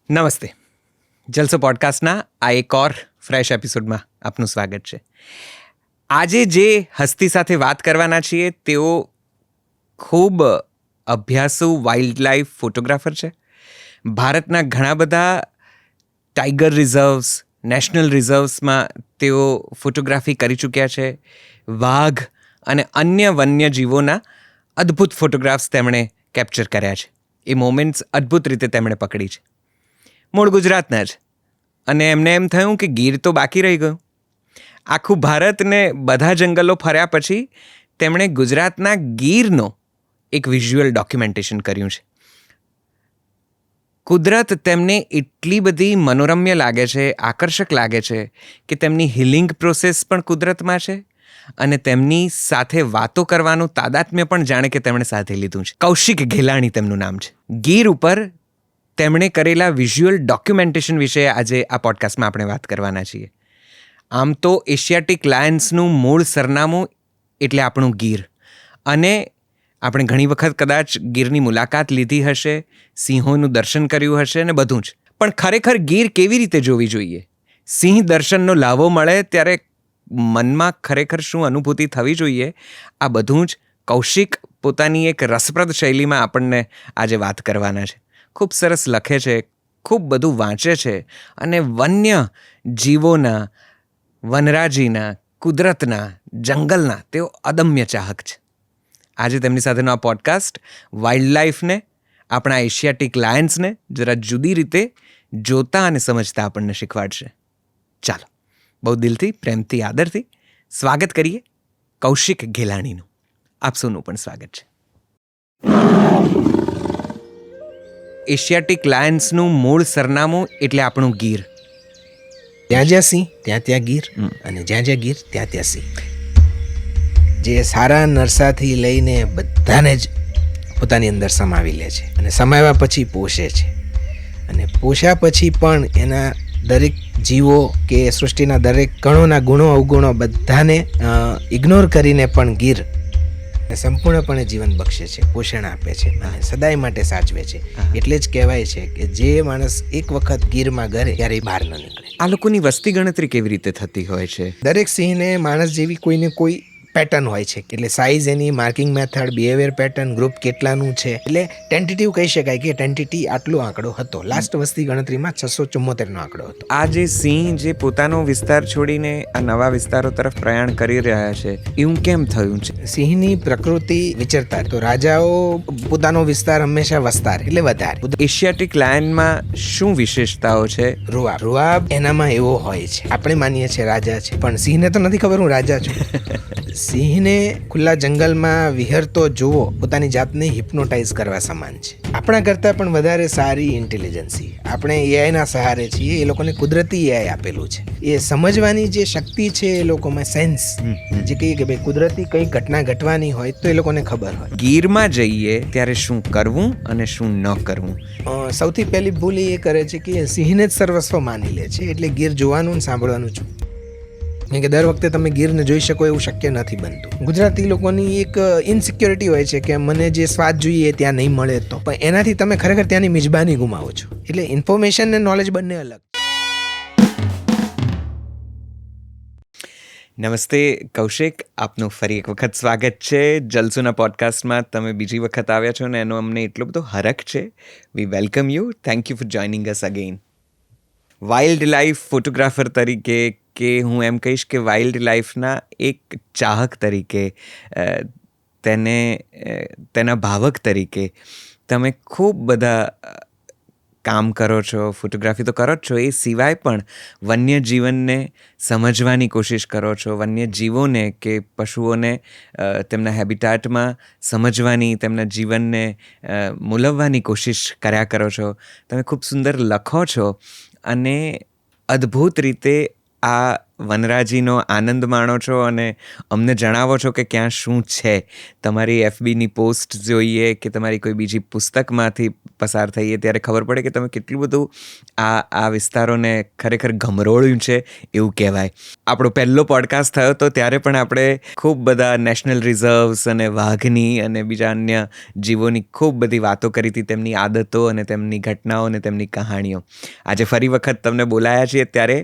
નમસ્તે. જલસો પોડકાસ્ટના આ એક ઓર ફ્રેશ એપિસોડમાં આપનું સ્વાગત છે. આજે જે હસ્તી સાથે વાત કરવાના છીએ તેઓ ખૂબ અભ્યાસુ વાઇલ્ડ લાઈફ ફોટોગ્રાફર છે. ભારતના ઘણા બધા ટાઈગર રિઝર્વ્સ, નેશનલ રિઝર્વ્સમાં તેઓ ફોટોગ્રાફી કરી ચૂક્યા છે. વાઘ અને અન્ય વન્યજીવોના અદ્ભુત ફોટોગ્રાફ્સ તેમણે કેપ્ચર કર્યા છે. એ મોમેન્ટ્સ અદ્ભુત રીતે તેમણે પકડી છે. મૂળ ગુજરાતના જ, અને એમને એમ થયું કે ગીર તો બાકી રહી ગયું. આખું ભારતને બધા જંગલો ફર્યા પછી તેમણે ગુજરાતના ગીરનો એક વિઝ્યુઅલ ડોક્યુમેન્ટેશન કર્યું છે. કુદરત તેમને એટલી બધી મનોરમ્ય લાગે છે, આકર્ષક લાગે છે કે તેમની હિલિંગ પ્રોસેસ પણ કુદરતમાં છે અને તેમની સાથે વાતો કરવાનું તાદાત્મ્ય પણ જાણે કે તેમણે સાથે લીધું છે. કૌશિક ઘેલાણી તેમનું નામ છે. ગીર ઉપર તેમણે કરેલા વિઝ્યુઅલ ડોક્યુમેન્ટેશન વિશે આજે આ પોડકાસ્ટમાં આપણે વાત કરવાના છીએ. આમ તો એશિયાટિક લાયન્સનું મૂળ સરનામું એટલે આપણું ગીર, અને આપણે ઘણી વખત કદાચ ગીરની મુલાકાત લીધી હશે, સિંહોનું દર્શન કર્યું હશે અને બધું જ. પણ ખરેખર ગીર કેવી રીતે જોવી જોઈએ? સિંહ દર્શનનો લાવો મળે ત્યારે મનમાં ખરેખર શું અનુભૂતિ થવી જોઈએ? આ બધું જ કૌશિક પોતાની એક રસપ્રદ શૈલીમાં આપણને આજે વાત કરવાના છે. ખૂબ સરસ લખે છે, ખૂબ બધું વાંચે છે અને વન્ય જીવોના, વનરાજીના, કુદરતના, જંગલના તેઓ અદમ્ય ચાહક છે. આજે તેમની સાથેનો આ પોડકાસ્ટ વાઇલ્ડ લાઈફને, આપણા એશિયાટિક લાયન્સને જરા જુદી રીતે જોતા અને સમજતા આપણને શીખવાડશે. ચાલો, બહુ દિલથી, પ્રેમથી, આદરથી સ્વાગત કરીએ કૌશિક ઘેલાણીનું. આપ સૌનું પણ સ્વાગત છે. એશિયાટિક લાયન્સનું મૂળ સરનામું એટલે આપણું ગીર. જ્યાં જ્યાં સિંહ ત્યાં ત્યાં ગીર, અને જ્યાં જ્યાં ગીર ત્યાં ત્યાં સિંહ. જે સારા નરસાથી લઈને બધાને જ પોતાની અંદર સમાવી લે છે, અને સમાવ્યા પછી પોષે છે, અને પોષ્યા પછી પણ એના દરેક જીવો કે સૃષ્ટિના દરેક કણોના ગુણો અવગુણો બધાને ઇગ્નોર કરીને પણ ગીર સંપૂર્ણપણે જીવન બક્ષે છે, પોષણ આપે છે અને સદાય માટે સાચવે છે. એટલે જ કહેવાય છે કે જે માણસ એક વખત ગીરમાં ગરે ત્યારે બહાર ન નીકળે. આ લોકોની વસ્તી ગણતરી કેવી રીતે થતી હોય છે? દરેક સિંહને માણસ જેવી કોઈને કોઈ પેટર્ન હોય છે, એટલે સાઇઝ, એની marking method, behaviour pattern, group કેટલાનું છે, એટલે ટેન્ટેટિવ કહી શકાય કે ટેન્ટિટી આટલો આંકડો હતો. લાસ્ટ વસ્તી ગણતરીમાં 674 નો આંકડો હતો. આ જે સિંહ જે પોતાનો વિસ્તાર છોડીને આ નવા વિસ્તારો તરફ પ્રયાણ કરી રહ્યા છે, એવું કેમ થયું છે? સિંહની પ્રકૃતિ વિચરતા, તો રાજાઓ પોતાનો વિસ્તાર હંમેશા વસ્તાર એટલે વધારે. એશિયાટિક લાયનમાં શું વિશેષતાઓ છે? રૂઆબ, રૂઆબ એનામાં એવો હોય છે, આપણે માનીએ છીએ રાજા છે, પણ સિંહને તો નથી ખબર હું રાજા છું. સિંહને ખુલ્લા જંગલમાં વિહરતો જોવો પોતાની જાતને હિપ્નોટાઇઝ કરવા સમાન છે. આપણા કરતાં પણ વધારે સારી ઇન્ટેલિજન્સી. આપણે એઆઈના સહારે છીએ, એ લોકોને કુદરતી એઆઈ આપેલું છે. એ સમજવાની જે શક્તિ છે એ લોકોમાં, સેન્સ, જે કહીએ કે ભાઈ કુદરતી કઈ ઘટના ઘટવાની હોય તો એ લોકોને ખબર હોય. ગીરમાં જઈએ ત્યારે શું કરવું અને શું ન કરવું? સૌથી પહેલી ભૂલ એ કરે છે કે સિંહને જ સર્વસ્વ માની લે છે, એટલે ગીર જોવાનું ને સાંભળવાનું છું. કેમ કે દર વખતે તમે ગીરને જોઈ શકો એવું શક્ય નથી બનતું. ગુજરાતી લોકોની એક ઇનસિક્યોરિટી હોય છે કે મને જે સ્વાદ જોઈએ ત્યાં નહીં મળે તો, પણ એનાથી તમે ખરેખર ત્યાંની મિજબાની ગુમાવો છો. એટલે ઇન્ફોર્મેશન ને નોલેજ બંને અલગ. નમસ્તે કૌશિક, આપનું ફરી એક વખત સ્વાગત છે જલસોના પોડકાસ્ટમાં. તમે બીજી વખત આવ્યા છો ને એનો અમને એટલો બધો હરખ છે. We welcome you. Thank you for joining us again. Wildlife photographer તરીકે, કે હું એમ કહીશ કે વાઇલ્ડ લાઈફના એક ચાહક તરીકે, તેના ભાવક તરીકે તમે ખૂબ બધા કામ કરો છો. ફોટોગ્રાફી તો કરો જ છો, એ સિવાય પણ વન્ય જીવનને સમજવાની કોશિશ કરો છો, વન્ય જીવોને કે પશુઓને તેમના હેબિટાટમાં સમજવાની, તેમના જીવનને મૂલવવાની કોશિશ કર્યા કરો છો. તમે ખૂબ સુંદર લખો છો અને અદ્ભુત રીતે આ વનરાજીનો આનંદ માણો છો અને અમને જણાવો છો કે ક્યાં શું છે. તમારી એફબીની પોસ્ટ જોઈએ કે તમારી કોઈ બીજી પુસ્તકમાંથી પસાર થઈએ ત્યારે ખબર પડે કે તમે કેટલું બધું આ વિસ્તારોને ખરેખર ગમરોળ્યું છે એવું કહેવાય. આપણો પહેલો પોડકાસ્ટ થયો હતો ત્યારે પણ આપણે ખૂબ બધા નેશનલ રિઝર્વ્સ અને વાઘની અને બીજા અન્ય જીવોની ખૂબ બધી વાતો કરી હતી, તેમની આદતો અને તેમની ઘટનાઓ અને તેમની કહાણીઓ. આજે ફરી વખત તમને બોલાયા છીએ ત્યારે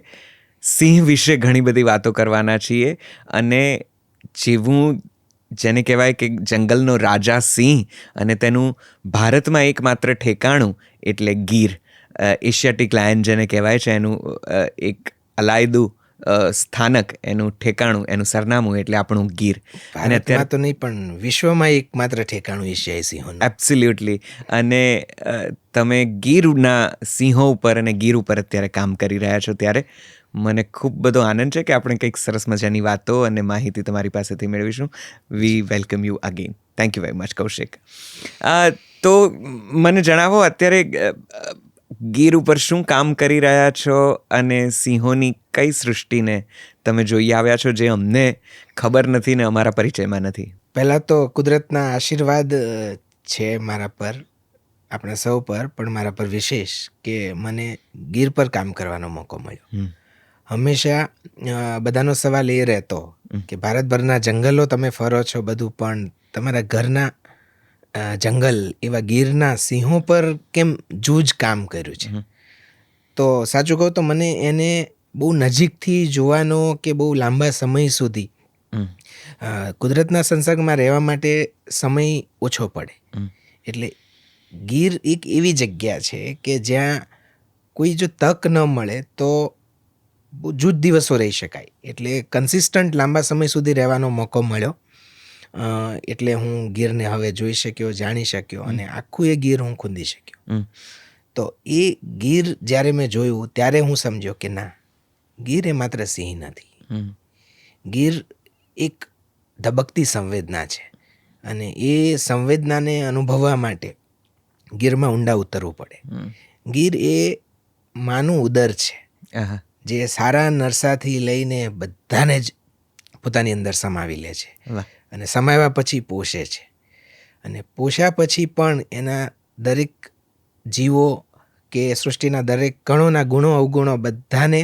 સિંહ વિશે ઘણી બધી વાતો કરવાના છીએ. અને જેવું જેને કહેવાય કે જંગલનો રાજા સિંહ અને તેનું ભારતમાં એકમાત્ર ઠેકાણું એટલે ગીર, એશિયાટિક લાયન જેને કહેવાય છે, એનું એક અલાયદું સ્થાનક, એનું ઠેકાણું, એનું સરનામું એટલે આપણું ગીર. અને ભારતમાં તો નહીં પણ વિશ્વમાં એકમાત્ર ઠેકાણું એશિયાઈ સિંહોનું. એબ્સોલ્યુટલી. અને તમે ગીરના સિંહો ઉપર અને ગીર ઉપર અત્યારે કામ કરી રહ્યા છો ત્યારે મને ખૂબ બધો આનંદ છે કે આપણે કંઈક સરસ મજાની વાતો અને માહિતી તમારી પાસેથી મેળવીશું. We welcome you again. Thank you very much, Kaushik. તો મને જણાવો, અત્યારે ગીર ઉપર શું કામ કરી રહ્યા છો અને સિંહોની કઈ સૃષ્ટિને તમે જોઈ આવ્યા છો જે અમને ખબર નથી ને અમારા પરિચયમાં નથી? પહેલાં તો કુદરતના આશીર્વાદ છે મારા પર, આપણા સૌ પર, પણ મારા પર વિશેષ કે મને ગીર પર કામ કરવાનો મોકો મળ્યો. હંમેશા બધાનો સવાલ એ રહેતો કે ભારતભરના જંગલો તમે ફરો છો બધું, પણ તમારા ઘરના જંગલ એવા ગીરના સિંહો પર કેમ જૂજ કામ કર્યું છે. તો સાચું કહું તો મને એને બહુ નજીકથી જોવાનો કે બહુ લાંબા સમય સુધી કુદરતના સંસર્ગમાં રહેવા માટે સમય ઓછો પડે. એટલે ગીર એક એવી જગ્યા છે કે જ્યાં કોઈ જો તક ન મળે તો બહુ જૂજ દિવસો રહી શકાય. એટલે કન્સિસ્ટન્ટ લાંબા સમય સુધી રહેવાનો મોકો મળ્યો. એટલે હું ગીરને હવે જોઈ શક્યો, જાણી શક્યો અને આખું એ ગીર હું ખૂંદી શક્યો. તો એ ગીર જ્યારે મેં જોયું ત્યારે હું સમજ્યો કે ના, ગીર એ માત્ર સિંહ નથી. ગીર એક ધબકતી સંવેદના છે અને એ સંવેદનાને અનુભવવા માટે ગીરમાં ઊંડા ઉતરવું પડે. ગીર એ માનું ઉદર છે જે સારા નરસાથી લઈને બધાને જ પોતાની અંદર સમાવી લે છે અને સમાવ્યા પછી પોષે છે. અને પોષ્યા પછી પણ એના દરેક જીવો કે સૃષ્ટિના દરેક કણોના ગુણો અવગુણો બધાને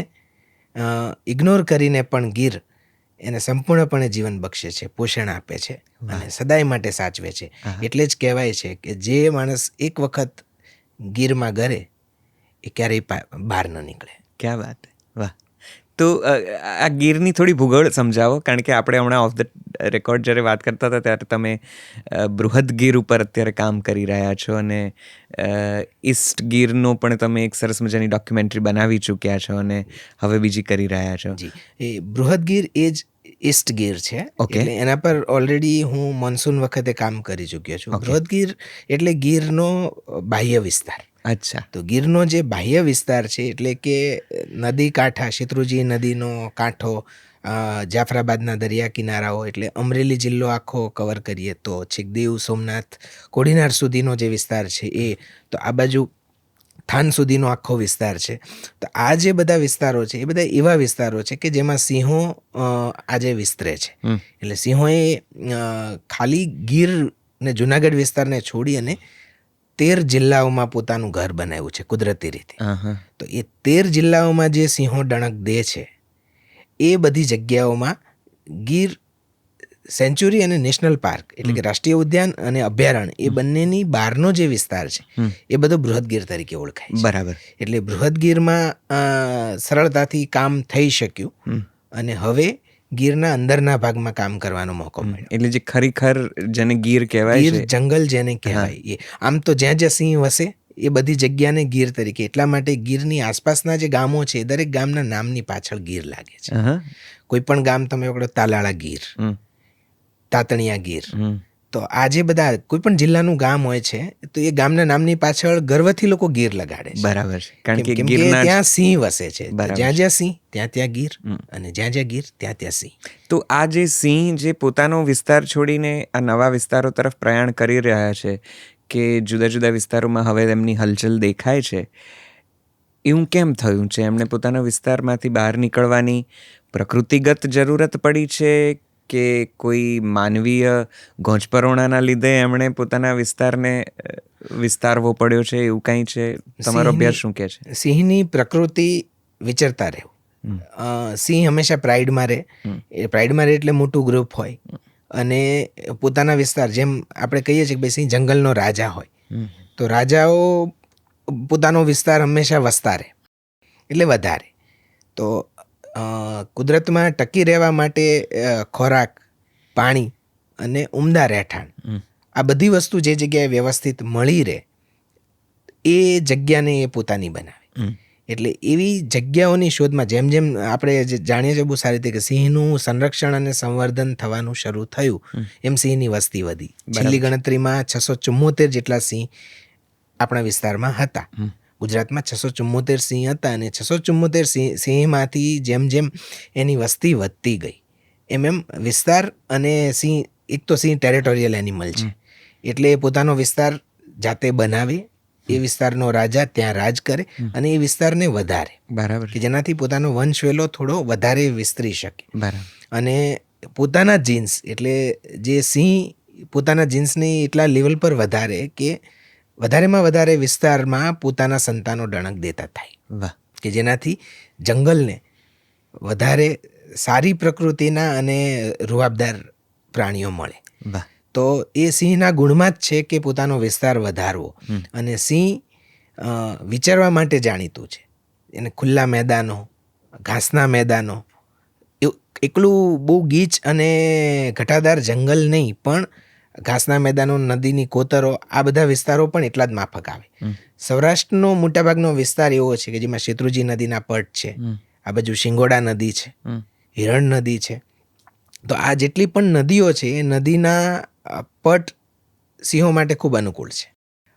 ઇગ્નોર કરીને પણ ગીર એને સંપૂર્ણપણે જીવન બક્ષે છે, પોષણ આપે છે અને સદાય માટે સાચવે છે. એટલે જ કહેવાય છે કે જે માણસ એક વખત ગીરમાં ગરે એ ક્યારેય બહાર ન નીકળે. ક્યાં વાત, વાહ. તો આ ગીરની થોડી ભૂગોળ સમજાવો, કારણ કે આપણે હમણાં ઓફ ધ રેકોર્ડ જ્યારે વાત કરતા હતા ત્યારે તમે બૃહદ ગીર ઉપર અત્યારે કામ કરી રહ્યા છો અને ઈસ્ટ ગીરનો પણ તમે એક સરસ મજાની ડોક્યુમેન્ટરી બનાવી ચૂક્યા છો અને હવે બીજી કરી રહ્યા છો. જી, એ બૃહદ ગીર એ જ ઈસ્ટ ગીર છે. એટલે એના પર ઓલરેડી હું મોન્સૂન વખતે કામ કરી ચૂક્યો છું. બૃહદ ગીર એટલે ગીરનો બાહ્ય વિસ્તાર. અચ્છા. તો ગીરનો જે બાહ્ય વિસ્તાર છે એટલે કે નદી કાંઠા, શેત્રુંજી નદીનો કાંઠો, જાફરાબાદના દરિયા કિનારાઓ, એટલે અમરેલી જિલ્લો આખો કવર કરીએ તો છેક દીવ, સોમનાથ, કોડીનાર સુધીનો જે વિસ્તાર છે એ, તો આ બાજુ થાન સુધીનો આખો વિસ્તાર છે. તો આ જે બધા વિસ્તારો છે એ બધા એવા વિસ્તારો છે કે જેમાં સિંહો આજે વિસ્તરે છે. એટલે સિંહોએ ખાલી ગીર ને જુનાગઢ વિસ્તારને છોડી અને 13 જિલ્લાઓમાં પોતાનું ઘર બનાવ્યું છે કુદરતી રીતે. તો એ 13 જિલ્લાઓમાં જે સિંહો ડણક દે છે એ બધી જગ્યાઓમાં ગીર સેન્ચ્યુરી અને નેશનલ પાર્ક એટલે કે રાષ્ટ્રીય ઉદ્યાન અને અભયારણ્ય એ બંનેની બહારનો જે વિસ્તાર છે એ બધો બૃહદગીર તરીકે ઓળખાય છે. બરાબર. એટલે બૃહદગીરમાં સરળતાથી કામ થઈ શક્યું અને હવે ગીરના અંદરના ભાગમાં કામ કરવાનો મોકો મળ્યો. એટલે જે ખરેખર જેને ગીર કહેવાય ગીર છે, જંગલ જેને કહેવાય, એ આમ તો જ્યાં જ્યાં સિંહ વસે એ બધી જગ્યાને ગીર તરીકે, એટલા માટે ગીરની આસપાસના જે ગામો છે દરેક ગામના નામની પાછળ ગીર લાગે છે. કોઈ પણ ગામ તમે પકડો, તાલાળા ગીર, તાતણિયા ગીર, તો આ જે બધા કોઈ પણ જિલ્લાનું ગામ હોય છે તો એ ગામના નામની પાછળ ગર્વથી લોકો ગીર લગાડે છે. બરાબર છે, કારણ કે કેમ કે ત્યાં સિંહ વસે છે. જ્યાં જ્યાં સિંહ ત્યાં ત્યાં ગીર અને જ્યાં જ્યાં ગીર ત્યાં ત્યાં સિંહ. તો આ જે સિંહ જે પોતાનો વિસ્તાર છોડીને આ નવા વિસ્તારો તરફ પ્રયાણ કરી રહ્યા છે, કે જુદા જુદા વિસ્તારોમાં હવે તેમની હલચલ દેખાય છે, એવું કેમ થયું છે? એમને પોતાના વિસ્તારમાંથી બહાર નીકળવાની પ્રકૃતિગત જરૂરત પડી છે કે કોઈ માનવીય ગોંચપરોણાના લીધે એમણે પોતાના વિસ્તારને વિસ્તારવો પડ્યો છે, એવું કાંઈ છે? તમારો અભ્યાસ શું કહે છે? સિંહની પ્રકૃતિ વિચરતા રહેવું. સિંહ હંમેશા પ્રાઇડમાં રહે. એ પ્રાઇડમાં રહે એટલે મોટું ગ્રુપ હોય અને પોતાના વિસ્તાર, જેમ આપણે કહીએ છીએ કે ભાઈ સિંહ જંગલનો રાજા હોય, તો રાજાઓ પોતાનો વિસ્તાર હંમેશા વસ્તારે એટલે વધારે. તો કુદરતમાં ટકી રહેવા માટે ખોરાક, પાણી અને ઉમદા રહેઠાણ, આ બધી વસ્તુ જે જગ્યાએ વ્યવસ્થિત મળી રહે એ જગ્યાને એ પોતાની બનાવે. એટલે એવી જગ્યાઓની શોધમાં જેમ જેમ આપણે જાણીએ છીએ બહુ સારી રીતે કે સિંહનું સંરક્ષણ અને સંવર્ધન થવાનું શરૂ થયું, એમ સિંહની વસ્તી વધી. છેલ્લી ગણતરીમાં 674 જેટલા સિંહ આપણા વિસ્તારમાં હતા. ગુજરાતમાં 674 સિંહ હતા અને 674 સિંહમાંથી જેમ જેમ એની વસ્તી વધતી ગઈ એમ એમ વિસ્તાર અને સિંહ, એક તો સિંહ ટેરેટોરિયલ એનિમલ છે એટલે એ પોતાનો વિસ્તાર જાતે બનાવે, એ વિસ્તારનો રાજા ત્યાં રાજ કરે અને એ વિસ્તારને વધારે, બરાબર, કે જેનાથી પોતાનો વંશવેલો થોડો વધારે વિસ્તરી શકે. બરાબર. અને પોતાના જીન્સ, એટલે જે સિંહ પોતાના જીન્સને એટલા લેવલ પર વધારે કે વધારેમાં વધારે વિસ્તારમાં પોતાના સંતાનો ડણક દેતા થાય. વાહ. કે જેનાથી જંગલને વધારે સારી પ્રકૃતિના અને રૂઆબદાર પ્રાણીઓ મળે. વાહ. તો એ સિંહના ગુણમાં જ છે કે પોતાનો વિસ્તાર વધારવો. અને સિંહ વિચરવા માટે જાણીતું છે. એને ખુલ્લા મેદાનો, ઘાસના મેદાનો, એકલું બહુ ગીચ અને ઘટાદાર જંગલ નહીં, પણ ઘાસના મેદાનો, નદીની કોતરો, આ બધા વિસ્તારો પણ એટલા જ માફક આવે. સૌરાષ્ટ્રનો મોટાભાગનો વિસ્તાર એવો છે કે જેમાં શેત્રુંજી નદીના પટ છે, આ બાજુ શિંગોડા નદી છે, હિરણ નદી છે. તો આ જેટલી પણ નદીઓ છે એ નદીના પટ સિંહો માટે ખૂબ અનુકૂળ છે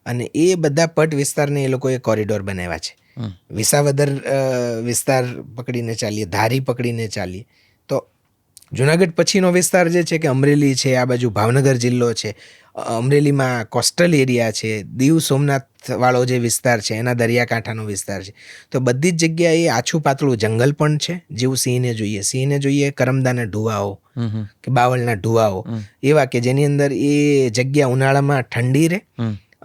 અને એ બધા પટ વિસ્તારને એ લોકોએ કોરિડોર બનાવ્યા છે. વિસાવદર વિસ્તાર પકડીને ચાલીએ, ધારી પકડીને ચાલીએ તો જુનાગઢ પછીનો વિસ્તાર જે છે કે અમરેલી છે, આ બાજુ ભાવનગર જિલ્લો છે, અમરેલીમાં કોસ્ટલ એરિયા છે, દીવ સોમનાથ વાળો જે વિસ્તાર છે એના દરિયાકાંઠાનો વિસ્તાર છે. તો બધી જ જગ્યાએ આછું પાતળું જંગલ પણ છે જેવું સિંહને જોઈએ. સિંહને જોઈએ કરમદાના ઢુવાઓ કે બાવળના ઢુવાઓ, એવા કે જેની અંદર એ જગ્યા ઉનાળામાં ઠંડી રહે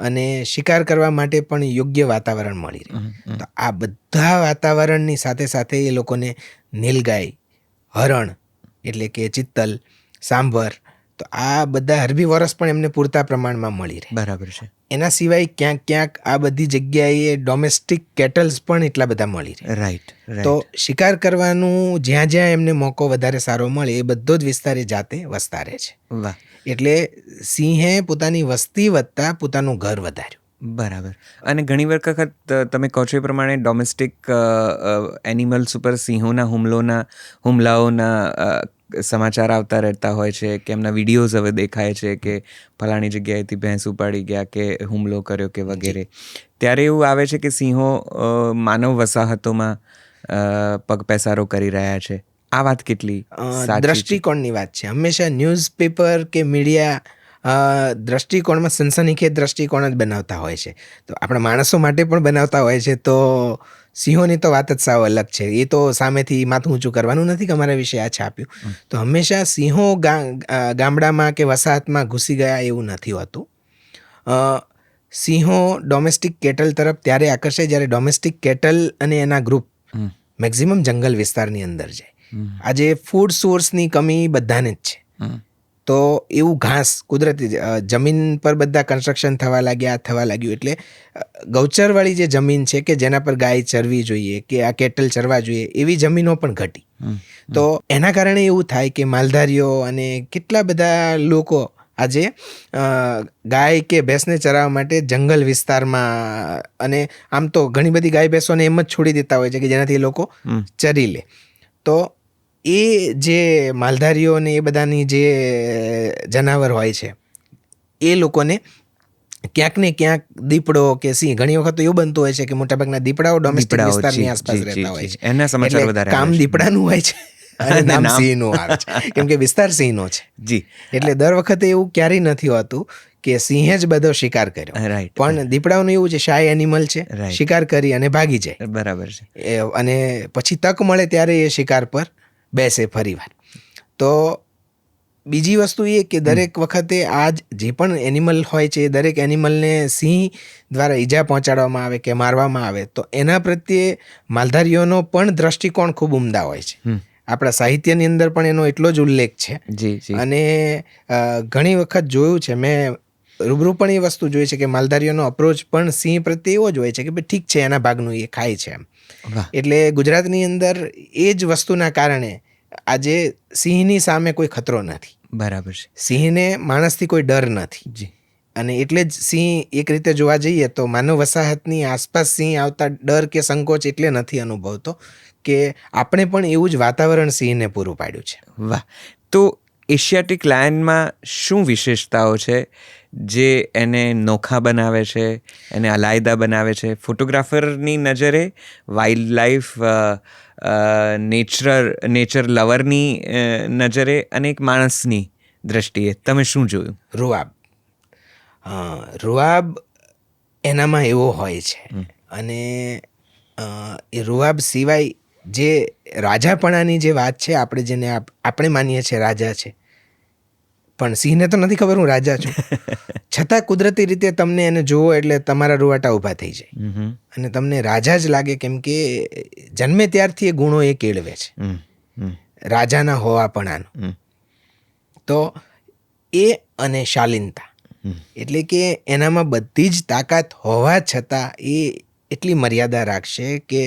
અને શિકાર કરવા માટે પણ યોગ્ય વાતાવરણ મળી રહે. તો આ બધા વાતાવરણની સાથે સાથે એ લોકોને નીલગાય, હરણ એટલે કે ચિત્તલ, સાંભર, તો આ બધા હર્બીવોરસ પણ એમને પૂરતા પ્રમાણમાં મળી રહે. બરાબર છે. એના સિવાય ક્યાંક ક્યાંક આ બધી જગ્યાએ ડોમેસ્ટિક કેટલ્સ પણ એટલા બધા મળી રહે. રાઈટ. તો શિકાર કરવાનું જ્યાં જ્યાં એમને મોકો વધારે સારો મળે એ બધો જ વિસ્તાર એ જાતે વસ્તારે છે. વાહ. એટલે સિંહે પોતાની વસ્તી વધતા પોતાનું ઘર વધાર્યું. બરાબર. અને ઘણી વખત તમે કહો છો એ પ્રમાણે ડોમેસ્ટિક એનિમલ્સ ઉપર સિંહોના હુમલાઓના સમાચાર આવતા રહેતા હોય છે કે એમના વિડીયોઝ હવે દેખાય છે કે ફલાણી જગ્યાએથી ભેંસ ઉપાડી ગયા કે હુમલો કર્યો કે વગેરે. ત્યારે એવું આવે છે કે સિંહો માનવ વસાહતોમાં પગપેસારો કરી રહ્યા છે. આ વાત કેટલી સાચી છે? દ્રષ્ટિકોણની વાત છે. હંમેશા ન્યૂઝપેપર કે મીડિયા દ્રષ્ટિકોણમાં સનસનીખેજ દ્રષ્ટિકોણ જ બનાવતા હોય છે. તો આપણા માણસો માટે પણ બનાવતા હોય છે. તો સિંહોની તો વાત જ સાવ અલગ છે. એ તો સામેથી માથું ઊંચું કરવાનું નથી કે અમારા વિશે આ છાપ્યું. તો હંમેશા સિંહો ગામડામાં કે વસાહતમાં ઘૂસી ગયા એવું નથી હોતું. સિંહો ડોમેસ્ટિક કેટલ તરફ ત્યારે આકર્ષે જ્યારે ડોમેસ્ટિક કેટલ અને એના ગ્રુપ મેક્ઝિમમ જંગલ વિસ્તારની અંદર જાય. આજે ફૂડ સોર્સની કમી બધાને જ છે. તો એવું ઘાસ કુદરતી જમીન પર બધા કન્સ્ટ્રક્શન થવા લાગ્યું એટલે ગૌચરવાળી જે જમીન છે કે જેના પર ગાય ચરવી જોઈએ કે આ કેટલ ચરવા જોઈએ એવી જમીનો પણ ઘટી. તો એના કારણે એવું થાય કે માલધારીઓ અને કેટલા બધા લોકો આજે ગાય કે ભેંસને ચરાવવા માટે જંગલ વિસ્તારમાં, અને આમ તો ઘણી બધી ગાય ભેંસોને એમ જ છોડી દેતા હોય છે કે જેનાથી એ લોકો ચરી લે. તો એ જે માલધારીઓ ને એ બધાની જે જનાવર હોય છે એ લોકોને ક્યાંક ને ક્યાંક દીપડો કે સિંહ, ઘણી વખત એવું બનતું હોય છે કે મોટાભાગના દીપડાઓ ડોમેસ્ટિક વિસ્તારની આસપાસ રહેતા હોય છે. એના સમાચાર વધારે કામ દીપડાનું હોય છે અને નામ સિંહનું આવે છે કેમ કે વિસ્તાર સિંહનો છે. જી. એટલે દર વખતે એવું ક્યારેય નથી હોતું કે સિંહે જ બધો શિકાર કર્યો, રાઈટ, પણ દીપડાઓનું એવું છે શાય એનિમલ છે, Right. શિકાર કરી અને ભાગી જાય. બરાબર છે. અને પછી તક મળે ત્યારે એ શિકાર પર બેસે ફરીવાર. તો બીજી વસ્તુ એ કે દરેક વખતે આ જે પણ એનિમલ હોય છે એ દરેક એનિમલને સિંહ દ્વારા ઈજા પહોંચાડવામાં આવે કે મારવામાં આવે તો એના પ્રત્યે માલધારીઓનો પણ દ્રષ્ટિકોણ ખૂબ ઉમદા હોય છે. આપણા સાહિત્યની અંદર પણ એનો એટલો જ ઉલ્લેખ છે. જી. અને ઘણી વખત જોયું છે, મેં રૂબરૂ પણ એ વસ્તુ જોઈ છે કે માલધારીઓનો અપ્રોચ પણ સિંહ પ્રત્યે એવો જ હોય છે કે ભાઈ ઠીક છે, એના ભાગનું એ ખાય છે એમ. વાહ. એટલે ગુજરાતની અંદર એ જ વસ્તુના કારણે આજે સિંહની સામે કોઈ ખતરો નથી. બરાબર છે. સિંહને માણસથી કોઈ ડર નથી. જી. અને એટલે જ સિંહ એક રીતે જોવા જઈએ તો માનવ વસાહતની આસપાસ સિંહ આવતા ડર કે સંકોચ એટલે નથી અનુભવતો કે આપણે પણ એવું જ વાતાવરણ સિંહને પૂરું પાડ્યું છે. વાહ. તો એશિયાટિક લાયનમાં શું વિશેષતાઓ છે જે એને નોખા બનાવે છે, એને અલાયદા બનાવે છે? ફોટોગ્રાફરની નજરે, વાઇલ્ડ લાઈફ નેચર લવરની નજરે અને એક માણસની દ્રષ્ટિએ તમે શું જોયું? રૂઆબ. રૂઆબ એનામાં એવો હોય છે. અને એ રૂઆબ સિવાય જે રાજાપણાની જે વાત છે, આપણે જેને આપણે માનીએ છીએ રાજા છે, પણ સિંહને તો નથી ખબર હું રાજા છું, છતાં કુદરતી રીતે તમને એને જુઓ એટલે તમારા રૂવાટા ઊભા થઈ જાય અને તમને રાજા જ લાગે, કેમ કે જન્મે ત્યારથી એ ગુણો એ કેળવે છે રાજાના હોવાપણાનો. તો એ અને શાલીનતા, એટલે કે એનામાં બધી જ તાકાત હોવા છતાં એ એટલી મર્યાદા રાખશે કે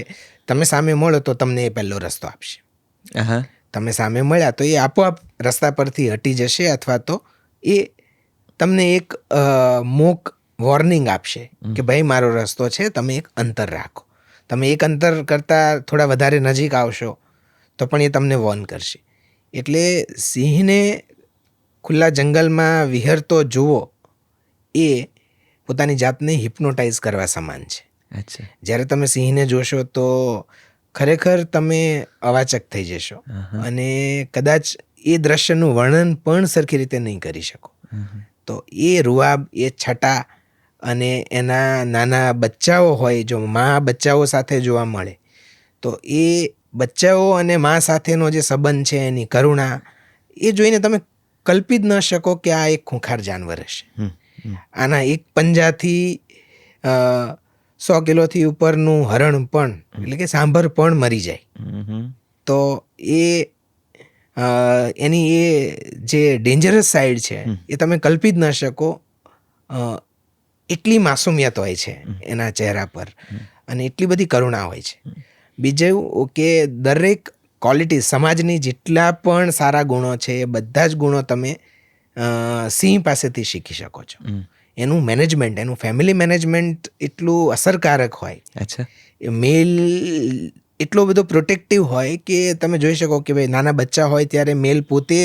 તમે સામે મળો તો તમને એ પહેલો રસ્તો આપશે. તમે સામે મળ્યા તો એ આપોઆપ રસ્તા પરથી હટી જશે, અથવા તો એ તમને એક મોક વોર્નિંગ આપશે કે ભાઈ મારો રસ્તો છે, તમે એક અંતર રાખો. તમે એક અંતર કરતાં થોડા વધારે નજીક આવશો તો પણ એ તમને વોર્ન કરશે. એટલે સિંહને ખુલ્લા જંગલમાં વિહરતો જુઓ એ પોતાની જાતને હિપ્નોટાઇઝ કરવા સમાન છે. જ્યારે તમે સિંહને જોશો તો ખરેખર તમે અવાચક થઈ જશો અને કદાચ એ દ્રશ્યનું વર્ણન પણ સરખી રીતે નહીં કરી શકો. તો એ રૂઆબ, એ છટા અને એના નાના બચ્ચાઓ હોય, જો મા બચ્ચાઓ સાથે જોવા મળે તો એ બચ્ચાઓ અને મા સાથેનો જે સંબંધ છે, એની કરુણા, એ જોઈને તમે કલ્પી જ ન શકો કે આ એક ખૂંખાર જાનવર હશે. આના એક પંજાથી 100 કિલોથી ઉપરનું હરણ પણ, એટલે કે સાંભર પણ મરી જાય. તો એની એ જે ડેન્જરસ સાઈડ છે એ તમે કલ્પી જ ન શકો. એટલી માસુમિયત હોય છે એના ચહેરા પર અને એટલી બધી કરુણા હોય છે. બીજું કે દરેક ક્વોલિટી, સમાજની જેટલા પણ સારા ગુણો છે એ બધા જ ગુણો તમે સિંહ પાસેથી શીખી શકો છો. એનું મેનેજમેન્ટ, એનું ફેમિલી મેનેજમેન્ટ એટલું અસરકારક હોય, મેલ એટલો બધો પ્રોટેક્ટિવ હોય કે તમે જોઈ શકો કે ભાઈ નાના બચ્ચા હોય ત્યારે મેલ પોતે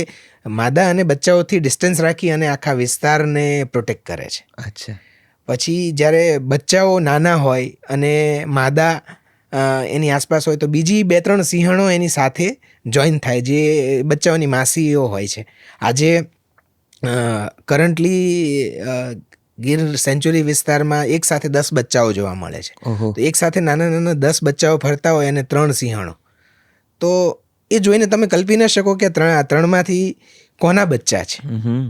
માદા અને બચ્ચાઓથી ડિસ્ટન્સ રાખી અને આખા વિસ્તારને પ્રોટેક્ટ કરે છે. પછી જ્યારે બચ્ચાઓ નાના હોય અને માદા એની આસપાસ હોય તો બીજી 2-3 સિંહણો એની સાથે જોઈન થાય, જે બચ્ચાઓની માસીઓ હોય છે. આજે કરન્ટલી ગીર સેન્ચુરી વિસ્તારમાં એક સાથે 10 બચ્ચાઓ જોવા મળે છે. તો એક સાથે નાના 10 બચ્ચાઓ ફરતા હોય અને 3 સિંહણો, તો એ જોઈને તમે કલ્પી ન શકો કે આ 3માંથી કોના બચ્ચા છે,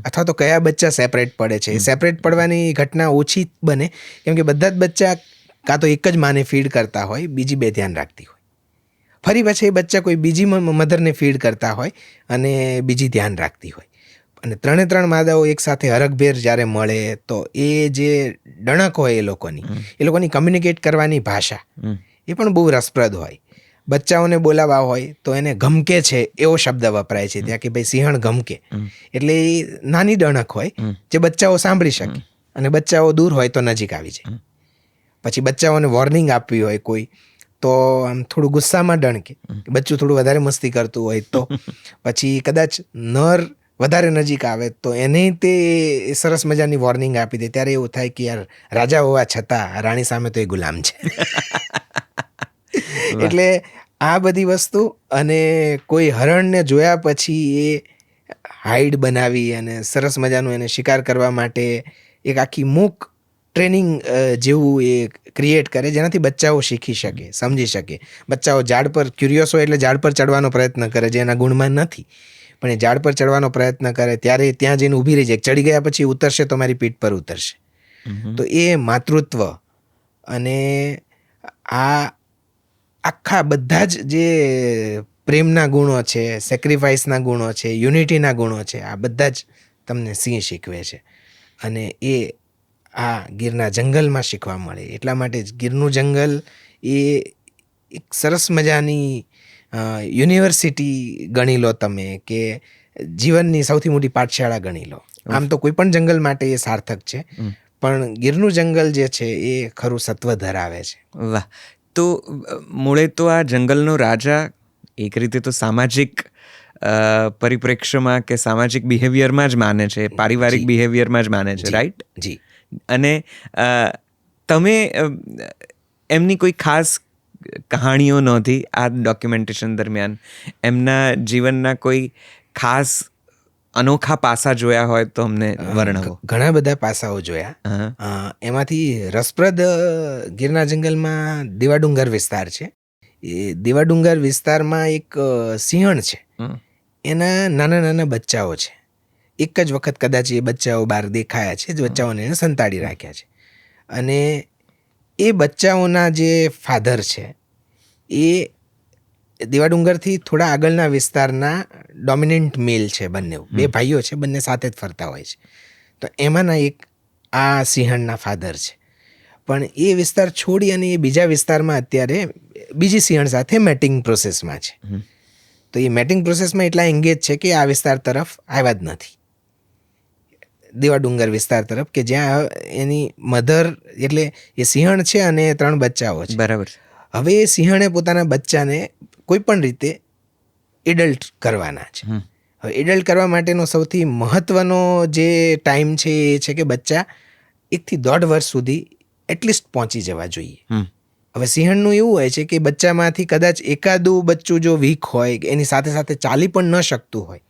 અથવા તો કયા બચ્ચા સેપરેટ પડે છે. સેપરેટ પડવાની ઘટના ઓછી બને, કેમ કે બધા જ બચ્ચા કાં તો એક જ માને ફીડ કરતા હોય, બીજી 2 ધ્યાન રાખતી હોય. ફરી પછી એ બચ્ચા કોઈ બીજી મધરને ફીડ કરતા હોય અને બીજી ધ્યાન રાખતી હોય. અને 3 માદાઓ એક સાથે હરખભેર જ્યારે મળે તો એ જે ડણક હોય એ લોકોની કમ્યુનિકેટ કરવાની ભાષા એ પણ બહુ રસપ્રદ હોય. બચ્ચાઓને બોલાવવા હોય તો એને ગમકે છે એવો શબ્દ વપરાય છે ત્યાં, કે ભાઈ સિંહણ ગમકે, એટલે એ નાની ડણક હોય જે બચ્ચાઓ સાંભળી શકે અને બચ્ચાઓ દૂર હોય તો નજીક આવી જાય. પછી બચ્ચાઓને વોર્નિંગ આપવી હોય કોઈ તો આમ થોડું ગુસ્સામાં ડણકે, બચ્ચું થોડું વધારે મસ્તી કરતું હોય તો. પછી કદાચ નર વધારે નજીક આવે તો એને તે સરસ મજાની વોર્નિંગ આપી દે, ત્યારે એવું થાય કે યાર રાજા હોવા છતાં રાણી સામે તો એ ગુલામ છે. એટલે આ બધી વસ્તુ, અને કોઈ હરણને જોયા પછી એ હાઈડ બનાવી અને સરસ મજાનું એને શિકાર કરવા માટે એક આખી મૂક ટ્રેનિંગ જેવું એ ક્રિએટ કરે, જેનાથી બચ્ચાઓ શીખી શકે, સમજી શકે. બચ્ચાઓ ઝાડ પર ક્યુરિયસ હોય એટલે ઝાડ પર ચડવાનો પ્રયત્ન કરે, જે એના ગુણમાં નથી, પણ એ ઝાડ પર ચડવાનો પ્રયત્ન કરે ત્યારે ત્યાં જઈને ઊભી રહી જાય. ચડી ગયા પછી ઉતરશે તો મારી પીઠ પર ઉતરશે. તો એ માતૃત્વ અને આ આખા બધા જ જે પ્રેમના ગુણો છે, સેક્રિફાઈસના ગુણો છે, યુનિટીના ગુણો છે, આ બધા જ તમને સિંહ શીખવે છે. અને એ આ ગીરના જંગલમાં શીખવા મળે. એટલા માટે જ ગીરનું જંગલ એ એક સરસ મજાની યુનિવર્સિટી ગણી લો તમે, કે જીવનની સૌથી મોટી પાઠશાળા ગણી લો. આમ તો કોઈ પણ જંગલ માટે એ સાર્થક છે, પણ ગીરનું જંગલ જે છે એ ખરું સત્વ ધરાવે છે. વાહ. તો મૂળે તો આ જંગલનો રાજા એક રીતે તો સામાજિક પરિપ્રેક્ષ્યમાં કે સામાજિક બિહેવિયરમાં જ માને છે, પારિવારિક બિહેવિયરમાં જ માને છે, રાઈટ? જી. અને તમે એમની કોઈ ખાસ કહાણીઓ નોંધી આ ડોક્યુમેન્ટેશન દરમિયાન? એમના જીવનના કોઈ ખાસ અનોખા પાસા જોયા હોય તો અમને વર્ણવો. ઘણા બધા પાસાઓ જોયા. એમાંથી રસપ્રદ ગીરના જંગલમાં દેવાડુંગર વિસ્તાર છે. એ દેવાડુંગર વિસ્તારમાં એક સિંહણ છે, એના નાના નાના બચ્ચાઓ છે. એક જ વખત કદાચ એ બચ્ચાઓ બહાર દેખાયા છે, બચ્ચાઓને એને સંતાડી રાખ્યા છે. અને એ બચ્ચાઓના જે ફાધર છે એ દેવાડુંગરથી થોડા આગળના વિસ્તારના ડોમિનન્ટ મેલ છે. બંને બે ભાઈઓ છે, બંને સાથે જ ફરતા હોય છે. તો એમાંના એક આ સિંહણના ફાધર છે. પણ એ વિસ્તાર છોડી અને એ બીજા વિસ્તારમાં અત્યારે બીજી સિંહણ સાથે મેટિંગ પ્રોસેસમાં છે. તો એ મેટિંગ પ્રોસેસમાં એટલા એંગેજ છે કે આ વિસ્તાર તરફ આવ્યા જ નથી, દેવાડુંગર વિસ્તાર તરફ, કે જ્યાં એની મધર એટલે એ સિંહણ છે અને 3 બચ્ચાઓ છે. બરાબર. હવે એ સિંહણે પોતાના બચ્ચાને કોઈ પણ રીતે એડલ્ટ કરવાના છે. હવે એડલ્ટ કરવા માટેનો સૌથી મહત્વનો જે ટાઈમ છે એ છે કે બચ્ચા 1 થી 1.5 વર્ષ સુધી એટલીસ્ટ પહોંચી જવા જોઈએ. હવે સિંહણનું એવું હોય છે કે બચ્ચામાંથી કદાચ એકાદું બચ્ચું જો વીક હોય, એની સાથે સાથે ચાલી પણ ન શકતું હોય,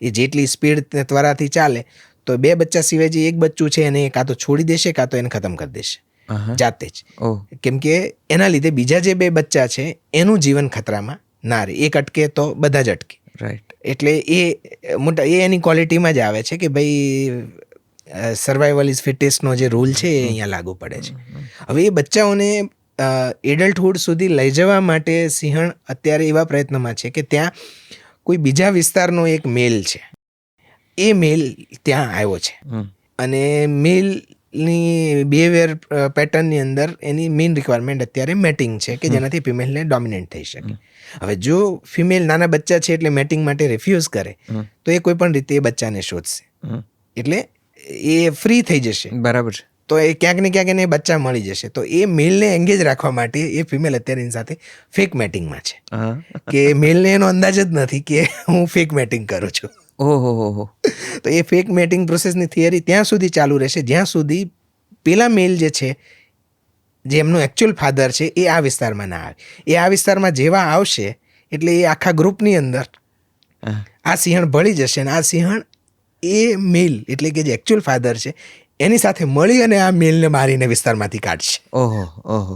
એ જેટલી સ્પીડ ત્વરાથી ચાલે, તો 2 બચ્ચા સિવાય જે એક બચ્ચું છે એને કાં તો છોડી દેશે કાં તો એને ખતમ કરી દેશે જાતે જ. કેમ કે એના લીધે બીજા જે 2 બચ્ચા છે એનું જીવન ખતરામાં ના રહે. એક અટકે તો બધા જ અટકે. રાઈટ. એટલે એ મોટા એ એની ક્વોલિટીમાં જ આવે છે કે ભાઈ સર્વાઈવલ ઇઝ ફિટેસ્ટનો જે રૂલ છે એ અહીંયા લાગુ પડે છે. હવે એ બચ્ચાઓને એડલ્ટહુડ સુધી લઈ જવા માટે સિંહણ અત્યારે એવા પ્રયત્નમાં છે કે ત્યાં કોઈ બીજા વિસ્તારનો એક મેલ છે, એ મેલ ત્યાં આવ્યો છે. અને મેલની બિહેવિયર પેટર્નની અંદર એની મેઇન રિક્વાયરમેન્ટ અત્યારે મેટિંગ છે, કે જેનાથી ફિમેલને ડોમિનેટ થઈ શકે. હવે જો ફિમેલ નાના બચ્ચા છે એટલે મેટિંગ માટે રિફ્યુઝ કરે તો એ કોઈ પણ રીતે એ બચ્ચાને શોધશે, એટલે એ ફ્રી થઈ જશે. બરાબર છે. તો એ ક્યાંક ને ક્યાંક એને બચ્ચા મળી જશે. તો એ મેલને એંગેજ રાખવા માટે એ ફિમેલ અત્યારે એની સાથે ફેક મેટિંગમાં છે, કે મેલને એનો અંદાજ જ નથી કે હું ફેક મેટિંગ કરું છું. ઓહો. તો એ ફેક મેટિંગ પ્રોસેસની થિયરી ત્યાં સુધી ચાલુ રહેશે જ્યાં સુધી પેલા મેલ જે છે, જે એમનો એકચ્યુઅલ ફાધર છે, એ આ વિસ્તારમાં ના આવે. એ આ વિસ્તારમાં જેવા આવશે એટલે એ આખા ગ્રુપની અંદર આ સિંહણ ભળી જશે અને આ સિંહણ એ મેલ એટલે કે જે એકચ્યુઅલ ફાધર છે એની સાથે મળી અને આ મેલને મારીને વિસ્તારમાંથી કાઢશે. ઓહો.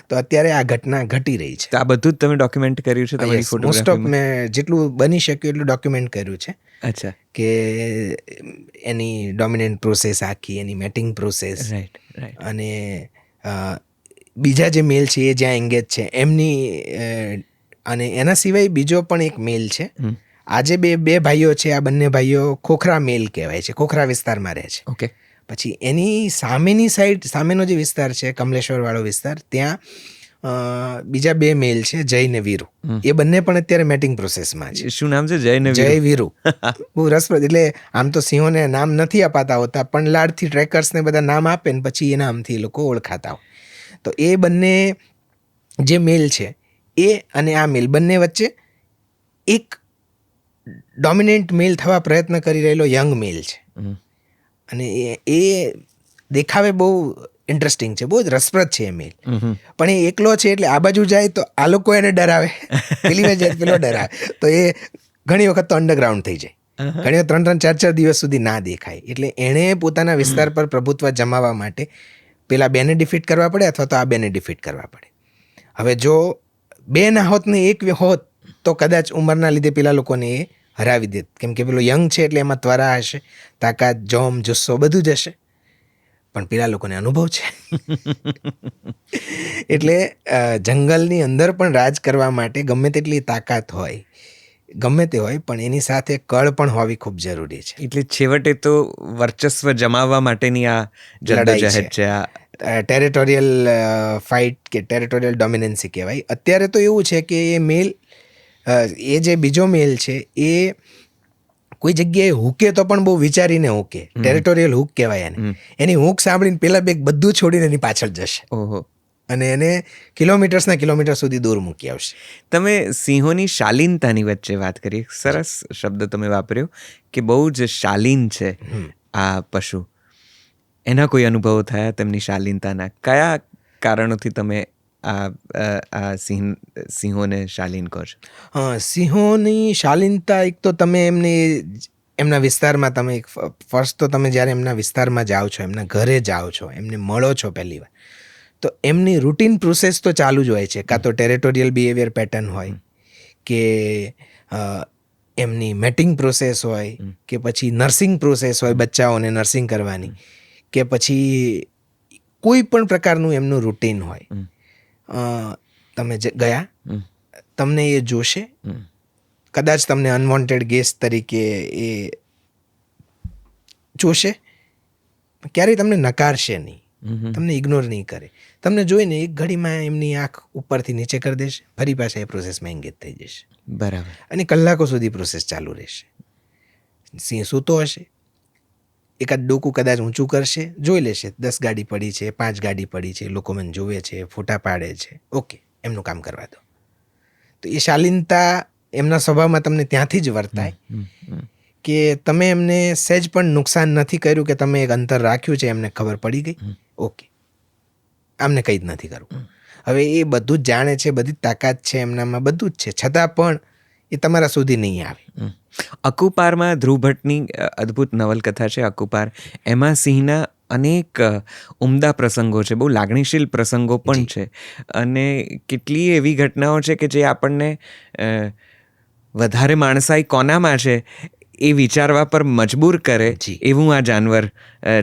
તો અત્યારે આ ઘટના ઘટી રહી છે. આ બધું જ તમે ડોક્યુમેન્ટ કર્યું છે તમારી ફોટોગ્રાફીમાં? મોસ્ટ ઓફ મેં જેટલું બની શક્યું એટલું ડોક્યુમેન્ટ કર્યું છે. અચ્છા. કે એની ડોમિનન્ટ પ્રોસેસ આખી, એની મેટિંગ પ્રોસેસ, અને બીજા જે મેલ છે એ જ્યાં એંગેજ છે એમની, અને એના સિવાય બીજો પણ એક મેલ છે. આજે બે ભાઈઓ છે, આ બંને ભાઈઓ ખોખરા મેલ કહેવાય છે, ખોખરા વિસ્તારમાં રહે છે. ઓકે. પછી એની સામેની સાઈડ, સામેનો જે વિસ્તાર છે કમલેશ્વર વાળો વિસ્તાર, ત્યાં બીજા 2 મેલ છે, જય ને વીરુ. એ બંને પણ અત્યારે મેટિંગ પ્રોસેસમાં છે. શું નામ છે? જય વીરુ. બહુ રસપ્રદ. એટલે આમ તો સિંહોને નામ નથી અપાતા હોતા, પણ લાડથી ટ્રેકર્સને બધા નામ આપે ને પછી એ નામથી એ લોકો ઓળખાતા હોય. તો એ બંને જે મેલ છે એ અને આ મેલ બંને વચ્ચે એક ડોમિનેન્ટ મેલ થવા પ્રયત્ન કરી રહેલો યંગ મેલ છે. અને એ દેખાવે બહુ ઇન્ટરેસ્ટિંગ છે, બહુ જ રસપ્રદ છે એ મેલ. પણ એ એકલો છે એટલે આ બાજુ જાય તો આ લોકો એને ડરાવે, પેલી બાજુ જાય પેલો ડરાવે, તો એ ઘણી વખત તો અંડરગ્રાઉન્ડ થઈ જાય. ઘણી 3-4 દિવસ સુધી ના દેખાય. એટલે એણે પોતાના વિસ્તાર પર પ્રભુત્વ જમાવવા માટે પેલા બેને ડિફીટ કરવા પડે અથવા તો આ બેને ડિફીટ કરવા પડે. હવે જો બે ના હોત ને એક હોત તો કદાચ ઉંમરના લીધે પેલા લોકોને એ હરાવી દેત, કેમ કે પેલો યંગ છે એટલે એમાં ત્વરા હશે, તાકાત, જોમ, જુસ્સો બધું જ હશે. પણ પેલા લોકોને અનુભવ છે. એટલે જંગલની અંદર પણ રાજ કરવા માટે ગમે તેટલી તાકાત હોય, ગમે તે હોય, પણ એની સાથે કળ પણ હોવી ખૂબ જરૂરી છે. એટલે છેવટે તો વર્ચસ્વ જમાવવા માટેની આ જદ્દોજહદ છે. આ ટેરેટોરિયલ ફાઇટ કે ટેરેટોરિયલ ડોમિનન્સી કહેવાય. અત્યારે તો એવું છે કે એ મેલ, એ જે બીજો મેલ છે એ કોઈ જગ્યાએ હૂકે તો પણ બહુ વિચારીને હૂકે. ટેરેટોરિયલ હૂક કહેવાય એને. એની હૂક સાંભળીને પેલા બે બધું છોડીને એની પાછળ જશે. ઓહો. અને એને કિલોમીટર્સના કિલોમીટર સુધી દૂર મૂકી આવશે. તમે સિંહોની શાલીનતાની વચ્ચે વાત કરી. સરસ શબ્દ તમે વાપર્યો કે બહુ જ શાલીન છે આ પશુ. એના કોઈ અનુભવો થયા તેમની શાલીનતાના? કયા કારણોથી તમે આ સિંહોને શાલીન કહો છો? સિંહોની શાલીનતા, એક તો તમે એમના વિસ્તારમાં તમે ફર્સ્ટ તો તમે જ્યારે એમના વિસ્તારમાં જાઓ છો, એમના ઘરે જાઓ છો, એમને મળો છો પહેલી વાર, તો એમની રૂટીન પ્રોસેસ તો ચાલુ જ હોય છે. કાં તો ટેરેટોરિયલ બિહેવિયર પેટર્ન હોય, કે એમની મેટિંગ પ્રોસેસ હોય, કે પછી નર્સિંગ પ્રોસેસ હોય, બચ્ચાઓને નર્સિંગ કરવાની, કે પછી કોઈ પણ પ્રકારનું એમનું રૂટીન હોય. તમે ગયા, તમને એ જોશે, કદાચ તમને અનવોન્ટેડ ગેસ્ટ તરીકે એ જોશે, ક્યારેય તમને નકારશે નહીં, તમને ઇગ્નોર નહીં કરે. તમને જોઈને એક ઘડીમાં એમની આંખ ઉપરથી નીચે કરી દેશે, ફરી પાછા એ પ્રોસેસમાં એંગેજ થઈ જશે. બરાબર. અને કલાકો સુધી પ્રોસેસ ચાલુ રહેશે. સિંહ સૂતો હશે, એકાદ ડોકું કદાચ ઊંચું કરશે, જોઈ લેશે 10 ગાડી પડી છે, 5 ગાડી પડી છે, લોકો મને જોવે છે, ફોટા પાડે છે, ઓકે, એમનું કામ કરવા દો. તો એ શાલીનતા એમના સ્વભાવમાં તમને ત્યાંથી જ વર્તાય કે તમે એમને સહેજ પણ નુકસાન નથી કર્યું, કે તમે એક અંતર રાખ્યું છે, એમને ખબર પડી ગઈ, ઓકે, આમને કંઈ જ નથી કરવું. હવે એ બધું જ જાણે છે, બધી જ તાકાત છે એમનામાં, બધું જ છે, છતાં પણ એ તમારા સુધી નહીં આવે. અકુપારમાં ધ્રુવ ભટ્ટની અદ્ભુત નવલકથા છે અકુપાર. એમાં સિંહના અનેક ઉમદા પ્રસંગો છે, બહુ લાગણીશીલ પ્રસંગો પણ છે, અને કેટલીય એવી ઘટનાઓ છે કે જે આપણને વધારે માણસાઈ કોનામાં છે એ વિચારવા પર મજબૂર કરે એવું આ જાનવર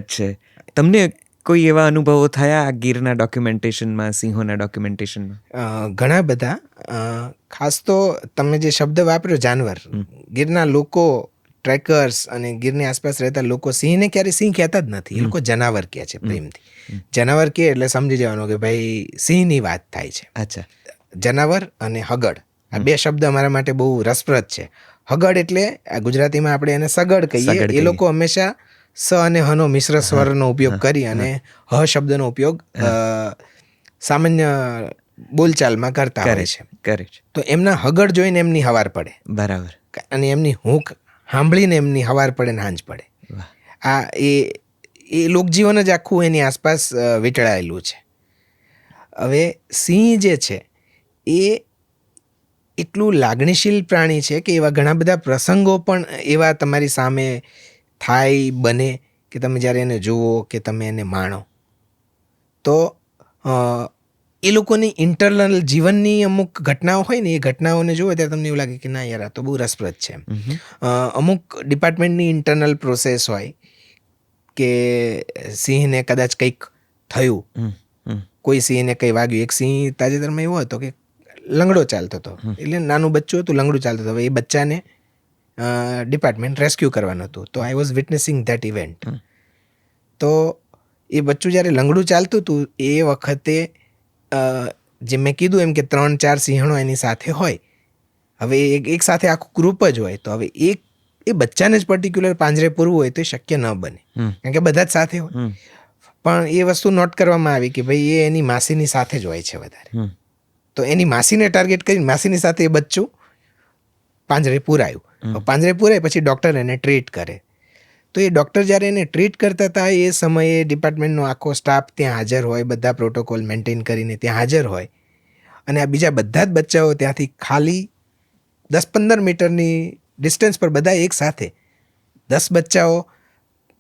છે. તમને કોઈ એવા અનુભવો થયા આ ગીરના ડોક્યુમેન્ટેશનમાં, સિંહોના ડોક્યુમેન્ટેશનમાં? ઘણા બધા. ખાસ તો તમે જે શબ્દ વાપર્યો જાનવર, ગીરના લોકો, ટ્રેકર્સ અને ગીરની આસપાસ રહેતા લોકો સિંહને ક્યારે સિંહ કહેતા જ નથી. એ લોકો જનાવર કહે છે પ્રેમથી. જનાવર કહે એટલે સમજી જવાનું કે ભાઈ સિંહની વાત થાય છે. અચ્છા. જનાવર અને હગડ, આ બે શબ્દ અમારા માટે બહુ રસપ્રદ છે. હગડ એટલે ગુજરાતીમાં આપણે એને સગડ કહીએ. એ લોકો હંમેશા સ અને હનો મિશ્ર સ્વરનો ઉપયોગ કરી અને હ શબ્દનો ઉપયોગ સામાન્ય બોલચાલમાં કરતા હોય છે. તો એમના હગડ જોઈને એમની હવાર પડે. બરાબર. અને એમની હૂંક સાંભળીને એમની હવાર પડે ને હાંજ પડે. આ એ લોકજીવન જ આખું એની આસપાસ વીંટળાયેલું છે. હવે સિંહ જે છે એ એટલું લાગણીશીલ પ્રાણી છે કે એવા ઘણા બધા પ્રસંગો પણ એવા તમારી સામે થાય, બને, કે તમે જ્યારે એને જુઓ કે તમે એને માણો, તો એ લોકોની ઇન્ટરનલ જીવનની અમુક ઘટનાઓ હોય ને, એ ઘટનાઓને જુઓ ત્યારે તમને એવું લાગે કે ના યાર, આ તો બહુ રસપ્રદ છે. અમુક ડિપાર્ટમેન્ટની ઇન્ટરનલ પ્રોસેસ હોય કે સિંહને કદાચ કંઈક થયું, કોઈ સિંહને કંઈ વાગ્યું. એક સિંહ તાજેતરમાં એવો હતો કે લંગડો ચાલતો હતો, એટલે નાનું બચ્ચું હતું, લંગડું ચાલતું હતું. હવે એ બચ્ચાને ડિપાર્ટમેન્ટ રેસ્ક્યુ કરવાનું હતું, તો આઈ વોઝ વિટનેસિંગ ધેટ ઇવેન્ટ. તો એ બચ્ચું જ્યારે લંગડું ચાલતું હતું એ વખતે જે મેં કીધું એમ કે 3-4 સિંહણો એની સાથે હોય. હવે એક સાથે આખું ગ્રુપ જ હોય, તો હવે એ બચ્ચાને જ પર્ટિક્યુલર પાંજરે પૂરવું હોય તો એ શક્ય ન બને, કારણ કે બધા જ સાથે હોય. પણ એ વસ્તુ નોટ કરવામાં આવી કે ભાઈ એ એની માસીની સાથે જ હોય છે વધારે, તો એની માસીને ટાર્ગેટ કરીને માસીની સાથે એ બચ્ચું પાંજરે પૂરાયું. પાંજરે પૂરાય પછી ડૉક્ટર એને ટ્રીટ કરે. તો એ ડૉક્ટર જ્યારે એને ટ્રીટ કરતા હતા એ સમયે ડિપાર્ટમેન્ટનો આખો સ્ટાફ ત્યાં હાજર હોય, બધા પ્રોટોકોલ મેન્ટેન કરીને ત્યાં હાજર હોય, અને આ બીજા બધા જ બચ્ચાઓ ત્યાંથી ખાલી 10-15 મીટરની ડિસ્ટન્સ પર બધા એક સાથે 10 બચ્ચાઓ,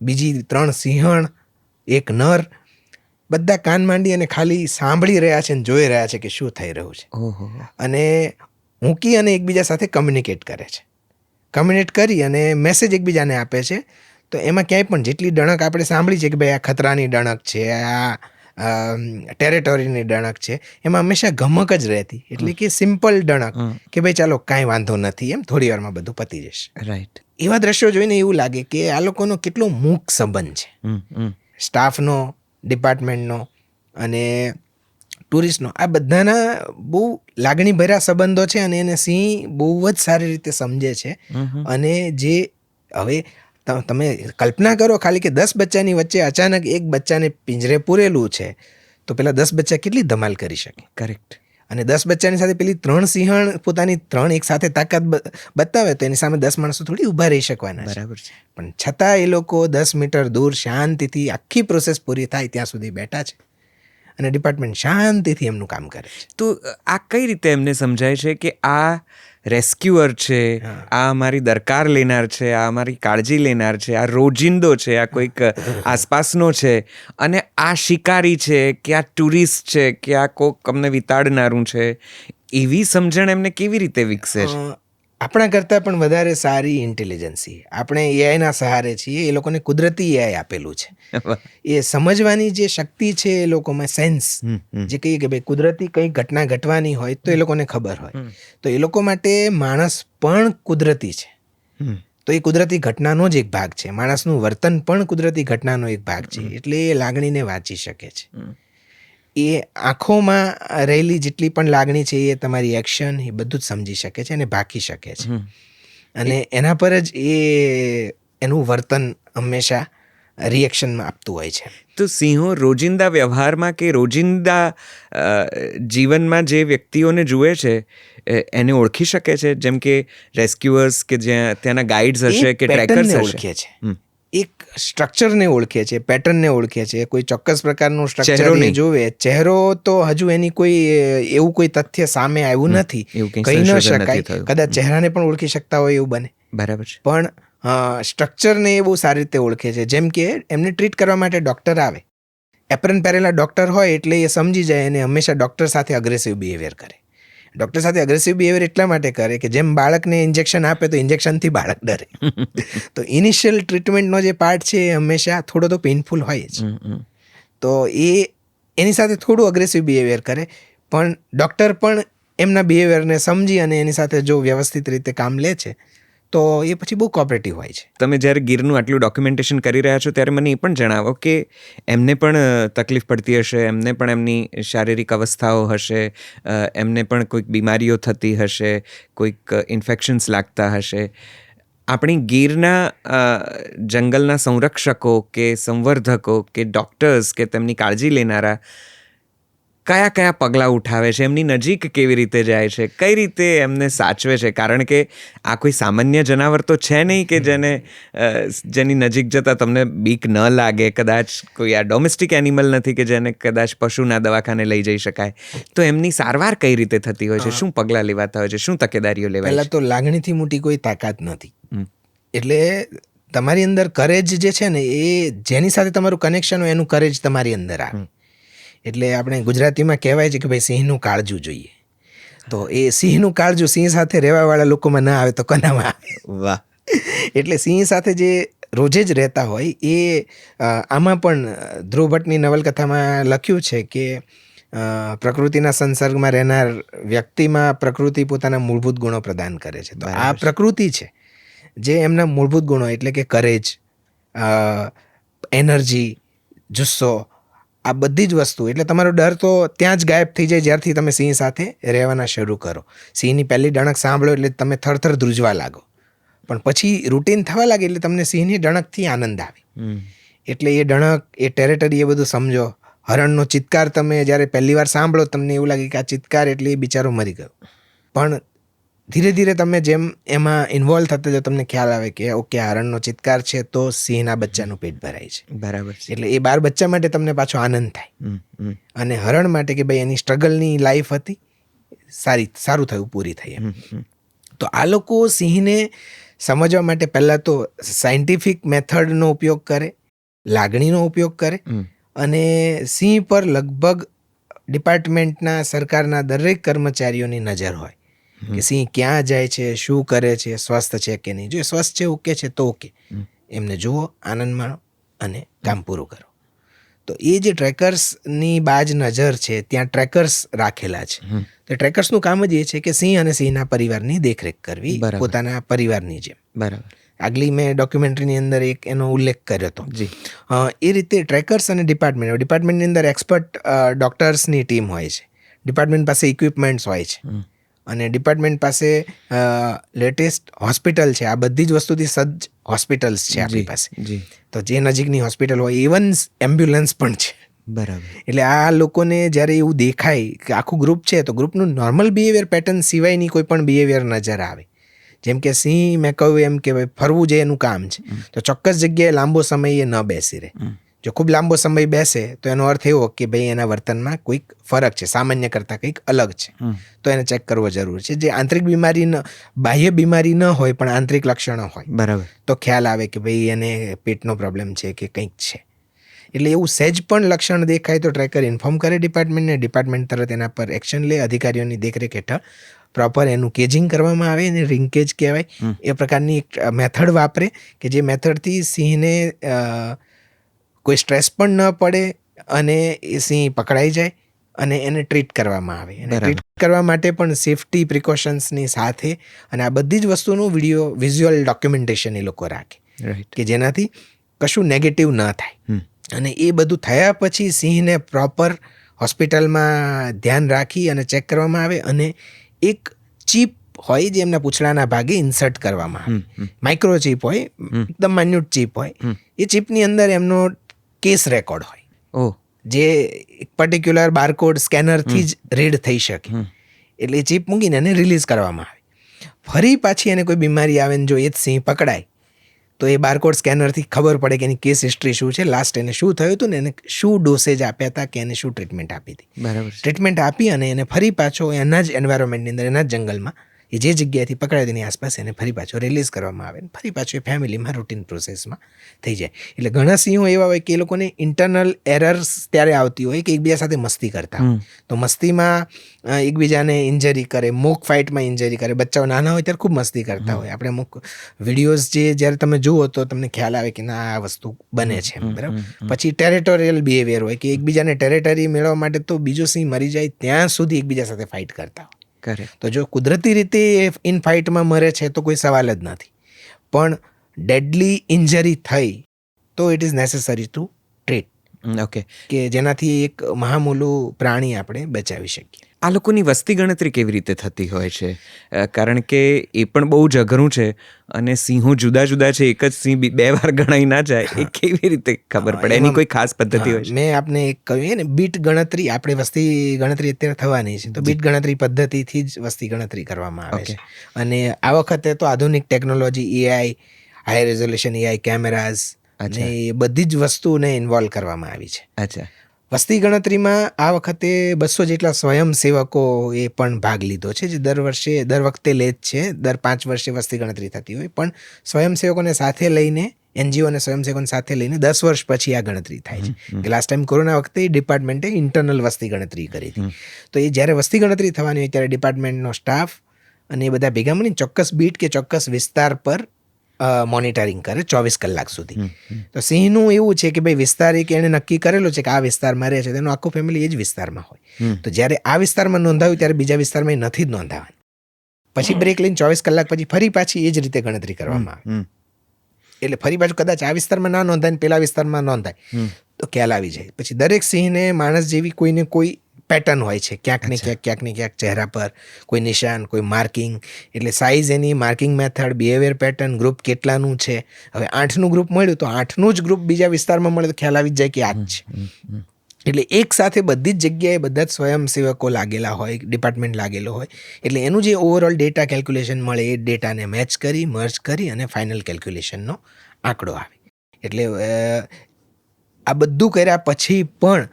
બીજી 3 સિંહણ, એક નર, બધા કાન માંડી અને ખાલી સાંભળી રહ્યા છે અને જોઈ રહ્યા છે કે શું થઈ રહ્યું છે. ઓહો. અને ઊંકી અને એકબીજા સાથે કમ્યુનિકેટ કરે છે. કમ્યુનિકેટ કરી અને મેસેજ એકબીજાને આપે છે. તો એમાં ક્યાંય પણ જેટલી ડણક આપણે સાંભળી છે કે ભાઈ આ ખતરાની ડણક છે, આ ટેરેટોરીની ડણક છે, એમાં હંમેશા ગમક જ રહેતી. એટલે કે સિમ્પલ ડણક કે ભાઈ ચાલો કાંઈ વાંધો નથી, એમ થોડી વારમાં બધું પતી જશે. રાઈટ. એવા દ્રશ્યો જોઈને એવું લાગે કે આ લોકોનો કેટલો મૂક સંબંધ છે, સ્ટાફનો, ડિપાર્ટમેન્ટનો અને ટુરિસ્ટનો. આ બધાના બહુ લાગણીભર્યા સંબંધો છે અને એને સિંહ બહુ જ સારી રીતે સમજે છે. અને જે હવે તમે કલ્પના કરો ખાલી કે 10 બચ્ચાની વચ્ચે અચાનક એક બચ્ચાને પિંજરે પૂરેલું છે, તો પેલા 10 બચ્ચા કેટલી ધમાલ કરી શકે. કરેક્ટ. અને 10 બચ્ચાની સાથે પેલી 3 સિંહણ પોતાની 3 એક સાથે તાકાત બતાવે તો એની સામે 10 માણસો થોડી ઊભા રહી શકવાના છે. બરાબર છે. પણ છતાં એ લોકો 10 મીટર દૂર શાંતિથી આખી પ્રોસેસ પૂરી થાય ત્યાં સુધી બેઠા છે અને ડિપાર્ટમેન્ટ શાંતિથી એમનું કામ કરે છે. તો આ કઈ રીતે એમને સમજાય છે કે આ રેસ્ક્યુઅર છે, આ અમારી દરકાર લેનાર છે, આ અમારી કાળજી લેનાર છે, આ રોજિંદો છે, આ કોઈક આસપાસનો છે, અને આ શિકારી છે કે આ ટુરિસ્ટ છે કે આ કોઈક અમને વિતાડનારું છે, એવી સમજણ એમને કેવી રીતે વિકસે છે? આપણા કરતાં પણ વધારે સારી ઇન્ટેલિજન્સી આપણે એઆઈના સહારે છીએ. એ લોકોને કુદરતી એઆઈ આપેલું છે. એ સમજવાની જે શક્તિ છે એ લોકોમાં, સેન્સ, જે કહીએ કે ભાઈ કુદરતી કંઈ ઘટના ઘટવાની હોય તો એ લોકોને ખબર હોય. તો એ લોકો માટે માણસ પણ કુદરતી છે. તો એ કુદરતી ઘટનાનો જ એક ભાગ છે. માણસનું વર્તન પણ કુદરતી ઘટનાનો એક ભાગ છે. એટલે એ લાગણીને વાંચી શકે છે. એ આંખોમાં રહેલી જેટલી પણ લાગણી છે એ તમારી એક્શન એ બધું જ સમજી શકે છે અને ભાકી શકે છે. અને એના પર જ એ એનું વર્તન હંમેશા રિએક્શનમાં આપતું હોય છે. તો સિંહો રોજિંદા વ્યવહારમાં કે રોજિંદા જીવનમાં જે વ્યક્તિઓને જુએ છે એને ઓળખી શકે છે, જેમ કે રેસ્ક્યુઅર્સ કે જ્યાં ત્યાંના ગાઈડ્સ હશે કે ટ્રેકર્સ હશે? ઓળખે છે. એક સ્ટ્રક્ચરને ઓળખે છે, પેટર્નને ઓળખે છે. કોઈ ચોક્કસ પ્રકારનું સ્ટ્રક્ચર જોવે. ચહેરો તો હજુ એની કોઈ એવું કોઈ તથ્ય સામે આવ્યું નથી, કહી ન શકાય. કદાચ ચહેરાને પણ ઓળખી શકતા હોય એવું બને. બરાબર છે. પણ સ્ટ્રક્ચરને એ બહુ સારી રીતે ઓળખે છે. જેમ કે એમને ટ્રીટ કરવા માટે ડૉક્ટર આવે, એપ્રન પહેરેલા ડૉક્ટર હોય એટલે એ સમજી જાય અને હંમેશા ડૉક્ટર સાથે અગ્રેસિવ બિહેવિયર કરે. ડૉક્ટર સાથે અગ્રેસિવ બિહેવિયર એટલા માટે કરે કે જેમ બાળકને ઇન્જેક્શન આપે તો ઇન્જેક્શનથી બાળક ડરે. તો ઇનિશિયલ ટ્રીટમેન્ટનો જે પાર્ટ છે એ હંમેશા થોડો તો પેઇનફુલ હોય જ. તો એની સાથે થોડું અગ્રેસિવ બિહેવિયર કરે, પણ ડૉક્ટર પણ એમના બિહેવિયરને સમજી અને એની સાથે જો વ્યવસ્થિત રીતે કામ લે છે તો એ પછી બહુ કોઓપરેટિવ હોય છે. તમે જ્યારે ગીરનું આટલું ડોક્યુમેન્ટેશન કરી રહ્યા છો ત્યારે મને એ પણ જણાવો કે એમને પણ તકલીફ પડતી હશે, એમને પણ એમની શારીરિક અવસ્થાઓ હશે, એમને પણ કોઈક બીમારીઓ થતી હશે, કોઈક ઇન્ફેક્શન્સ લાગતા હશે. આપણી ગીરના જંગલના સંરક્ષકો કે સંવર્ધકો કે ડૉક્ટર્સ કે તેમની કાળજી લેનારા કયા કયા પગલાં ઉઠાવે છે, એમની નજીક કેવી રીતે જાય છે, કઈ રીતે એમને સાચવે છે? કારણ કે આ કોઈ સામાન્ય જનાવર તો છે નહીં કે જેની નજીક જતાં તમને બીક ન લાગે. કદાચ કોઈ આ ડોમેસ્ટિક એનિમલ નથી કે જેને કદાચ પશુના દવાખાને લઈ જઈ શકાય. તો એમની સારવાર કઈ રીતે થતી હોય છે? શું પગલાં લેવાતા હોય છે? શું તકેદારીઓ લેવાય? પહેલાં તો લાગણીથી મોટી કોઈ તાકાત નથી. એટલે તમારી અંદર કરેજ જે છે ને એ જેની સાથે તમારું કનેક્શન હોય એનું કરેજ તમારી અંદર આવે. એટલે આપણે ગુજરાતીમાં કહેવાય છે કે ભાઈ સિંહનું કાળજું જોઈએ. તો એ સિંહનું કાળજું સિંહ સાથે રહેવાવાળા લોકોમાં ના આવે તો કોનામાં આવે? વાહ. એટલે સિંહ સાથે જે રોજે જ રહેતા હોય એ આમાં પણ ધ્રુવ ભટ્ટની નવલકથામાં લખ્યું છે કે પ્રકૃતિના સંસર્ગમાં રહેનાર વ્યક્તિમાં પ્રકૃતિ પોતાના મૂળભૂત ગુણો પ્રદાન કરે છે. તો આ પ્રકૃતિ છે જે એમના મૂળભૂત ગુણો એટલે કે કરેજ, એનર્જી, જુસ્સો, આ બધી જ વસ્તુ. એટલે તમારો ડર તો ત્યાં જ ગાયબ થઈ જાય જ્યારથી તમે સિંહ સાથે રહેવાના શરૂ કરો. સિંહની પહેલી ડણક સાંભળો એટલે તમે થરથર ધ્રુજવા લાગો, પણ પછી રૂટીન થવા લાગે એટલે તમને સિંહની ડણકથી આનંદ આવે. એટલે એ ડણક, એ ટેરેટરી, એ બધું સમજો. હરણનો ચિત્કાર તમે જ્યારે પહેલી વાર સાંભળો તમને એવું લાગે કે આ ચિત્કાર એટલે એ બિચારો મરી ગયો. પણ ધીરે ધીરે તમે જેમ એમાં ઇન્વોલ્વ થતા જો તમને ખ્યાલ આવે કે ઓકે હરણનો ચિત્કાર છે તો સિંહના બચ્ચાનું પેટ ભરાય છે. બરાબર છે. એટલે એ 12 બચ્ચા માટે તમને પાછો આનંદ થાય. અને હરણ માટે કે ભાઈ એની સ્ટ્રગલની લાઈફ હતી, સારું થયું, પૂરી થઈ. તો આ લોકો સિંહને સમજવા માટે પહેલાં તો સાયન્ટિફિક મેથડનો ઉપયોગ કરે, લાગણીનો ઉપયોગ કરે, અને સિંહ પર લગભગ ડિપાર્ટમેન્ટના સરકારના દરેક કર્મચારીઓની નજર હોય કે સિંહ ક્યાં જાય છે, શું કરે છે, સ્વસ્થ છે કે નહીં. જો સ્વસ્થ છે, ઓકે છે તો ઓકે, એમને જુઓ, આનંદ માણો અને કામ પૂરું કરો. તો એ જે ટ્રેકર્સની બાજ નજર છે, ત્યાં ટ્રેકર્સ રાખેલા છે. તો ટ્રેકર્સનું કામ જ એ છે કે સિંહ અને સિંહના પરિવારની દેખરેખ કરવી, પોતાના પરિવારની જેમ. બરાબર. આગલી મેં ડોક્યુમેન્ટરીની અંદર એક એનો ઉલ્લેખ કર્યો હતો. એ રીતે ટ્રેકર્સ અને ડિપાર્ટમેન્ટની અંદર એક્સપર્ટ ડોક્ટર્સની ટીમ હોય છે, ડિપાર્ટમેન્ટ પાસે ઇક્વિપમેન્ટ્સ હોય છે, અને ડિપાર્ટમેન્ટ પાસે લેટેસ્ટ હોસ્પિટલ છે. આ બધી જ વસ્તુથી સજ્જ હોસ્પિટલ્સ છે આપણી પાસે. તો જે નજીકની હોસ્પિટલ હોય, ઇવન એમ્બ્યુલન્સ પણ છે. બરાબર. એટલે આ લોકોને જ્યારે એવું દેખાય કે આખું ગ્રુપ છે, તો ગ્રુપનું નોર્મલ બિહેવિયર પેટર્ન સિવાયની કોઈ પણ બિહેવિયર નજર આવે. જેમ કે સિંહ, મેં કહ્યું એમ કે ભાઈ ફરવું જે એનું કામ છે, તો ચોક્કસ જગ્યાએ લાંબો સમય એ ન બેસી રહે. જો ખૂબ લાંબો સમય બેસે તો એનો અર્થ એવો કે ભાઈ એના વર્તનમાં કોઈક ફરક છે, સામાન્ય કરતાં કંઈક અલગ છે, તો એને ચેક કરવો જરૂર છે. જે આંતરિક બીમારી, બાહ્ય બીમારી ન હોય પણ આંતરિક લક્ષણો હોય, બરાબર, તો ખ્યાલ આવે કે ભાઈ એને પેટનો પ્રોબ્લેમ છે કે કંઈક છે. એટલે એવું સહેજ પણ લક્ષણ દેખાય તો ટ્રેકર ઇન્ફોર્મ કરે ડિપાર્ટમેન્ટને, ડિપાર્ટમેન્ટ તરત એના પર એક્શન લે. અધિકારીઓની દેખરેખ હેઠળ પ્રોપર એનું કેજિંગ કરવામાં આવે, એને રિંકેજ કહેવાય. એ પ્રકારની એક મેથડ વાપરે કે જે મેથડથી સિંહને કોઈ સ્ટ્રેસ પણ ન પડે અને એ સિંહ પકડાઈ જાય અને એને ટ્રીટ કરવામાં આવે. અને ટ્રીટ કરવા માટે પણ સેફ્ટી પ્રિકોશન્સની સાથે અને આ બધી જ વસ્તુનું વિઝ્યુઅલ ડોક્યુમેન્ટેશન એ લોકો રાખે, કે જેનાથી કશું નેગેટિવ ન થાય. અને એ બધું થયા પછી સિંહને પ્રોપર હોસ્પિટલમાં ધ્યાન રાખી અને ચેક કરવામાં આવે, અને એક ચીપ હોય જે એમના પૂંછડાના ભાગે ઇન્સર્ટ કરવામાં આવે. માઇક્રો ચીપ હોય, એકદમ માન્યુટ ચીપ હોય. એ ચીપની અંદર એમનો કેસ રેકોર્ડ હોય, જે એક પર્ટિક્યુલર બારકોડ સ્કેનરથી જ રીડ થઈ શકે. એટલે એ ચીપ મૂકીને એને રિલીઝ કરવામાં આવે. ફરી પાછી એને કોઈ બીમારી આવે ને જો એ જ સિંહ પકડાય તો એ બારકોડ સ્કેનરથી ખબર પડે કે એની કેસ હિસ્ટ્રી શું છે, લાસ્ટ એને શું થયું હતું ને એને શું ડોસેજ આપ્યા હતા કે એને શું ટ્રીટમેન્ટ આપી હતી. બરાબર. ટ્રીટમેન્ટ આપી અને એને ફરી પાછો એના જ એન્વાયરમેન્ટની અંદર, એના જ જંગલમાં, એ જે જગ્યાએથી પકડાય તેની આસપાસ એને ફરી પાછો રિલીઝ કરવામાં આવે, ફરી પાછો એ ફેમિલીમાં રૂટીન પ્રોસેસમાં થઈ જાય. એટલે ઘણા સિંહો એવા હોય કે એ લોકોને ઇન્ટરનલ એરર્સ ત્યારે આવતી હોય કે એકબીજા સાથે મસ્તી કરતા હોય, તો મસ્તીમાં એકબીજાને ઇન્જરી કરે, મોક ફાઇટમાં ઇન્જરી કરે. બચ્ચાઓ નાના હોય ત્યારે ખૂબ મસ્તી કરતા હોય. આપણે અમુક વિડીયોઝ જ્યારે તમે જુઓ તો તમને ખ્યાલ આવે કે ના, આ વસ્તુ બને છે, બરાબર. પછી ટેરેટોરિયલ બિહેવિયર હોય કે એકબીજાને ટેરેટરી મેળવવા માટે તો બીજો સિંહ મરી જાય ત્યાં સુધી એકબીજા સાથે ફાઇટ કરતા હોય. તો જો કુદરતી રીતે ઇન ફાઇટમાં મરે છે તો કોઈ સવાલ જ નથી, પણ ડેડલી ઇન્જરી થઈ તો it is necessary two treat. Okay. કે જેનાથી એક મહામૂલું પ્રાણી આપણે બચાવી શકીએ. આ લોકોની વસ્તી ગણતરી કેવી રીતે થતી હોય છે? કારણ કે એ પણ બહુ જ અઘરું છે, અને સિંહો જુદા જુદા છે, એક જ સિંહ બે વાર ગણાઈ ના જાય, એ કેવી રીતે ખબર પડે? એની કોઈ ખાસ પદ્ધતિ હોય છે? મેં આપને એક કહ્યું ને, બીટ ગણતરી. આપણે વસ્તી ગણતરી અત્યારે થવાની છે, તો બીટ ગણતરી પદ્ધતિથી જ વસ્તી ગણતરી કરવામાં આવે છે. અને આ વખતે તો આધુનિક technology, AI, high resolution AI cameras, અને એ બધી જ વસ્તુને ઇન્વોલ્વ કરવામાં આવી છે. અચ્છા. વસ્તી ગણતરીમાં આ વખતે 200 જેટલા સ્વયંસેવકો એ પણ ભાગ લીધો છે, જે દર વખતે લે જ છે. દર 5 વર્ષે વસ્તી ગણતરી થતી હોય, પણ સ્વયંસેવકોને સાથે લઈને, એનજીઓ અને સ્વયંસેવકોને સાથે લઈને 10 વર્ષ પછી આ ગણતરી થાય છે. કે લાસ્ટ ટાઈમ કોરોના વખતે ડિપાર્ટમેન્ટે ઇન્ટરનલ વસ્તી ગણતરી કરી હતી. તો એ જ્યારે વસ્તી ગણતરી થવાની હોય ત્યારે ડિપાર્ટમેન્ટનો સ્ટાફ અને એ બધા ભેગા મળીને ચોક્કસ બીટ કે ચોક્કસ વિસ્તાર પર મોનિટરિંગ કરે 24 કલાક સુધી. તો સિંહનું એવું છે કે ભાઈ વિસ્તાર એક એને નક્કી કરેલો છે કે આ વિસ્તારમાં રહે છે, તેનું આખું ફેમિલી એ જ વિસ્તારમાં હોય. તો જ્યારે આ વિસ્તારમાં નોંધાવ્યું ત્યારે બીજા વિસ્તારમાં નથી જ નોંધાવાનું. પછી બ્રેક લઈને 24 કલાક પછી ફરી પાછી એ જ રીતે ગણતરી કરવામાં આવે. એટલે ફરી પાછું કદાચ આ વિસ્તારમાં ના નોંધાય ને પેલા વિસ્તારમાં નોંધાય તો ખ્યાલ આવી જાય. પછી દરેક સિંહને માણસ જેવી કોઈને કોઈ પેટર્ન હોય છે, ક્યાંક ને ક્યાંક ચહેરા પર કોઈ નિશાન, કોઈ માર્કિંગ. એટલે સાઇઝ, એની marking method, behaviour pattern, group કેટલાનું છે. હવે 8નું ગ્રુપ મળ્યું તો 8નું જ ગ્રુપ બીજા વિસ્તારમાં મળે તો ખ્યાલ આવી જ જાય કે આ જ છે. એટલે એક સાથે બધી જ જગ્યાએ બધા જ સ્વયંસેવકો લાગેલા હોય, ડિપાર્ટમેન્ટ લાગેલો હોય. એટલે એનું જે ઓવરઓલ ડેટા કેલ્ક્યુલેશન મળે એ ડેટાને મેચ કરી, મર્જ કરી અને ફાઇનલ કેલ્ક્યુલેશનનો આંકડો આવે. એટલે આ બધું કર્યા પછી પણ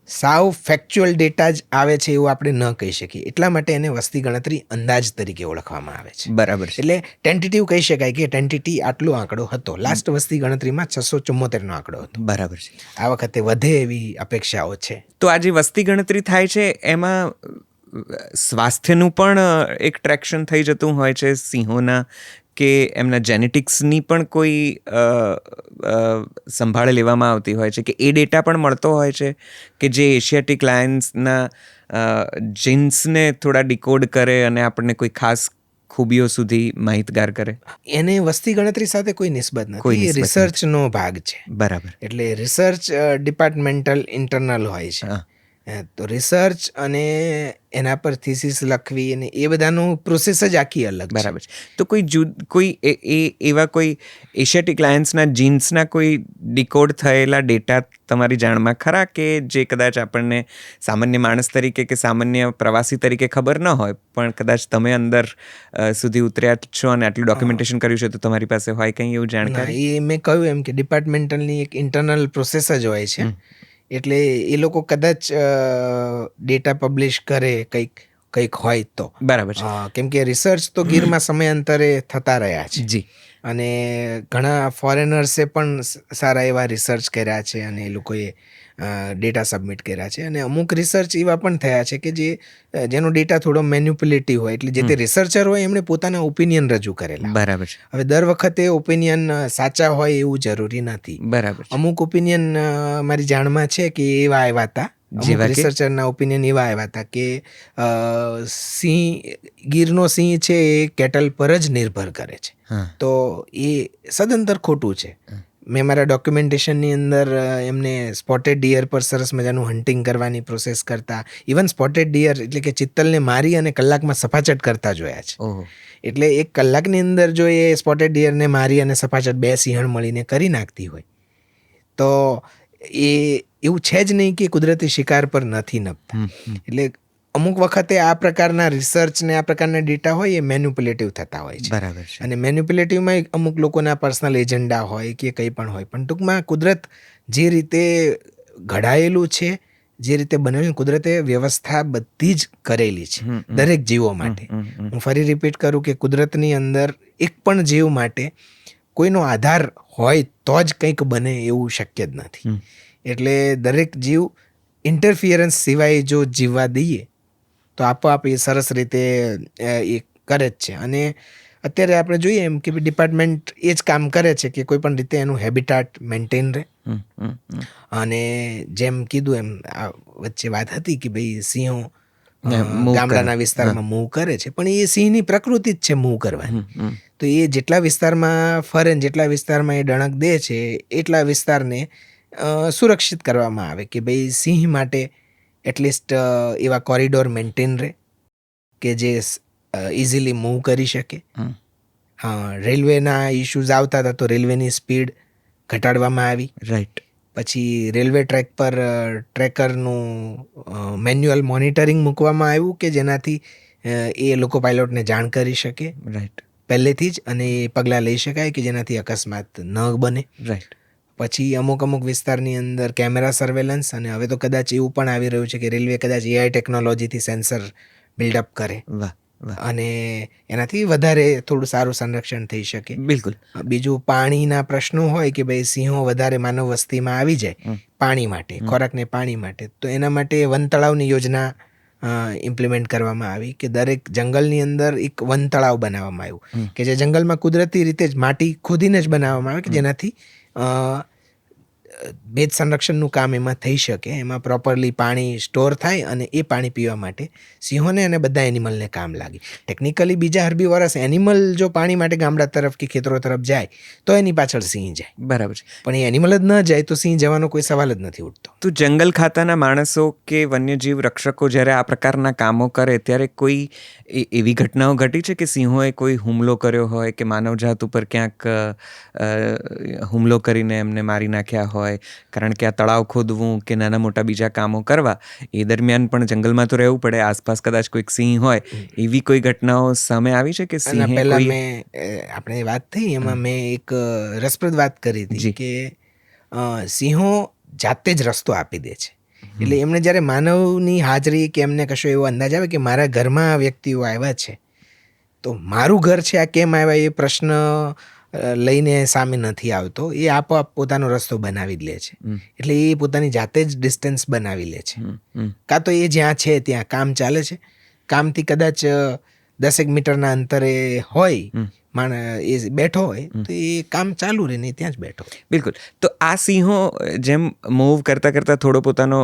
સાવ ફેક્ચ્યુઅલ ડેટા જ આવે છે એવું આપણે ન કહી શકીએ. એટલા માટે એને વસ્તી ગણતરી અંદાજ તરીકે ઓળખવામાં આવે છે. બરાબર છે. એટલે ટેન્ટેટિવ કહી શકાય કે ટેન્ટેટી આટલો આંકડો હતો. લાસ્ટ વસ્તી ગણતરીમાં 674 નો આંકડો હતો. બરાબર છે. આ વખતે વધે એવી અપેક્ષાઓ છે. તો આ જે વસ્તી ગણતરી થાય છે એમાં સ્વાસ્થ્યનું પણ એક ટ્રેક્શન થઈ જતું હોય છે સિંહોના, કે એમના જેનેટિક્સની પણ કોઈ સંભાળ લેવામાં આવતી હોય છે, કે એ ડેટા પણ મળતો હોય છે કે જે એશિયાટિક લાયન્સના જીન્સને થોડા ડિકોડ કરે અને આપણને કોઈ ખાસ ખૂબીઓ સુધી માહિતગાર કરે? એને વસ્તી ગણતરી સાથે કોઈ નિસ્બત કોઈ નથી. નિસ્બત રિસર્ચનો ભાગ છે. બરાબર. એટલે રિસર્ચ ડિપાર્ટમેન્ટલ ઇન્ટરનલ હોય છે. હા. તો રિસર્ચ અને એના પર થીસીસ લખવી અને એ બધાનું પ્રોસેસ જ આખી અલગ છે. બરાબર છે. તો કોઈ એવા કોઈ એશિયાટિક લાયન્સના જીન્સના કોઈ ડિકોડ થયેલા ડેટા તમારી જાણમાં ખરા, કે જે કદાચ આપણને સામાન્ય માણસ તરીકે કે સામાન્ય પ્રવાસી તરીકે ખબર ન હોય, પણ કદાચ તમે અંદર સુધી ઉતર્યા છો અને આટલું ડોક્યુમેન્ટેશન કર્યું છે તો તમારી પાસે હોય કંઈ એવું જાણકારી? એ મેં કહ્યું એમ કે ડિપાર્ટમેન્ટલની એક ઇન્ટરનલ પ્રોસેસ જ હોય છે. એટલે એ લોકો કદાચ ડેટા પબ્લિશ કરે કંઈક હોય તો. બરાબર છે. કેમ કે રિસર્ચ તો ગીરમાં સમયાંતરે થતા રહ્યા છે. જી. અને ઘણા ફોરેનર્સે પણ સારા એવા રિસર્ચ કર્યા છે અને એ લોકોએ ડેટા સબમિટ કર્યા છે. અને અમુક રિસર્ચ એવા પણ થયા છે કે જેનો ડેટા થોડો મેન્યુપ્યુલેટિવ હોય. એટલે જે તે રિસર્ચર હોય એમણે પોતાના ઓપિનિયન રજૂ કરેલા. બરાબર છે. હવે દર વખતે ઓપિનિયન સાચા હોય એવું જરૂરી નથી. બરાબર છે. અમુક ઓપિનિયન મારી જાણમાં છે કે એવા આવ્યા હતા. અમુક રિસર્ચરના ઓપિનિયન એવા આવ્યા હતા કે ગીરનો સિંહ છે એ કેટલ પર જ નિર્ભર કરે છે. તો એ સદંતર ખોટું છે. મેં મારા ડોક્યુમેન્ટેશનની અંદર એમને સ્પોટેડ ડિયર પર સરસ મજાનું હન્ટિંગ કરવાની પ્રોસેસ કરતા, ઇવન સ્પોટેડ ડિયર એટલે કે ચિત્તલને મારી અને કલાકમાં સફાચટ કરતા જોયા છે. એટલે એક કલાકની અંદર જો એ સ્પોટેડ ડિયરને મારી અને સફાચટ 2 સિંહણ મળીને કરી નાખતી હોય તો એ એવું છે જ નહીં કે કુદરતી શિકાર પર નથી નભતા. એટલે અમુક વખતે આ પ્રકારના રિસર્ચ ને આ પ્રકારના ડેટા હોય એ મેન્યુપ્યુલેટિવ થતા હોય છે. બરાબર છે. અને મેન્યુપ્યુલેટિવમાં અમુક લોકોના પર્સનલ એજન્ડા હોય કે કંઈ પણ હોય. પણ ટૂંકમાં કુદરત જે રીતે ઘડાયેલું છે, જે રીતે બનેલું, કુદરતે વ્યવસ્થા બધી જ કરેલી છે દરેક જીવો માટે. હું ફરી રિપીટ કરું કે કુદરતની અંદર એક પણ જીવ માટે કોઈનો આધાર હોય તો જ કંઈક બને એવું શક્ય જ નથી. એટલે દરેક જીવ ઇન્ટરફિયરન્સ સિવાય જો જીવવા દઈએ તો આપોઆપ એ સરસ રીતે એ કરે જ છે. અને અત્યારે આપણે જોઈએ એમ કે ડિપાર્ટમેન્ટ એ જ કામ કરે છે કે કોઈ પણ રીતે એનું હેબિટાટ મેન્ટેન રહે. અને જેમ કીધું એમ વચ્ચે વાત હતી કે ભાઈ સિંહો ગામડાના વિસ્તારમાં મૂવ કરે છે, પણ એ સિંહની પ્રકૃતિ જ છે મૂવ કરવાની. તો એ જેટલા વિસ્તારમાં ફરે, જેટલા વિસ્તારમાં એ ડણક દે છે, એટલા વિસ્તારને સુરક્ષિત કરવામાં આવે કે ભાઈ સિંહ માટે એટલીસ્ટ એવા કોરિડોર મેન્ટેન રહે કે જે ઇઝીલી મૂવ કરી શકે. રેલવેના ઇશ્યુઝ આવતા હતા તો રેલવેની સ્પીડ ઘટાડવામાં આવી. રાઈટ. પછી રેલવે ટ્રેક પર ટ્રેકરનું મેન્યુઅલ મોનિટરિંગ મૂકવામાં આવ્યું કે જેનાથી એ લોકો પાયલોટને જાણ કરી શકે. રાઈટ. પહેલેથી જ, અને એ પગલાં લઈ શકાય કે જેનાથી અકસ્માત ન બને. રાઈટ. પછી અમુક વિસ્તારની અંદર કેમેરા સર્વેલન્સ, અને હવે તો કદાચ એવું પણ આવી રહ્યું છે કે રેલવે કદાચ AI ટેકનોલોજીથી સેન્સર બિલ્ડઅપ કરે. વાહ. અને એનાથી વધારે થોડું સારું સંરક્ષણ થઈ શકે. બિલકુલ. બીજું પાણીના પ્રશ્નો હોય કે ભાઈ સિંહો વધારે માનવ વસ્તીમાં આવી જાય પાણી માટે, ખોરાકને પાણી માટે, તો એના માટે વન તળાવની યોજના ઇમ્પ્લિમેન્ટ કરવામાં આવી કે દરેક જંગલની અંદર એક વન તળાવ બનાવવામાં આવ્યું કે જે જંગલમાં કુદરતી રીતે જ માટી ખોદીને જ બનાવવામાં આવે કે જેનાથી ભેજ સંરક્ષણનું કામ એમાં થઈ શકે. એમાં પ્રોપરલી પાણી સ્ટોર થાય અને એ પાણી પીવા માટે સિંહોને અને બધા એનિમલને કામ લાગે. ટેકનિકલી બીજા હર્બીવોરસ એનિમલ જો પાણી માટે ગામડા તરફ કે ખેતરો તરફ જાય તો એની પાછળ સિંહ જાય. બરાબર છે. પણ એ એનિમલ જ ન જાય તો સિંહ જવાનો કોઈ સવાલ જ નથી ઉઠતો. તો જંગલ ખાતાના માણસો કે વન્યજીવ રક્ષકો જ્યારે આ પ્રકારના કામો કરે ત્યારે કોઈ એવી ઘટનાઓ ઘટી છે કે સિંહોએ કોઈ હુમલો કર્યો હોય કે માનવજાત ઉપર ક્યાંક હુમલો કરીને એમને મારી નાખ્યા હોય? કારણ કે આ તળાવ ખોદવું કે નાના મોટા બીજા કામો કરવા એ દરમિયાન પણ જંગલમાં તો રહેવું પડે, આસપાસ કદાચ કોઈક સિંહ હોય, એવી કોઈ ઘટનાઓ સામે આવી છે કે સિંહે પહેલા કોઈ? મેં આપણે વાત થઈ એમાં મેં એક રસપ્રદ વાત કરી હતી કે સિંહો જાતે જ રસ્તો આપી દે છે. એટલે એમને જ્યારે માનવની હાજરી કે એમને કશો એવો અંદાજ આવે કે મારા ઘરમાં આ વ્યક્તિઓ આવ્યા છે, તો મારું ઘર છે આ કેમ આવ્યા એ પ્રશ્ન લઈને સામે નથી આવતો. એ આપોઆપ પોતાનો રસ્તો બનાવી જ લે છે. એટલે એ પોતાની જાતે જ ડિસ્ટન્સ બનાવી લે છે. કાં તો એ જ્યાં છે ત્યાં કામ ચાલે છે, કામથી કદાચ 10 મીટરના અંતરે હોય એ બેઠો હોય તો એ કામ ચાલુ રહે ને ત્યાં જ બેઠો. બિલકુલ. તો આ સિંહો જેમ મૂવ કરતાં કરતાં થોડો પોતાનો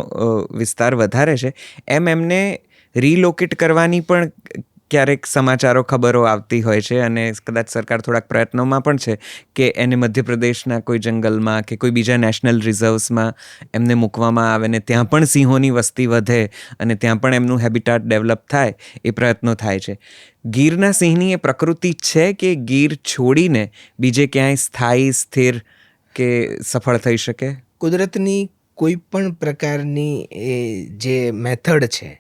વિસ્તાર વધારે છે, એમ એમને રિલોકેટ કરવાની પણ ક્યારેક સમાચારો ખબરો આવતી હોય છે, અને કદાચ સરકાર થોડાક પ્રયત્નોમાં પણ છે કે એને મધ્યપ્રદેશના કોઈ જંગલમાં કે કોઈ બીજા નેશનલ રિઝર્વ્સમાં એમને મૂકવામાં આવે ને ત્યાં પણ સિંહોની વસ્તી વધે અને ત્યાં પણ એમનું હેબિટાટ ડેવલપ થાય, એ પ્રયત્નો થાય છે. ગીરના સિંહની એ પ્રકૃતિ છે કે ગીર છોડીને બીજે ક્યાંય સ્થાયી, સ્થિર કે સફળ થઈ શકે? કુદરતની કોઈ પણ પ્રકારની એ જે મેથડ છે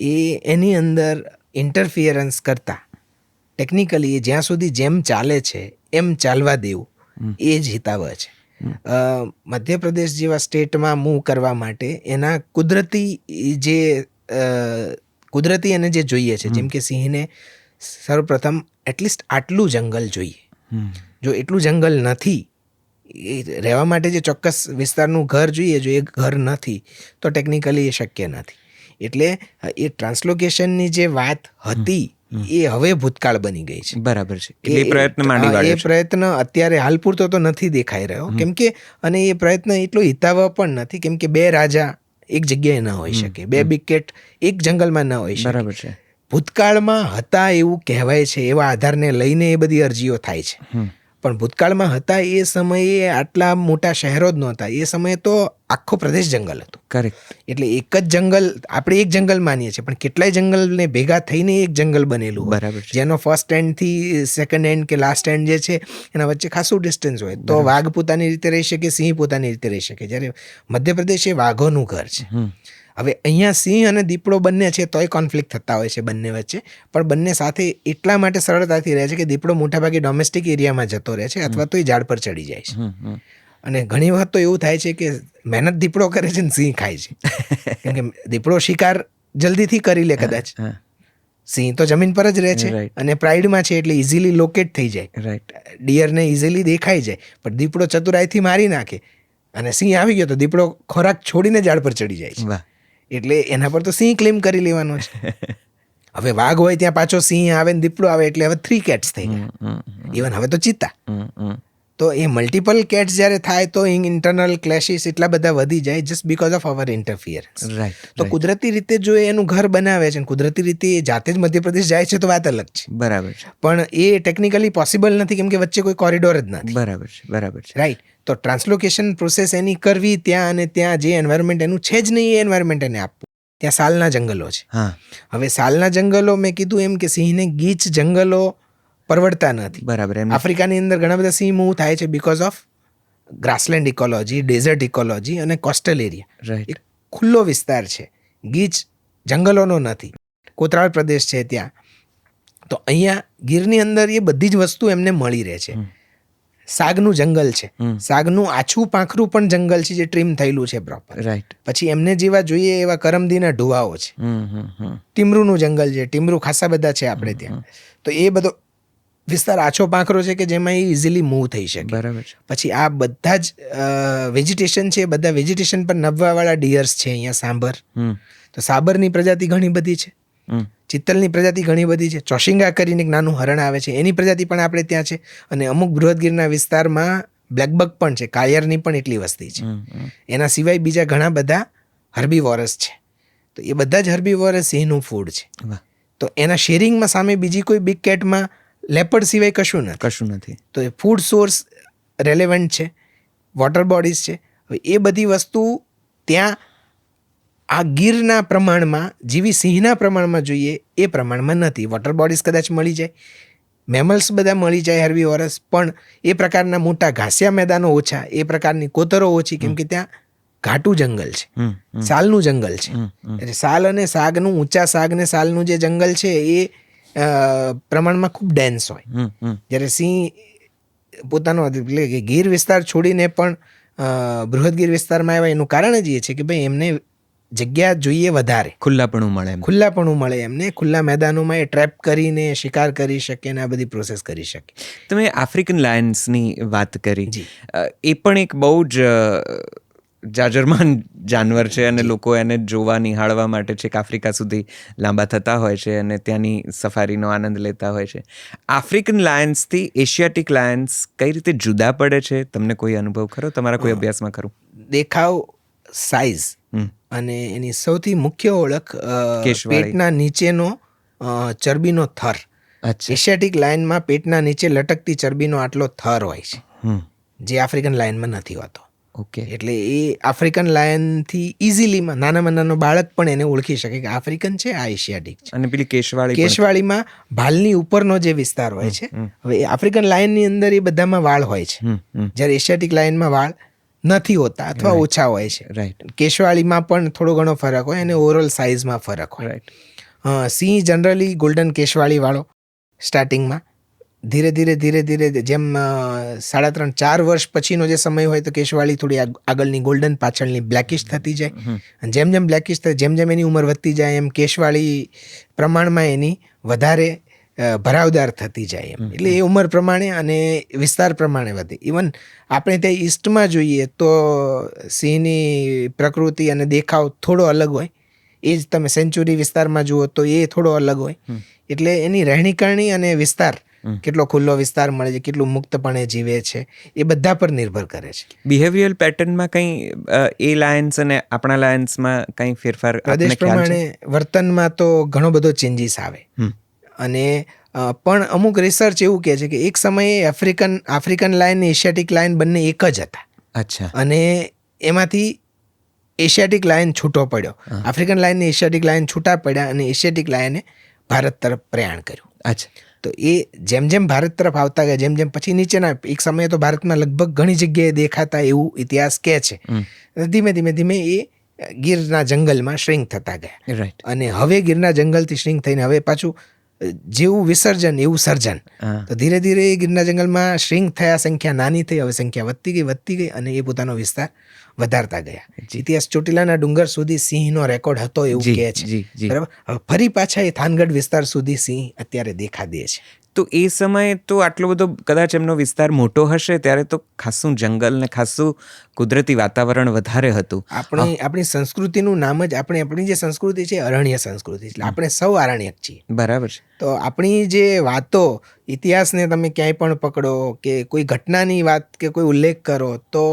એ એની અંદર ઇન્ટરફિયરન્સ કરતા ટેકનિકલી જ્યાં સુધી જેમ ચાલે છે એમ ચાલવા દેવું એ જ હિતાવહ છે. મધ્યપ્રદેશ જેવા સ્ટેટમાં મૂવ કરવા માટે એના કુદરતી એને જે જોઈએ છે, જેમ કે સિંહને સર્વપ્રથમ એટલીસ્ટ આટલું જંગલ જોઈએ. જો એટલું જંગલ નથી, એ રહેવા માટે જે ચોક્કસ વિસ્તારનું ઘર જોઈએ, જો એ ઘર નથી તો ટેકનિકલી એ શક્ય નથી. એટલે એ ટ્રાન્સલોકેશનની જે વાત હતી એ હવે ભૂતકાળ બની ગઈ છે. બરાબર છે. એ પ્રયત્ન માંડી વાળ્યો છે. એ પ્રયત્ન અત્યારે હાલ પૂરતો તો નથી દેખાઈ રહ્યો, કેમ કે અને એ પ્રયત્ન એટલો હિતાવહ પણ નથી, કેમ કે 2 રાજા એક જગ્યાએ ન હોઈ શકે, 2 બિગ કેટ એક જંગલમાં ન હોઈ શકે. બરાબર છે. ભૂતકાળમાં હતા એવું કહેવાય છે, એવા આધારને લઈને એ બધી અરજીઓ થાય છે. પણ ભૂતકાળમાં હતા એ સમયે આટલા મોટા શહેરો જ નહોતા. એ સમયે તો આખો પ્રદેશ જંગલ હતો. કરેક્ટ. એટલે એક જ જંગલ, આપણે એક જંગલ માનીએ છીએ, પણ કેટલાય જંગલને ભેગા થઈને એક જંગલ બનેલું હોય. બરાબર છે. જેનો ફર્સ્ટ એન્ડથી સેકન્ડ એન્ડ કે લાસ્ટ એન્ડ જે છે એના વચ્ચે ખાસું ડિસ્ટન્સ હોય. તો વાઘ પોતાની રીતે રહી શકે, સિંહ પોતાની રીતે રહી શકે. જ્યારે મધ્યપ્રદેશ એ વાઘોનું ઘર છે. હવે અહીંયા સિંહ અને દીપડો બંને છે તોય કોન્ફ્લિક્ટ થતા હોય છે બંને વચ્ચે, પણ બંને સાથે એટલા માટે સરળતાથી રહે છે કે દીપડો મોટાભાગે ડોમેસ્ટિક એરિયામાં જતો રહે છે અથવા તો એ ઝાડ પર ચડી જાય છે. અને ઘણી વખત તો એવું થાય છે કે મહેનત દીપડો કરે છે ને સિંહ ખાય છે. કેમ કે દીપડો શિકાર જલ્દીથી કરી લે કદાચ, સિંહ તો જમીન પર જ રહે છે અને પ્રાઇડમાં છે એટલે ઇઝીલી લોકેટ થઈ જાય. ડિયરને ઇઝીલી દેખાઈ જાય, પણ દીપડો ચતુરાઈથી મારી નાખે અને સિંહ આવી ગયો તો દીપડો ખોરાક છોડીને ઝાડ પર ચડી જાય છે. એટલે એના પર તો સિંહ ક્લેમ કરી લેવાનો છે. હવે વાઘ હોય ત્યાં પાછો સિંહ આવે ને દીપડો આવે એટલે હવે 3 કેટ્સ થઈ ગયા. ઇવન હવે તો ચિત્તા. તો એ મલ્ટિપલ કેટ્સ જ્યારે થાય તો ઇન્ટરનલ ક્લેશિસ એટલા બધા વધી જાય just because of our interference. તો કુદરતી રીતે જો એનું ઘર બનાવે છે, કુદરતી રીતે એ જાતે જ મધ્યપ્રદેશ જાય છે તો વાત અલગ છે. બરાબર છે. પણ એ ટેકનિકલી પોસિબલ નથી, કેમ કે વચ્ચે કોઈ કોરિડોર જ નથી. બરાબર છે. બરાબર છે. રાઈટ. તો ટ્રાન્સલોકેશન પ્રોસેસ એની કરવી ત્યાં, અને ત્યાં જે એન્વાયરમેન્ટ એનું છે જ નહીં એ એન્વાયરમેન્ટ એને આપવું. ત્યાં સાલના જંગલો છે. હવે સાલના જંગલો, મેં કીધું એમ કે સિંહને ગીચ જંગલો પરવડતા નથી. બરાબર. આફ્રિકાની અંદર ઘણા બધા સિંહ મૂવ થાય છે because of grassland ecology, desert ecology અને કોસ્ટલ એરિયા. એક ખુલ્લો વિસ્તાર છે, ગીચ જંગલોનો નથી. કોતરાળ પ્રદેશ છે ત્યાં. તો અહીંયા ગીરની અંદર એ બધી જ વસ્તુ એમને મળી રહે છે. સાગનું જંગલ છે, સાગનું આછું પાંખરું પણ જંગલ છે જે ટ્રીમ થયેલું છે પ્રોપર. રાઈટ. પછી એમને જેવા જોઈએ એવા કરમદીના ઢુવાઓ છે. ટીમરૂનું જંગલ છે, ટીમરૂ ખાસા બધા છે આપણે ત્યાં. તો એ બધો વિસ્તાર આછો પાંખરો છે કે જેમાં એ ઇઝીલી મૂવ થઈ શકે. બરાબર છે. પછી આ બધા જ વેજીટેશન છે, બધા વેજીટેશન પર નભવાવાળા ડિયર્સ છે અહીંયા. સાંભર, તો સાબરની પ્રજાતિ ઘણી બધી છે. ચિત્તલની પ્રજાતિ ઘણી બધી છે. ચોશિંગા કરીને એક નાનું હરણ આવે છે, એની પ્રજાતિ પણ આપણે ત્યાં છે. અને અમુક બૃહદગીરના વિસ્તારમાં બ્લેકબક પણ છે, કાયરની પણ એટલી વસ્તી છે. એના સિવાય બીજા ઘણા બધા હર્બીવોરસ છે. તો એ બધા જ હર્બીવોરસ સિંહનું ફૂડ છે. તો એના શેરિંગમાં સામે બીજી કોઈ બિગ કેટમાં લેપર્ડ સિવાય કશું નથી. તો એ ફૂડ સોર્સ રેલેવન્ટ છે, વોટર બોડીઝ છે. હવે એ બધી વસ્તુ ત્યાં આ ગીરના પ્રમાણમાં, જેવી સિંહના પ્રમાણમાં જોઈએ એ પ્રમાણમાં નથી. વોટર બોડીઝ કદાચ મળી જાય, મેમલ્સ બધા મળી જાય હર્બીવોરસ, પણ એ પ્રકારના મોટા ઘાસિયા મેદાનો ઓછા, એ પ્રકારની કોતરો ઓછી, કેમ કે ત્યાં ઘાટું જંગલ છે, સાલનું જંગલ છે. એટલે સાલ અને સાગનું, ઊંચા સાગ ને સાલનું જે જંગલ છે એ પ્રમાણમાં ખૂબ ડેન્સ હોય. જ્યારે સિંહ પોતાનો એટલે કે ગીર વિસ્તાર છોડીને પણ બૃહદગીર વિસ્તારમાં આવ્યા એનું કારણ જ એ છે કે ભાઈ એમને જગ્યા જોઈએ વધારે, ખુલ્લાપણું મળે એમ. ખુલ્લાપણું મળે એમને, ખુલ્લા મેદાનોમાં એ ટ્રેપ કરીને શિકાર કરી શકે ને આ બધી પ્રોસેસ કરી શકે. તમે આફ્રિકન લાયન્સની વાત કરી. જી. એ પણ એક બહુ જ જાજરમાન જાનવર છે અને જી. લોકો એને જોવા નિહાળવા માટે છેક આફ્રિકા સુધી લાંબા થતા હોય છે અને ત્યાંની સફારીનો આનંદ લેતા હોય છે. આફ્રિકન લાયન્સથી એશિયાટિક લાયન્સ કઈ રીતે જુદા પડે છે? તમને કોઈ અનુભવ ખરો તમારા કોઈ અભ્યાસમાં ખરું? દેખાવ, સાઇઝ હમ. અને એની સૌથી મુખ્ય ઓળખ કેશવાળી. પેટના નીચેનો ચરબીનો થર. અચ્છા. એશિયાટિક લાયનમાં પેટના નીચે લટકતી ચરબીનો આટલો થર હોય છે, જે આફ્રિકન લાયનમાં નથી હોતો. ઓકે. એટલે એ આફ્રિકન લાયનથી ઇઝીલીમાં નાનામાં નાનો બાળક પણ એને ઓળખી શકે કે આફ્રિકન છે, આ એશિયાટિક છે. અને પેલી કેશવાળી પણ. કેશવાળીમાં ભાલની ઉપરનો જે વિસ્તાર હોય છે, હવે એ આફ્રિકન લાયનની અંદર એ બધામાં વાળ હોય છે, જ્યારે એશિયાટિક લાયનમાં વાળ નથી હોતા અથવા ઓછા હોય છે. રાઈટ. કેશવાળીમાં પણ થોડો ઘણો ફરક હોય અને ઓવરઓલ સાઇઝમાં ફરક હોય. રાઈટ. સિંહ જનરલી ગોલ્ડન કેશવાળી વાળો સ્ટાર્ટિંગમાં, ધીરે ધીરે ધીરે ધીરે જેમ 3.5-4 વર્ષ પછીનો જે સમય હોય તો કેશવાળી થોડી આગળની ગોલ્ડન, પાછળની બ્લેકિશ થતી જાય. અને જેમ જેમ બ્લેકિશ થાય, જેમ જેમ એની ઉંમર વધતી જાય એમ કેશવાળી પ્રમાણમાં એની વધારે ભરાવદાર થતી જાય એમ. એટલે એ ઉંમર પ્રમાણે અને વિસ્તાર પ્રમાણે વધે. ઇવન આપણે ત્યાં ઈસ્ટમાં જોઈએ તો સિંહની પ્રકૃતિ અને દેખાવ થોડો અલગ હોય. એ જ તમે સેન્ચુરી વિસ્તારમાં જુઓ તો એ થોડો અલગ હોય. એટલે એની રહેણીકરણી અને વિસ્તાર, કેટલો ખુલ્લો વિસ્તાર મળે છે, કેટલું મુક્તપણે જીવે છે, એ બધા પર નિર્ભર કરે છે. બિહેવિયરલ પેટર્નમાં કંઈ એ લાયન્સ અને આપણા લાયન્સમાં કંઈ ફેરફાર પ્રદેશ પ્રમાણે વર્તનમાં તો ઘણો બધો ચેન્જીસ આવે. અને પણ અમુક રિસર્ચ એવું કહે છે કે એક સમયે આફ્રિકન લાયન અને એશિયાટિક લાયન બંને એક જ હતા. અચ્છા. અને એમાંથી એશિયાટિક લાયન છૂટો પડ્યો. આફ્રિકન લાયન ને એશિયાટિક લાયન છૂટા પડ્યા અને એશિયાટિક લાયને ભારત તરફ પ્રયાણ કર્યું. અચ્છા. તો એ જેમ જેમ ભારત તરફ આવતા ગયા, જેમ જેમ પછી નીચેના, એક સમયે તો ભારતમાં લગભગ ઘણી જગ્યાએ દેખાતા એવું ઇતિહાસ કહે છે. ધીમે ધીમે ધીમે એ ગીરના જંગલમાં શ્રિંક થતા ગયા. રાઈટ. અને હવે ગીરના જંગલથી શ્રિંક થઈને હવે પાછું જેવું વિસર્જન એવું સર્જન. તો ધીરે ધીરે ગીરના જંગલમાં શ્રિંક થયા, સંખ્યા નાની થઈ, હવે સંખ્યા વધતી ગઈ અને એ પોતાનો વિસ્તાર વધારતા ગયા. ઇતિહાસ ચોટીલાના ડુંગર સુધી સિંહનો રેકોર્ડ હતો એવું કહે છે. બરાબર. હવે ફરી પાછા એ થાનગઢ વિસ્તાર સુધી સિંહ અત્યારે દેખા દે છે. તો એ સમયે તો આટલો બધો કદાચ એમનો વિસ્તાર મોટો હશે, ત્યારે તો ખાસું જંગલ ને ખાસું કુદરતી વાતાવરણ વધારે હતું. આપણી સંસ્કૃતિનું નામ જ, આપણી જે સંસ્કૃતિ છે અરણ્ય સંસ્કૃતિ, એટલે આપણે સૌ આરણ્યક છીએ. બરાબર છે. તો આપણી જે વાતો, ઇતિહાસને તમે ક્યાંય પણ પકડો કે કોઈ ઘટનાની વાત કે કોઈ ઉલ્લેખ કરો તો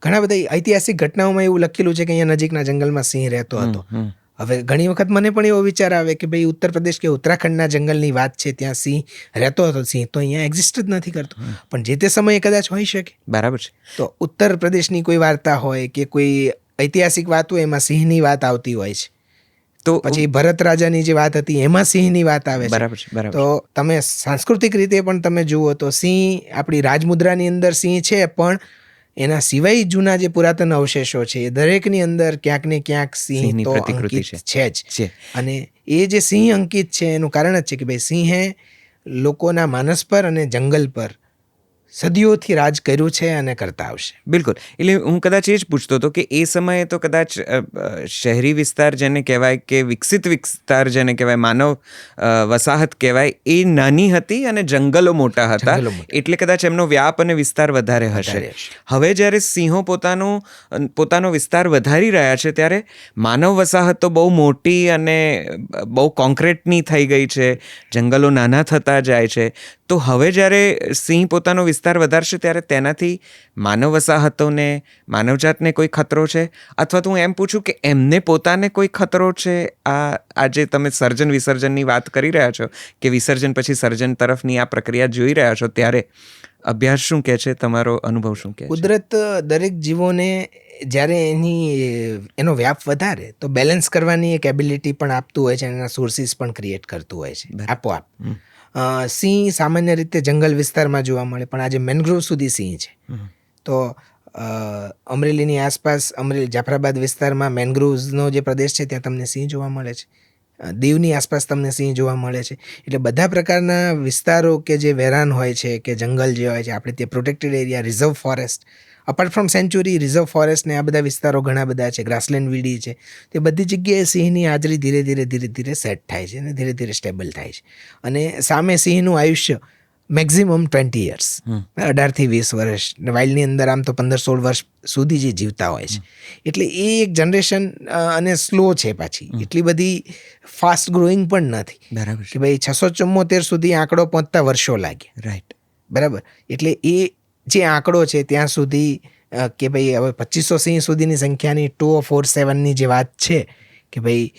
ઘણા બધા ઐતિહાસિક ઘટનાઓમાં એવું લખેલું છે કે અહીંયા નજીકના જંગલમાં સિંહ રહેતો હતો. હવે ઘણી વખત મને પણ એવો વિચાર આવે કે ભાઈ ઉત્તર પ્રદેશ કે ઉત્તરાખંડના જંગલની વાત છે, ત્યાં સિંહ રહેતો હતો. સિંહ તો અહીંયા એક્ઝિસ્ટ જ નથી કરતો, પણ જે તે સમયે કદાચ હોઈ શકે. બરાબર છે. તો ઉત્તર પ્રદેશની કોઈ વાર્તા હોય કે કોઈ ઐતિહાસિક વાત હોય, એમાં સિંહની વાત આવતી હોય છે. તો પછી ભરત રાજાની જે વાત હતી એમાં સિંહની વાત આવે છે. બરાબર છે. બરાબર. તો તમે સાંસ્કૃતિક રીતે પણ તમે જુઓ તો સિંહ આપણી રાજમુદ્રાની અંદર સિંહ છે, પણ એના સિવાય જૂના જે પુરાતન અવશેષો છે એ દરેકની અંદર ક્યાંક ને ક્યાંક સિંહ તો અંકિત છે જ. અને એ જે સિંહ અંકિત છે એનું કારણ જ છે કે ભાઈ સિંહે લોકોના માનસ પર અને જંગલ પર સદીઓથી રાજ કર્યું છે અને કરતા આવશે. બિલકુલ. એટલે હું કદાચ એ જ પૂછતો હતો કે એ સમયે તો કદાચ શહેરી વિસ્તાર જેને કહેવાય કે વિકસિત વિસ્તાર જેને કહેવાય, માનવ વસાહત કહેવાય, એ નાની હતી અને જંગલો મોટા હતા, એટલે કદાચ એમનો વ્યાપ અને વિસ્તાર વધારે હશે. હવે જ્યારે સિંહો પોતાનો વિસ્તાર વધારી રહ્યા છે, ત્યારે માનવ વસાહત તો બહુ મોટી અને બહુ કોન્ક્રીટની થઈ ગઈ છે, જંગલો નાના થતા જાય છે. તો હવે જ્યારે સિંહ પોતાનો વિસ્તાર વધારશે ત્યારે તેનાથી માનવ વસાહતોને, માનવજાતને કોઈ ખતરો છે? અથવા તો હું એમ પૂછું કે એમને પોતાને કોઈ ખતરો છે? આજે તમે સર્જન વિસર્જનની વાત કરી રહ્યા છો કે વિસર્જન પછી સર્જન તરફની આ પ્રક્રિયા જોઈ રહ્યા છો, ત્યારે અભ્યાસ શું કહે છે? તમારો અનુભવ શું કહે છે? કુદરત દરેક જીવોને જ્યારે એનો વ્યાપ વધારે તો બેલેન્સ કરવાની એક એબિલિટી પણ આપતું હોય છે, એના સોર્સિસ પણ ક્રિએટ કરતું હોય છે આપોઆપ. સિંહ સામાન્ય રીતે જંગલ વિસ્તારમાં જોવા મળે, પણ આજે મેનગ્રોવ સુધી સિંહ છે. તો અમરેલીની આસપાસ, જાફરાબાદ વિસ્તારમાં મેનગ્રોવ્સનો જે પ્રદેશ છે ત્યાં તમને સિંહ જોવા મળે છે. દીવની આસપાસ તમને સિંહ જોવા મળે છે. એટલે બધા પ્રકારના વિસ્તારો કે જે વેરાન હોય છે કે જંગલ જે હોય છે, આપણે તે protected area, reserve forest, apart from sanctuary, reserve forest ને આ બધા વિસ્તારો ઘણા બધા છે, ગ્રાસલેન્ડ વીડી છે, તે બધી જગ્યાએ સિંહની હાજરી ધીરે ધીરે સેટ થાય છે અને ધીરે ધીરે સ્ટેબલ થાય છે. અને સામે સિંહનું આયુષ્ય મેક્ઝિમમ 20 યર્સ, 18 થી 20 વર્ષ, વાઇલ્ડની અંદર આમ તો 15-16 વર્ષ સુધી જે જીવતા હોય છે. એટલે એ એક જનરેશન અને સ્લો છે પાછી, એટલી બધી ફાસ્ટ ગ્રોઈંગ પણ નથી. બરાબર કે ભાઈ 674 સુધી આંકડો પહોંચતા વર્ષો લાગે. રાઈટ. બરાબર. એટલે એ જે આંકડો છે ત્યાં સુધી કે ભાઈ હવે 2500 સિંહ સુધીની સંખ્યાની 2047ની જે વાત છે કે ભાઈ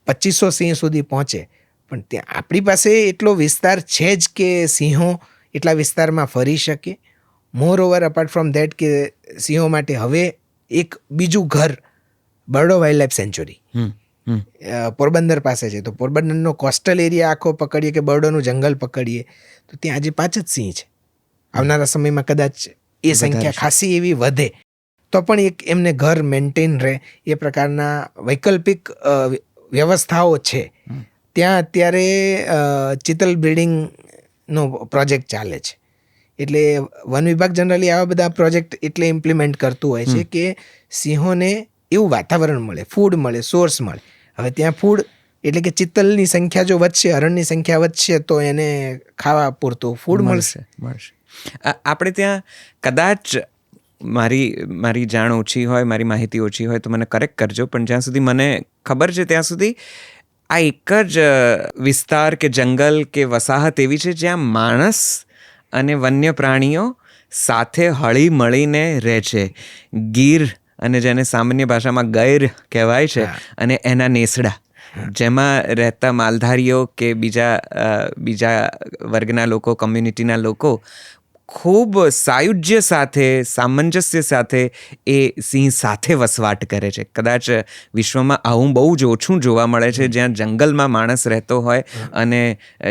2500 સિંહ સુધી પહોંચે, પણ ત્યાં આપણી પાસે એટલો વિસ્તાર છે જ કે સિંહો એટલા વિસ્તારમાં ફરી શકે. મોર ઓવર અપાર્ટ ફ્રોમ ધેટ કે સિંહો માટે હવે એક બીજું ઘર બર્ડો વાઇલ્ડ લાઈફ સેન્ચુરી પોરબંદર પાસે છે. તો પોરબંદરનો કોસ્ટલ એરિયા આખો પકડીએ કે બર્ડોનું જંગલ પકડીએ તો ત્યાં આજે 5 જ સિંહ છે. આવનારા સમયમાં કદાચ એ સંખ્યા ખાસી એવી વધે તો પણ એક એમને ઘર મેન્ટેન રહે એ પ્રકારના વૈકલ્પિક વ્યવસ્થાઓ છે. ત્યાં અત્યારે ચિતલ બ્રીડિંગનો પ્રોજેક્ટ ચાલે છે. એટલે વન વિભાગ જનરલી આવા બધા પ્રોજેક્ટ એટલે ઇમ્પ્લિમેન્ટ કરતું હોય છે કે સિંહોને એવું વાતાવરણ મળે, ફૂડ મળે, સોર્સ મળે. હવે ત્યાં ફૂડ એટલે કે ચિત્તલની સંખ્યા જો વધશે, હરણની સંખ્યા વધશે તો એને ખાવા પૂરતું ફૂડ મળશે. આપણે ત્યાં કદાચ મારી જાણ ઓછી હોય, મારી માહિતી ઓછી હોય તો મને કરેક્ટ કરજો, પણ જ્યાં સુધી મને ખબર છે ત્યાં સુધી આ એક જ વિસ્તાર કે જંગલ કે વસાહત એવી છે જ્યાં માણસ અને વન્ય પ્રાણીઓ સાથે હળી મળીને રહે છે. ગીર અને જેને સામાન્ય ભાષામાં ગૈર કહેવાય છે અને એના નેસડા, જેમાં રહેતા માલધારીઓ કે બીજા વર્ગના લોકો, કમ્યુનિટીના લોકો ખૂબ સાયુજ્ય સાથે, સામંજસ્ય સાથે એ સિંહ સાથે વસવાટ કરે છે. કદાચ વિશ્વમાં આવું બહુ જ ઓછું જોવા મળે છે જ્યાં જંગલમાં માણસ રહેતો હોય અને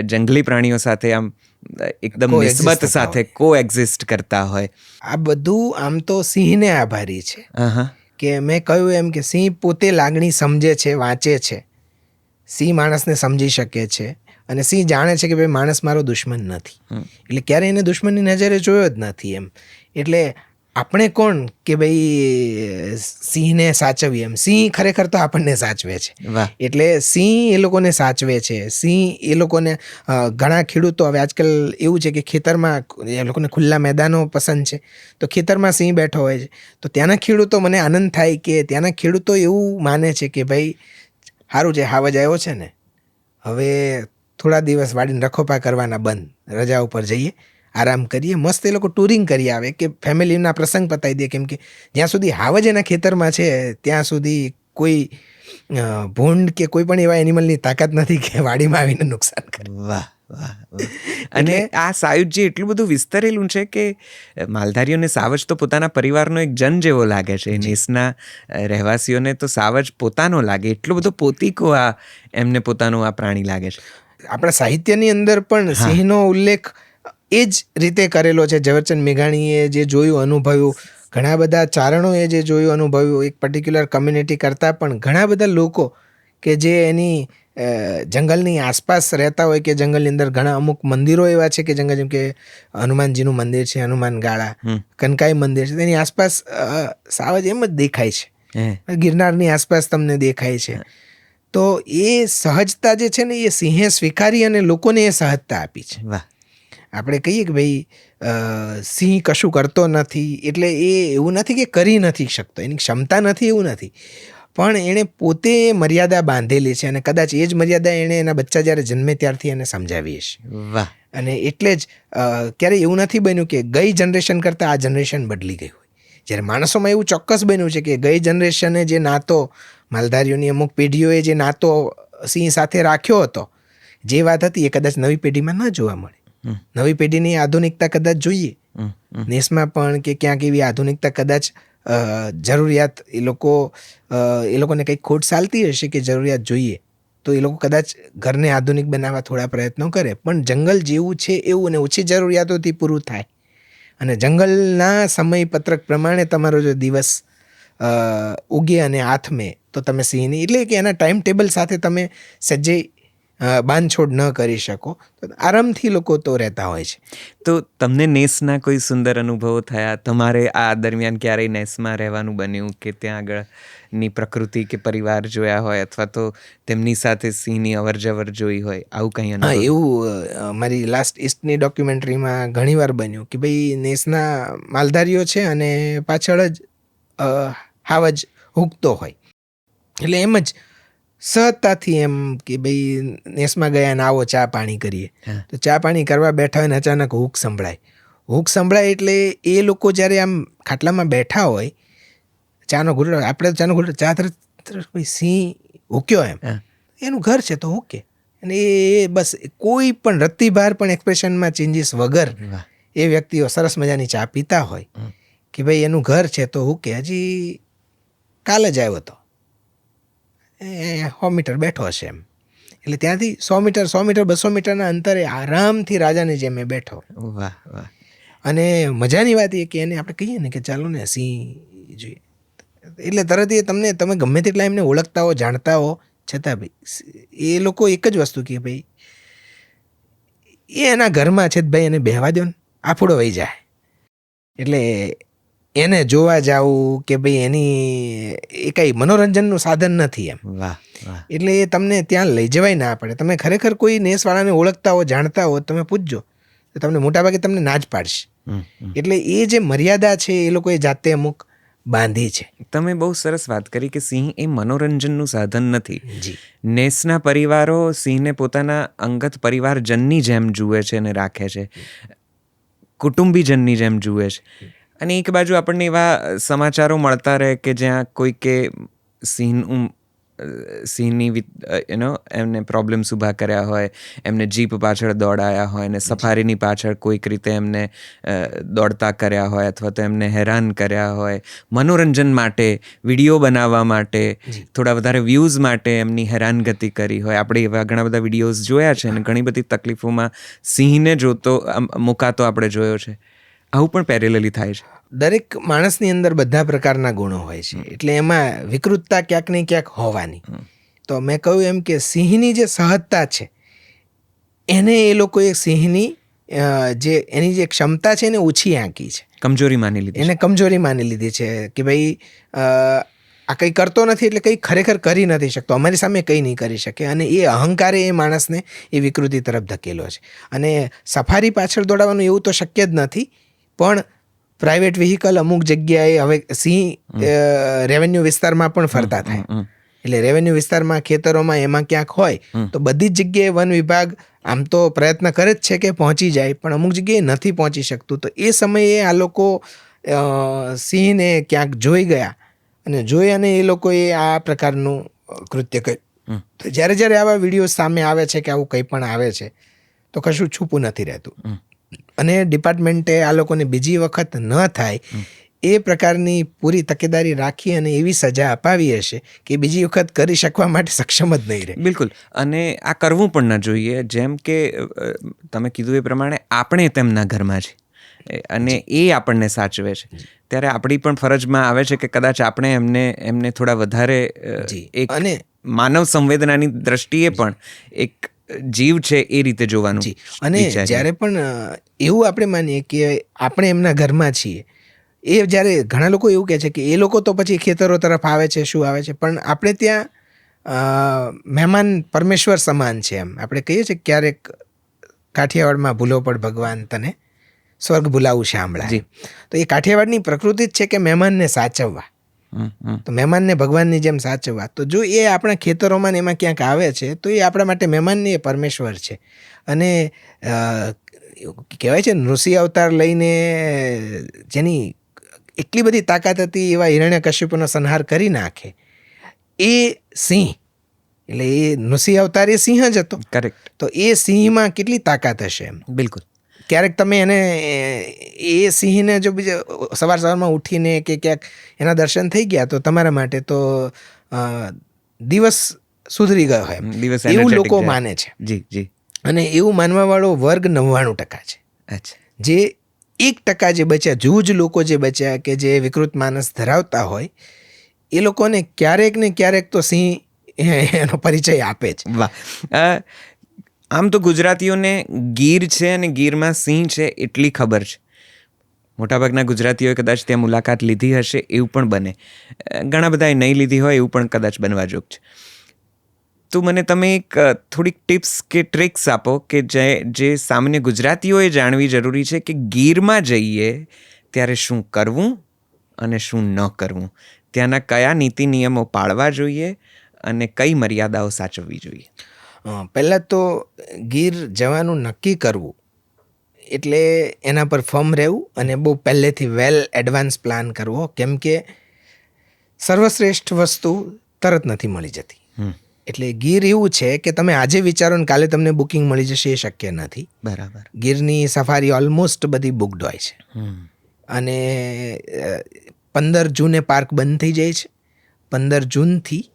જંગલી પ્રાણીઓ સાથે આમ એકદમ નિસ્બત સાથે કોએક્ઝિસ્ટ કરતા હોય. આ બધું આમ તો સિંહને આભારી છે. કે મેં કહ્યું એમ કે સિંહ પોતે લાગણી સમજે છે, વાંચે છે. સિંહ માણસને સમજી શકે છે અને સિંહ જાણે છે કે ભાઈ માણસ મારો દુશ્મન નથી. એટલે ક્યારેય એને દુશ્મનની નજરે જોયો જ નથી એમ. એટલે આપણે કોણ કે ભાઈ સિંહને સાચવીએ એમ. સિંહ ખરેખર તો આપણને સાચવે છે. એટલે સિંહ એ લોકોને સાચવે છે. સિંહ એ લોકોને ઘણા ખેડૂતો હવે આજકાલ એવું છે કે ખેતરમાં એ લોકોને ખુલ્લા મેદાનો પસંદ છે તો ખેતરમાં સિંહ બેઠો હોય છે. તો ત્યાંના ખેડૂતો, મને આનંદ થાય કે ત્યાંના ખેડૂતો એવું માને છે કે ભાઈ સારું છે, હાવજ આવ્યો છે ને, હવે થોડા દિવસ વાડીને રખોપા કરવાના બંધ, રજા ઉપર જઈએ, આરામ કરીએ, મસ્ત એ લોકો ટૂરિંગ કરી આવે કે ફેમિલીના પ્રસંગ પતાવી દે. કેમ કે જ્યાં સુધી હાવજ એના ખેતરમાં છે ત્યાં સુધી કોઈ ભૂંડ કે કોઈ પણ એવા એનિમલની તાકાત નથી કે વાડીમાં આવીને નુકસાન કરે. વાહ વાહ. અને આ સાયુજ્ય એટલું બધું વિસ્તરેલું છે કે માલધારીઓને સાવજ તો પોતાના પરિવારનો એક જન જેવો લાગે છે. નેસના રહેવાસીઓને તો સાવજ પોતાનો લાગે, એટલો બધો પોતીકો આ એમને પોતાનું આ પ્રાણી લાગે છે. આપણા સાહિત્યની અંદર પણ સિંહનો ઉલ્લેખ એ જ રીતે કરેલો છે. ઝવેરચંદ મેઘાણીએ જે જોયું, અનુભવ્યું, ઘણા બધા ચારણોએ જે જોયું, અનુભવ્યું, એક પર્ટિક્યુલર કમ્યુનિટી કરતાં પણ ઘણા બધા લોકો કે જે એની જંગલની આસપાસ રહેતા હોય કે જંગલની અંદર ઘણા અમુક મંદિરો એવા છે કે જંગલ, જેમ કે હનુમાનજીનું મંદિર છે, હનુમાન ગાળા, કનકાઈ મંદિર છે, તેની આસપાસ સાવજ એમ જ દેખાય છે. ગિરનારની આસપાસ તમને દેખાય છે. તો એ સહજતા જે છે ને એ સિંહે સ્વીકારી અને લોકોને એ સહજતા આપી છે. આપણે કહીએ કે ભાઈ સિંહ કશું કરતો નથી એટલે એ એવું નથી કે કરી નથી શકતો, એની ક્ષમતા નથી એવું નથી, પણ એણે પોતે મર્યાદા બાંધેલી છે અને કદાચ એ જ મર્યાદા એણે એના બચ્ચા જ્યારે જન્મે ત્યારથી એને સમજાવી હશે. અને એટલે જ ક્યારેય એવું નથી બન્યું કે ગઈ જનરેશન કરતાં આ જનરેશન બદલી ગઈ હોય. જ્યારે માણસોમાં એવું ચોક્કસ બન્યું છે કે ગઈ જનરેશને જે નાતો, માલધારીઓની અમુક પેઢીઓએ જે નાતો સિંહ સાથે રાખ્યો હતો, જે વાત હતી એ કદાચ નવી પેઢીમાં ન જોવા મળે. નવી પેઢીની આધુનિકતા કદાચ જોઈએ, નેસમાં પણ કે ક્યાંક એવી આધુનિકતા કદાચ જરૂરિયાત એ લોકોને કંઈક ખોટ ચાલતી હશે કે જરૂરિયાત જોઈએ તો એ લોકો કદાચ ઘરને આધુનિક બનાવવા થોડા પ્રયત્નો કરે, પણ જંગલ જેવું છે એવું અને ઓછી જરૂરિયાતોથી પૂરું થાય. અને જંગલના સમયપત્રક પ્રમાણે તમારો જો દિવસ ઉગે અને આથમે તો તમે સિંહની એટલે કે એના ટાઈમ ટેબલ સાથે તમે સજ્જે બાંધછોડ ન કરી શકો તો આરામથી લોકો તો રહેતા હોય છે. તો તમને નેસના કોઈ સુંદર અનુભવો થયા? તમારે આ દરમિયાન ક્યારેય નેસમાં રહેવાનું બન્યું કે ત્યાં આગળની પ્રકૃતિ કે પરિવાર જોયા હોય અથવા તો તેમની સાથે સિંહની અવરજવર જોઈ હોય, આવું કંઈ હા, અનુભવ? એવું મારી લાસ્ટ ઈસ્ટની ડોક્યુમેન્ટરીમાં ઘણીવાર બન્યું કે ભાઈ નેસના માલધારીઓ છે અને પાછળ જ હાવજ હૂકતો હોય, એટલે એમ જ સહજતાથી એમ કે ભાઈ નેસમાં ગયા ને આવો ચા પાણી કરીએ, હા. તો ચા પાણી કરવા બેઠા હોય ને અચાનક હૂક સંભળાય એટલે એ લોકો જ્યારે આમ ખાટલામાં બેઠા હોય, ચાનો ઘૂંટડો, આપણે ચાનો ઘૂંટડો ચા તરત કોઈ સિંહ હૂક્યો એમ, હા. એનું ઘર છે તો હૂકે, અને એ બસ કોઈ પણ રત્તીભાર પણ એક્સપ્રેશનમાં ચેન્જીસ વગર વાહ. એ વ્યક્તિઓ સરસ મજાની ચા પીતા હોય કે ભાઈ એનું ઘર છે તો હૂકે. હજી કાલે જ આવ્યો હતો, 100 મીટર બેઠો હશે એમ, એટલે ત્યાંથી 100 મીટર 200 મીટરના અંતરે આરામથી રાજાની જેમ એ બેઠો. વાહ વાહ. અને મજાની વાત એ કે એને આપણે કહીએ ને કે ચાલો ને સિંહ જોઈએ, એટલે તરત તમે ગમે તેટલા એમને ઓળખતા હો, જાણતા હો, છતાં ભાઈ એ લોકો એક જ વસ્તુ કે ભાઈ એ એના ઘરમાં છે ભાઈ એને બેહવા દો ને, આફુડો વહી જાય. એટલે એને જોવા જાવું કે ભાઈ એની એ કંઈ મનોરંજનનું સાધન નથી એમ. વાહ વાહ. એટલે એ તમને ત્યાં લઈ જવાય ના પડે. તમે ખરેખર કોઈ નેસવાળાને ઓળખતા હો, જાણતા હો, તમે પૂછજો તો તમને મોટાભાગે તમને ના જ પાડશે. એટલે એ જે મર્યાદા છે એ લોકોએ જાતે અમુક બાંધી છે. તમે બહુ સરસ વાત કરી કે સિંહ એ મનોરંજનનું સાધન નથી. જી. નેસના પરિવારો સિંહને પોતાના અંગત પરિવારજનની જેમ જુએ છે અને રાખે છે, કુટુંબીજનની જેમ જુએ છે. અને એક બાજુ આપણને એવા સમાચારો મળતા રહે કે જ્યાં કોઈકે સિંહની એમને પ્રોબ્લેમ્સ ઊભા કર્યા હોય, એમને જીપ પાછળ દોડાયા હોય ને સફારીની પાછળ કોઈક રીતે એમને દોડતા કર્યા હોય અથવા તો એમને હેરાન કર્યા હોય, મનોરંજન માટે, વિડીયો બનાવવા માટે, થોડા વધારે વ્યૂઝ માટે એમની હેરાનગતિ કરી હોય. આપણે એવા ઘણા બધા વિડીયોઝ જોયા છે અને ઘણી બધી તકલીફોમાં સિંહને મુકાતો આપણે જોયો છે. આવું પણ પેરેલલી થાય છે. દરેક માણસની અંદર બધા પ્રકારના ગુણો હોય છે, એટલે એમાં વિકૃતતા ક્યાંક ને ક્યાંક હોવાની. તો મેં કહ્યું એમ કે સિંહની જે સહજતા છે એને એ લોકોએ સિંહની એની જે ક્ષમતા છે એને ઓછી આંકી છે, કમજોરી માની લીધી, એને કમજોરી માની લીધી છે કે ભાઈ આ કંઈ કરતો નથી એટલે કંઈ ખરેખર કરી નથી શકતો, અમારી સામે કંઈ નહીં કરી શકે. અને એ અહંકારે એ માણસને એ વિકૃતિ તરફ ધકેલો છે. અને સફારી પાછળ દોડાવવાનું એવું તો શક્ય જ નથી, પણ પ્રાઇવેટ વ્હીકલ અમુક જગ્યાએ હવે સિંહ રેવન્યુ વિસ્તારમાં પણ ફરતા થાય, એટલે રેવન્યુ વિસ્તારમાં, ખેતરોમાં, એમાં ક્યાંક હોય તો બધી જ જગ્યાએ વન વિભાગ આમ તો પ્રયત્ન કરે જ છે કે પહોંચી જાય, પણ અમુક જગ્યાએ નથી પહોંચી શકતું. તો એ સમયે આ લોકો સિંહને ક્યાંક જોઈ ગયા અને એ લોકોએ આ પ્રકારનું કૃત્ય કર્યું. તો જ્યારે આવા વિડીયો સામે આવે છે કે આવું કંઈ પણ આવે છે તો કશું છૂપું નથી રહેતું. અને ડિપાર્ટમેન્ટે આ લોકોને બીજી વખત ન થાય એ પ્રકારની પૂરી તકેદારી રાખી અને એવી સજા અપાવી હશે કે બીજી વખત કરી શકવા માટે સક્ષમ જ નહીં રહે. બિલકુલ. અને આ કરવું પણ ન જોઈએ. જેમ કે તમે કીધું એ પ્રમાણે આપણે તેમના ઘરમાં છે અને એ આપણને સાચવે છે, ત્યારે આપણી પણ ફરજમાં આવે છે કે કદાચ આપણે એમને થોડા વધારે એક અને માનવ સંવેદનાની દ્રષ્ટિએ પણ એક જીવ છે એ રીતે જોવાનું. અને જ્યારે પણ એવું આપણે માનીએ કે આપણે એમના ઘરમાં છીએ, એ જ્યારે ઘણા લોકો એવું કહે છે કે એ લોકો તો પછી ખેતરો તરફ આવે છે, શું આવે છે, પણ આપણે ત્યાં મહેમાન પરમેશ્વર સમાન છે એમ આપણે કહીએ છીએ. ક્યારેક કાઠિયાવાડમાં ભૂલો પડ ભગવાન તને સ્વર્ગ ભૂલાવું શામળા. તો એ કાઠિયાવાડની પ્રકૃતિ જ છે કે મહેમાનને સાચવવા, તો મહેમાનને ભગવાનની જેમ સાચવવા. તો જો એ આપણા ખેતરોમાં ને એમાં ક્યાંક આવે છે તો એ આપણા માટે મહેમાનની એ પરમેશ્વર છે. અને કહેવાય છે નૃસિંહ અવતાર લઈને જેની એટલી બધી તાકાત હતી એવા હિરણ્યકશ્યપનો સંહાર કરી નાખે એ સિંહ, એટલે એ નૃસિંહ અવતાર એ સિંહ જ હતો. કરેક્ટ. તો એ સિંહમાં કેટલી તાકાત હશે એમ. બિલકુલ. ક્યારેક તમે એ સિંહને જો સવારમાં ઉઠીને કે ક્યાંક એના દર્શન થઈ ગયા તો તમારા માટે તો દિવસ સુધરી ગયો એમ, એવું લોકો માને છે. જી જી. અને એવું માનવાવાળો વર્ગ 99% છે. અચ્છા. જે 1% જે બચ્યા, જૂજ લોકો જે બચ્યા કે જે વિકૃત માનસ ધરાવતા હોય, એ લોકોને ક્યારેક ને ક્યારેક તો સિંહ એનો પરિચય આપે છે. વાહ. આમ તો ગુજરાતીઓને ગીર છે અને ગીરમાં સિંહ છે એટલી ખબર છે. મોટાભાગના ગુજરાતીઓએ કદાચ ત્યાં મુલાકાત લીધી હશે એવું પણ બને. ઘણા બધાએ નહીં લીધી હોય એવું પણ કદાચ બનવા જોગ છે. તો મને તમે એક થોડીક ટિપ્સ કે ટ્રિક્સ આપો કે જે સામાન્ય ગુજરાતીઓએ જાણવી જરૂરી છે કે ગીરમાં જઈએ ત્યારે શું કરવું અને શું ન કરવું, ત્યાંના કયા નીતિ નિયમો પાળવા જોઈએ અને કઈ મર્યાદાઓ સાચવવી જોઈએ. પહેલાં તો ગીર જવાનું નક્કી કરવું એટલે એના પર ફર્મ રહેવું અને બહુ પહેલેથી વેલ એડવાન્સ પ્લાન કરવો, કેમ કે સર્વશ્રેષ્ઠ વસ્તુ તરત નથી મળી જતી. એટલે ગીર એવું છે કે તમે આજે વિચારો ને કાલે તમને બુકિંગ મળી જશે એ શક્ય નથી. બરાબર. ગીરની સફારી ઓલમોસ્ટ બધી બુકડ હોય છે અને 15 જૂને પાર્ક બંધ થઈ જાય છે. 15 જૂનથી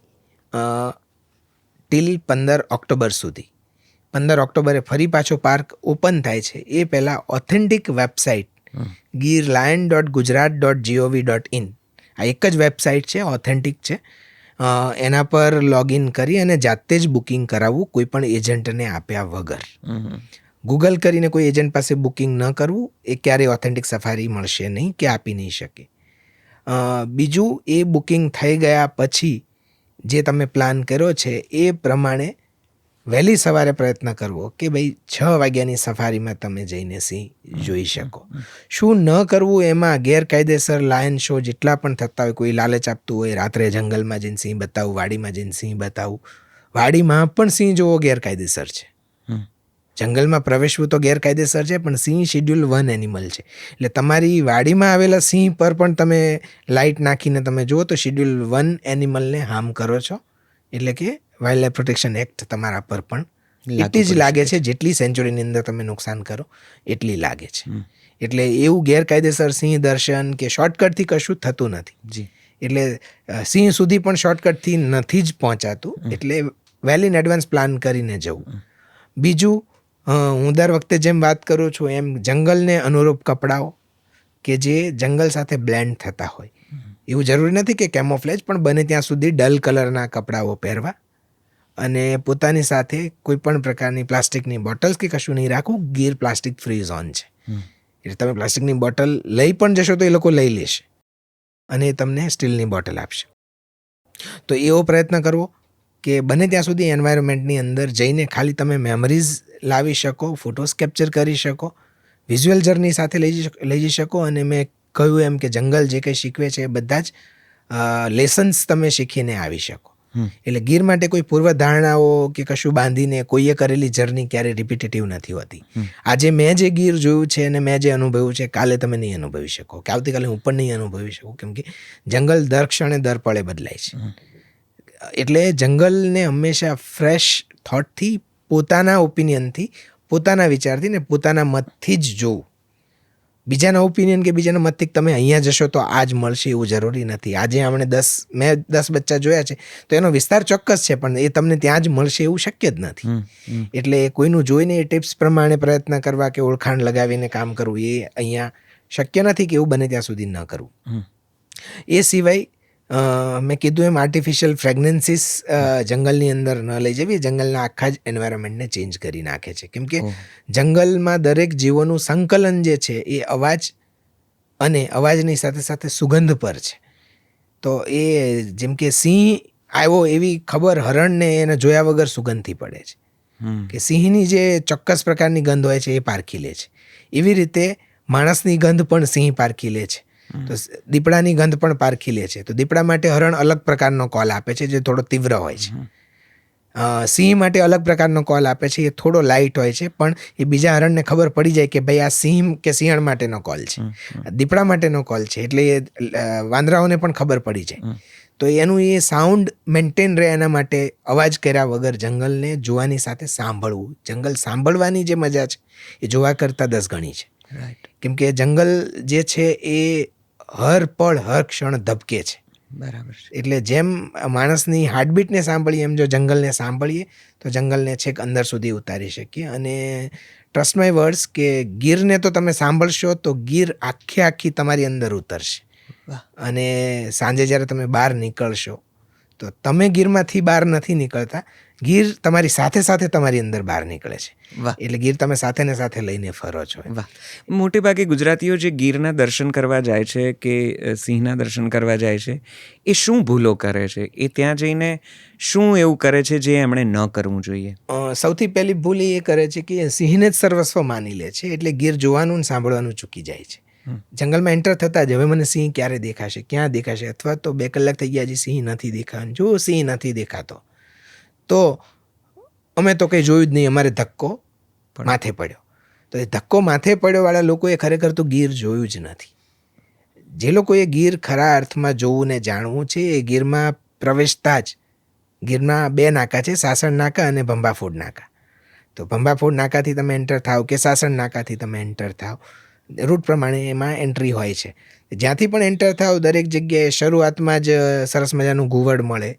ટિલ 15 ઓક્ટોબર સુધી. 15 ઓક્ટોબરે ફરી પાછો પાર્ક ઓપન થાય છે. એ પહેલાં ઓથેન્ટિક વેબસાઇટ girlion.gujarat.gov.in આ એક જ વેબસાઇટ છે, ઓથેન્ટિક છે. એના પર લોગિન કરી અને જાતે જ બુકિંગ કરાવવું, કોઈ પણ એજન્ટને આપ્યા વગર. ગૂગલ કરીને કોઈ એજન્ટ પાસે બુકિંગ ન કરવું, એ ક્યારેય ઓથેન્ટિક સફારી મળશે નહીં કે આપી નહીં શકે. બીજું, એ બુકિંગ થઈ ગયા પછી જે તમે પ્લાન કર્યો છે એ પ્રમાણે વહેલી સવારે પ્રયત્ન કરવો કે ભાઈ 6 વાગ્યાની સફારીમાં તમે જઈને સિંહ જોઈ શકો. શું ન કરવું એમાં ગેરકાયદેસર લાયન શો જેટલા પણ થતા હોય, કોઈ લાલચ આપતું હોય રાત્રે જંગલમાં જઈને સિંહ બતાવું, વાડીમાં જઈને સિંહ બતાવું. વાડીમાં પણ સિંહ જોવો ગેરકાયદેસર છે. જંગલમાં પ્રવેશવું તો ગેરકાયદેસર છે, પણ સિંહ શેડ્યુલ 1 એનિમલ છે. એટલે તમારી વાડીમાં આવેલા સિંહ પર પણ તમે લાઇટ નાખીને તમે જુઓ તો શેડ્યુલ 1 એનિમલને હાર્મ કરો છો. એટલે કે વાઇલ્ડ લાઇફ પ્રોટેક્શન એક્ટ તમારા પર પણ એટલી જ લાગે છે જેટલી સેન્ચુરીની અંદર તમે નુકસાન કરો એટલી લાગે છે. એટલે એવું ગેરકાયદેસર સિંહ દર્શન કે શોર્ટકટથી કશું થતું નથી. એટલે સિંહ સુધી પણ શોર્ટકટથી નથી જ પહોંચાતું. એટલે વેલ ઇન એડવાન્સ પ્લાન કરીને જવું. બીજું, હું દર વખતે જેમ વાત કરું છું એમ જંગલને અનુરૂપ કપડાઓ કે જે જંગલ સાથે બ્લેન્ડ થતા હોય. એવું જરૂરી નથી કે કેમોફ્લેજ, પણ બને ત્યાં સુધી ડલ કલરના કપડાઓ પહેરવા અને પોતાની સાથે કોઈ પણ પ્રકારની પ્લાસ્ટિકની બોટલ્સ કે કશું નહીં રાખવું. ગીર પ્લાસ્ટિક ફ્રી ઝોન છે. એટલે તમે પ્લાસ્ટિકની બોટલ લઈ પણ જશો તો એ લોકો લઈ લેશે અને તમને સ્ટીલની બોટલ આપશે. તો એવો પ્રયત્ન કરવો કે બને ત્યાં સુધી એન્વાયરમેન્ટની અંદર જઈને ખાલી તમે મેમરીઝ લાવી શકો, ફોટોસ કેપ્ચર કરી શકો, વિઝ્યુઅલ જર્ની સાથે લઈ જઈ શકો. અને મેં કહ્યું એમ કે જંગલ જે કંઈ શીખવે છે એ બધા જ લેસન્સ તમે શીખીને આવી શકો. એટલે ગીર માટે કોઈ પૂર્વધારણાઓ કે કશું બાંધીને કોઈએ કરેલી જર્ની ક્યારેય રિપીટેટિવ નથી હોતી. આજે મેં જે ગીર જોયું છે અને મેં જે અનુભવ્યું છે કાલે તમે નહીં અનુભવી શકો, કે આવતીકાલે હું પણ નહીં અનુભવી શકું, કેમ કે જંગલ દર ક્ષણે દર પળે બદલાય છે. એટલે જંગલને હંમેશા ફ્રેશ થોટથી, પોતાના ઓપિનિયનથી, પોતાના વિચારથી ને પોતાના મતથી જ જોવું. બીજાના ઓપિનિયન કે બીજાના મતથી તમે અહીંયા જશો તો આ જ મળશે એવું જરૂરી નથી. આજે મેં 10 બચ્ચા જોયા છે તો એનો વિસ્તાર ચોક્કસ છે, પણ એ તમને ત્યાં જ મળશે એવું શક્ય જ નથી. એટલે કોઈનું જોઈને એ ટિપ્સ પ્રમાણે પ્રયત્ન કરવા કે ઓળખાણ લગાવીને કામ કરવું એ અહીંયા શક્ય નથી, કે એવું બને ત્યાં સુધી ન કરવું. એ સિવાય મેં કીધું એમ આર્ટિફિશિયલ ફ્રેગ્નન્સીસ જંગલની અંદર ન લઈ જવી. જંગલના આખા જ એન્વાયરમેન્ટને ચેન્જ કરી નાખે છે, કેમ કે જંગલમાં દરેક જીવોનું સંકલન જે છે એ અવાજ અને અવાજની સાથે સાથે સુગંધ પર છે. તો એ જેમ કે સિંહ આવ્યો એવી ખબર હરણને એને જોયા વગર સુગંધથી પડે છે, કે સિંહની જે ચોક્કસ પ્રકારની ગંધ હોય છે એ પારખી લે છે. એવી રીતે માણસની ગંધ પણ સિંહ પારખી લે છે. તો દીપડાની ગંધ પણ પારખી લે છે. તો દીપડા માટે હરણ અલગ પ્રકારનો કોલ આપે છે જે થોડો તીવ્ર હોય છે. સિંહ માટે અલગ પ્રકારનો કોલ આપે છે, એ થોડો લાઇટ હોય છે, પણ એ બીજા હરણને ખબર પડી જાય કે ભાઈ આ સિંહ કે સિંહણ માટેનો કોલ છે, દીપડા માટેનો કોલ છે. એટલે એ વાંદરાઓને પણ ખબર પડી જાય. તો એનું એ સાઉન્ડ મેન્ટેન રહે એના માટે અવાજ કર્યા વગર જંગલને જોવાની સાથે સાંભળવું. જંગલ સાંભળવાની જે મજા છે એ જોવા કરતાં 10 ગણી છે. કેમ કે જંગલ જે છે એ હર પળ હર ક્ષણ ધબકે છે. બરાબર. એટલે જેમ માણસની હાર્ટબીટને સાંભળીએ એમ જો જંગલને સાંભળીએ તો જંગલને છેક અંદર સુધી ઉતારી શકીએ. અને ટ્રસ્ટ માય વર્ડ્સ કે ગીરને તો તમે સાંભળશો તો ગીર આખી તમારી અંદર ઉતરશે. અને સાંજે જ્યારે તમે બહાર નીકળશો તો તમે ગીરમાંથી બહાર નથી નીકળતા, ગીર તમારી સાથે સાથે તમારી અંદર બહાર નીકળે છે. વાહ એટલે ગીર તમે સાથે ને સાથે લઈને ફરો છો. વાહ. મોટે ભાગે ગુજરાતીઓ જે ગીરના દર્શન કરવા જાય છે કે સિંહના દર્શન કરવા જાય છે, એ શું ભૂલો કરે છે? એ ત્યાં જઈને શું એવું કરે છે જે એમણે ન કરવું જોઈએ? સૌથી પહેલી ભૂલ એ કરે છે કે સિંહને જ સર્વસ્વ માની લે છે, એટલે ગીર જોવાનું ને સાંભળવાનું ચૂકી જાય છે. જંગલમાં એન્ટર થતાં જ હવે મને સિંહ ક્યારે દેખાશે, ક્યાં દેખાશે, અથવા તો 2 કલાક થઈ ગયા હજી સિંહ નથી દેખાતો. જો સિંહ નથી દેખાતો તો અમે તો કંઈ જોયું જ નહીં, અમારે ધક્કો માથે પડ્યો. તો એ ધક્કો માથે પડ્યો વાળા લોકોએ ખરેખર તો ગીર જોયું જ નથી. જે લોકોએ ગીર ખરા અર્થમાં જોવું ને જાણવું છે, એ ગીરમાં પ્રવેશતા જ ગીરમાં 2 નાકા છે, સાસણ નાકા અને ભંભાફોડ નાકા. તો ભંભાફોડ નાકાથી તમે એન્ટર થાવ કે સાસણ નાકાથી તમે એન્ટર થાવ, રૂટ પ્રમાણે એમાં એન્ટ્રી હોય છે. જ્યાંથી પણ એન્ટર થાવ દરેક જગ્યાએ શરૂઆતમાં જ સરસ મજાનું ઘુવડ મળે.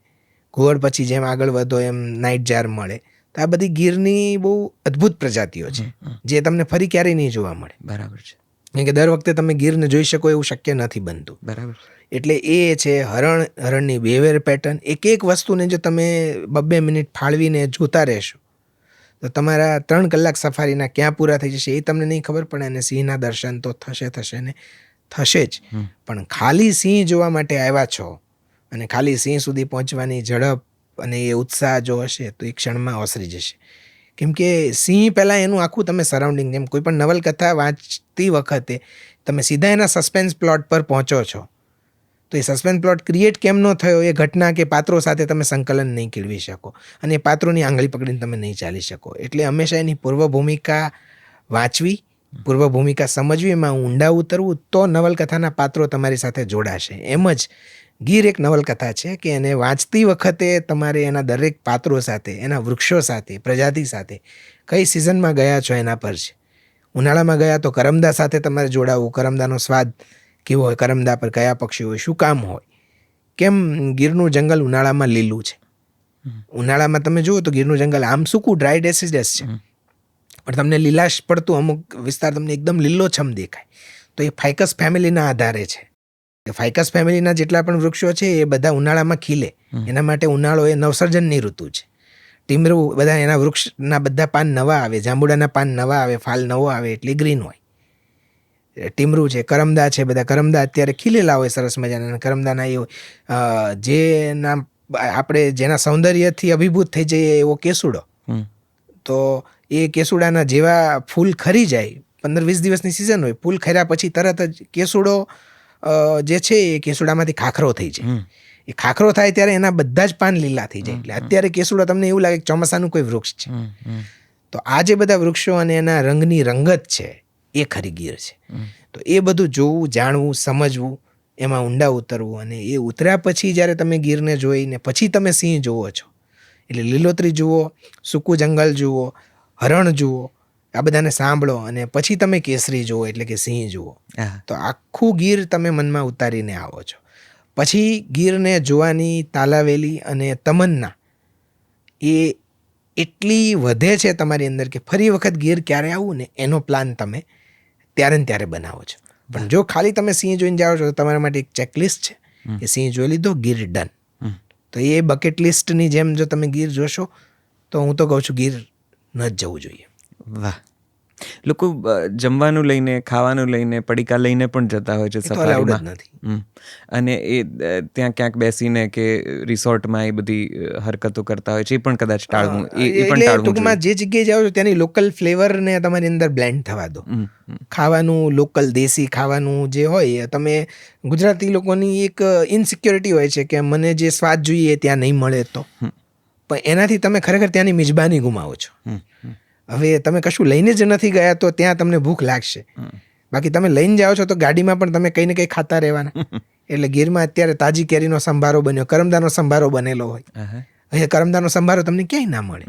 ઘુવડ પછી જેમ આગળ વધો એમ નાઇટ જાર મળે. તો આ બધી ગીરની બહુ અદ્ભુત પ્રજાતિઓ છે જે તમને ફરી ક્યારેય નહીં જોવા મળે. બરાબર છે. કારણ કે દર વખતે તમે ગીરને જોઈ શકો એવું શક્ય નથી બનતું. બરાબર. એટલે એ છે હરણની બિહેવિયર પેટર્ન. એક વસ્તુને જો તમે 2 મિનિટ ફાળવીને જોતા રહેશો તો તમારા 3 કલાક સફારીના ક્યાં પૂરા થઈ જશે એ તમને નહીં ખબર પડે. અને સિંહના દર્શન તો થશે ને થશે જ. પણ ખાલી સિંહ જોવા માટે આવ્યા છો અને ખાલી સિંહ સુધી પહોંચવાની ઝડપ અને એ ઉત્સાહ જો હશે તો એ ક્ષણમાં ઓસરી જશે. કેમ કે સિંહ પહેલાં એનું આખું તમે સરાઉન્ડિંગ, જેમ કોઈ પણ નવલકથા વાંચતી વખતે તમે સીધા એના સસ્પેન્સ પ્લોટ પર પહોંચો છો તો એ સસ્પેન્સ પ્લોટ ક્રિએટ કેમ ન થયો એ ઘટના કે પાત્રો સાથે તમે સંકલન નહીં કેળવી શકો અને એ પાત્રોની આંગળી પકડીને તમે નહીં ચાલી શકો. એટલે હંમેશા એની પૂર્વ ભૂમિકા વાંચવી, પૂર્વ ભૂમિકા સમજવી, એમાં ઊંડા ઉતરવું, તો નવલકથાના પાત્રો તમારી સાથે જોડાશે. એમ જ ગીર એક નવલકથા છે કે એને વાંચતી વખતે તમારે એના દરેક પાત્રો સાથે, એના વૃક્ષો સાથે, પ્રજાતિ સાથે, કઈ સિઝનમાં ગયા છો એના પર છે. ઉનાળામાં ગયા તો કરમદા સાથે તમારે જોડાવવું, કરમદાનો સ્વાદ કેવો હોય, કરમદા પર કયા પક્ષીઓ હોય, શું કામ હોય, કેમ ગીરનું જંગલ ઉનાળામાં લીલું છે. ઉનાળામાં તમે જુઓ તો ગીરનું જંગલ આમ સૂકું ડ્રાય ડેસિડસ છે, પણ તમને લીલાશ પડતું અમુક વિસ્તાર તમને એકદમ લીલોછમ દેખાય. તો એ ફાઇકસ ફેમિલીના આધારે છે. ફાઇકસ ફેમિલીના જેટલા પણ વૃક્ષો છે એ બધા ઉનાળામાં ખીલે. એના માટે ઉનાળો એ નવસર્જનની ઋતુ છે. ટીમરું બધા એના વૃક્ષના બધા પાન નવા આવે, જાંબુડાના પાન નવા આવે, ફાલ નવો આવે એટલે ગ્રીન હોય. ટીમરું છે, કરમદા છે, બધા કરમદા અત્યારે ખીલેલા હોય સરસ મજાના. કરમદાના એ જેના આપણે જેના સૌંદર્યથી અભિભૂત થઈ જઈએ એવો કેસુડો. તો એ કેસુડાના જેવા ફૂલ ખરી જાય, 15-20 દિવસની સિઝન હોય, ફૂલ ખર્યા પછી તરત જ કેસુડો જે છે એ કેસુડામાંથી ખાખરો થઈ જાય. એ ખાખરો થાય ત્યારે એના બધા જ પાન લીલા થઈ જાય. એટલે અત્યારે કેસુડા તમને એવું લાગે કે ચોમાસાનું કોઈ વૃક્ષ છે. તો આ જે બધા વૃક્ષો અને એના રંગની રંગત છે એ ખરી ગીર છે. તો એ બધું જોવું, જાણવું, સમજવું, એમાં ઊંડા ઉતરવું, અને એ ઉતર્યા પછી જ્યારે તમે ગીરને જોઈને પછી તમે સિંહ જુઓ છો, એટલે લીલોતરી જુઓ, સૂકું જંગલ જુઓ, હરણ જુઓ, આ બધાને સાંભળો અને પછી તમે કેસરી જુઓ એટલે કે સિંહ જુઓ, તો આખું ગીર તમે મનમાં ઉતારીને આવો છો. પછી ગીરને જોવાની તાલાવેલી અને તમન્ના એ એટલી વધે છે તમારી અંદર કે ફરી વખત ગીર ક્યારે આવું ને એનો પ્લાન તમે ત્યારે ને ત્યારે બનાવો છો. પણ જો ખાલી તમે સિંહ જોઈને જાઓ છો તો તમારા માટે એક ચેકલિસ્ટ છે કે સિંહ જોઈ લીધો, ગીર ડન. તો એ બકેટ લિસ્ટની જેમ જો તમે ગીર જોશો તો હું તો કહું છું ગીર ન જ જવું જોઈએ. વાહ. લોકો જમવાનું લઈને, ખાવાનું લઈને, પડીકા લઈને પણ જતા હોય છે સફારીમાં. નથી. અને એ ત્યાં ક્યાંક બેસીને કે રિસોર્ટમાં એ બધી હરકતો કરતા હોય છે, એ પણ કદાચ ટાળવું, એ પણ ટાળવું. ટૂંકમાં જે જગ્યાએ જાઓ છો ત્યાંની લોકલ ફ્લેવરને તમારી અંદર બ્લેન્ડ થવા દો. ખાવાનું લોકલ દેશી ખાવાનું જે હોય, તમે ગુજરાતી લોકોની એક ઇનસિક્યોરિટી હોય છે કે મને જે સ્વાદ જોઈએ ત્યાં નહીં મળે તો, પણ એનાથી તમે ખરેખર ત્યાંની મિજબાની ગુમાવો છો. હવે તમે કશું લઈને જ નથી ગયા તો ત્યાં તમને ભૂખ લાગશે. બાકી તમે લઈને જાઓ છો તો ગાડીમાં પણ તમે કંઈ ને કંઈ ખાતા રહેવાના. એટલે ગીરમાં અત્યારે તાજી કેરીનો સંભારો બન્યો, કરમદાનો સંભારો બનેલો હોય. અહીંયા કરમદાનો સંભારો તમને ક્યાંય ના મળે.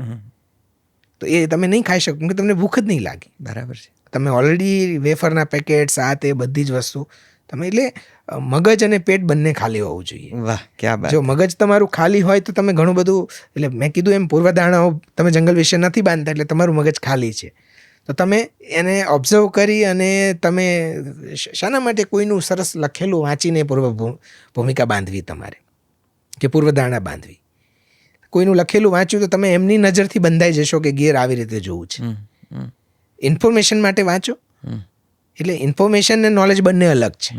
તો એ તમે નહીં ખાઈ શકો, કેમ કે તમને ભૂખ જ નહીં લાગે. બરાબર છે. તમે ઓલરેડી વેફરના પેકેટ્સ, આ તે બધી જ વસ્તુ તમે, એટલે મગજ અને પેટ બંને ખાલી હોવું જોઈએ. વાહ, ક્યાં બાત. જો મગજ તમારું ખાલી હોય તો તમે ઘણું બધું, એટલે મેં કીધું એમ પૂર્વધારણાઓ તમે જંગલ વિશે નથી બાંધતા, એટલે તમારું મગજ ખાલી છે. તો તમે એને ઓબ્ઝર્વ કરી અને તમે શાના માટે કોઈનું સરસ લખેલું વાંચીને પૂર્વ ભૂમિકા બાંધવી તમારે. કે પૂર્વધારણા બાંધવી. કોઈનું લખેલું વાંચ્યું તો તમે એમની નજરથી બંધાઈ જશો કે ગીર આવી રીતે જોવું છે. ઇન્ફોર્મેશન માટે વાંચો, એટલે ઇન્ફોર્મેશન ને નોલેજ બંને અલગ છે.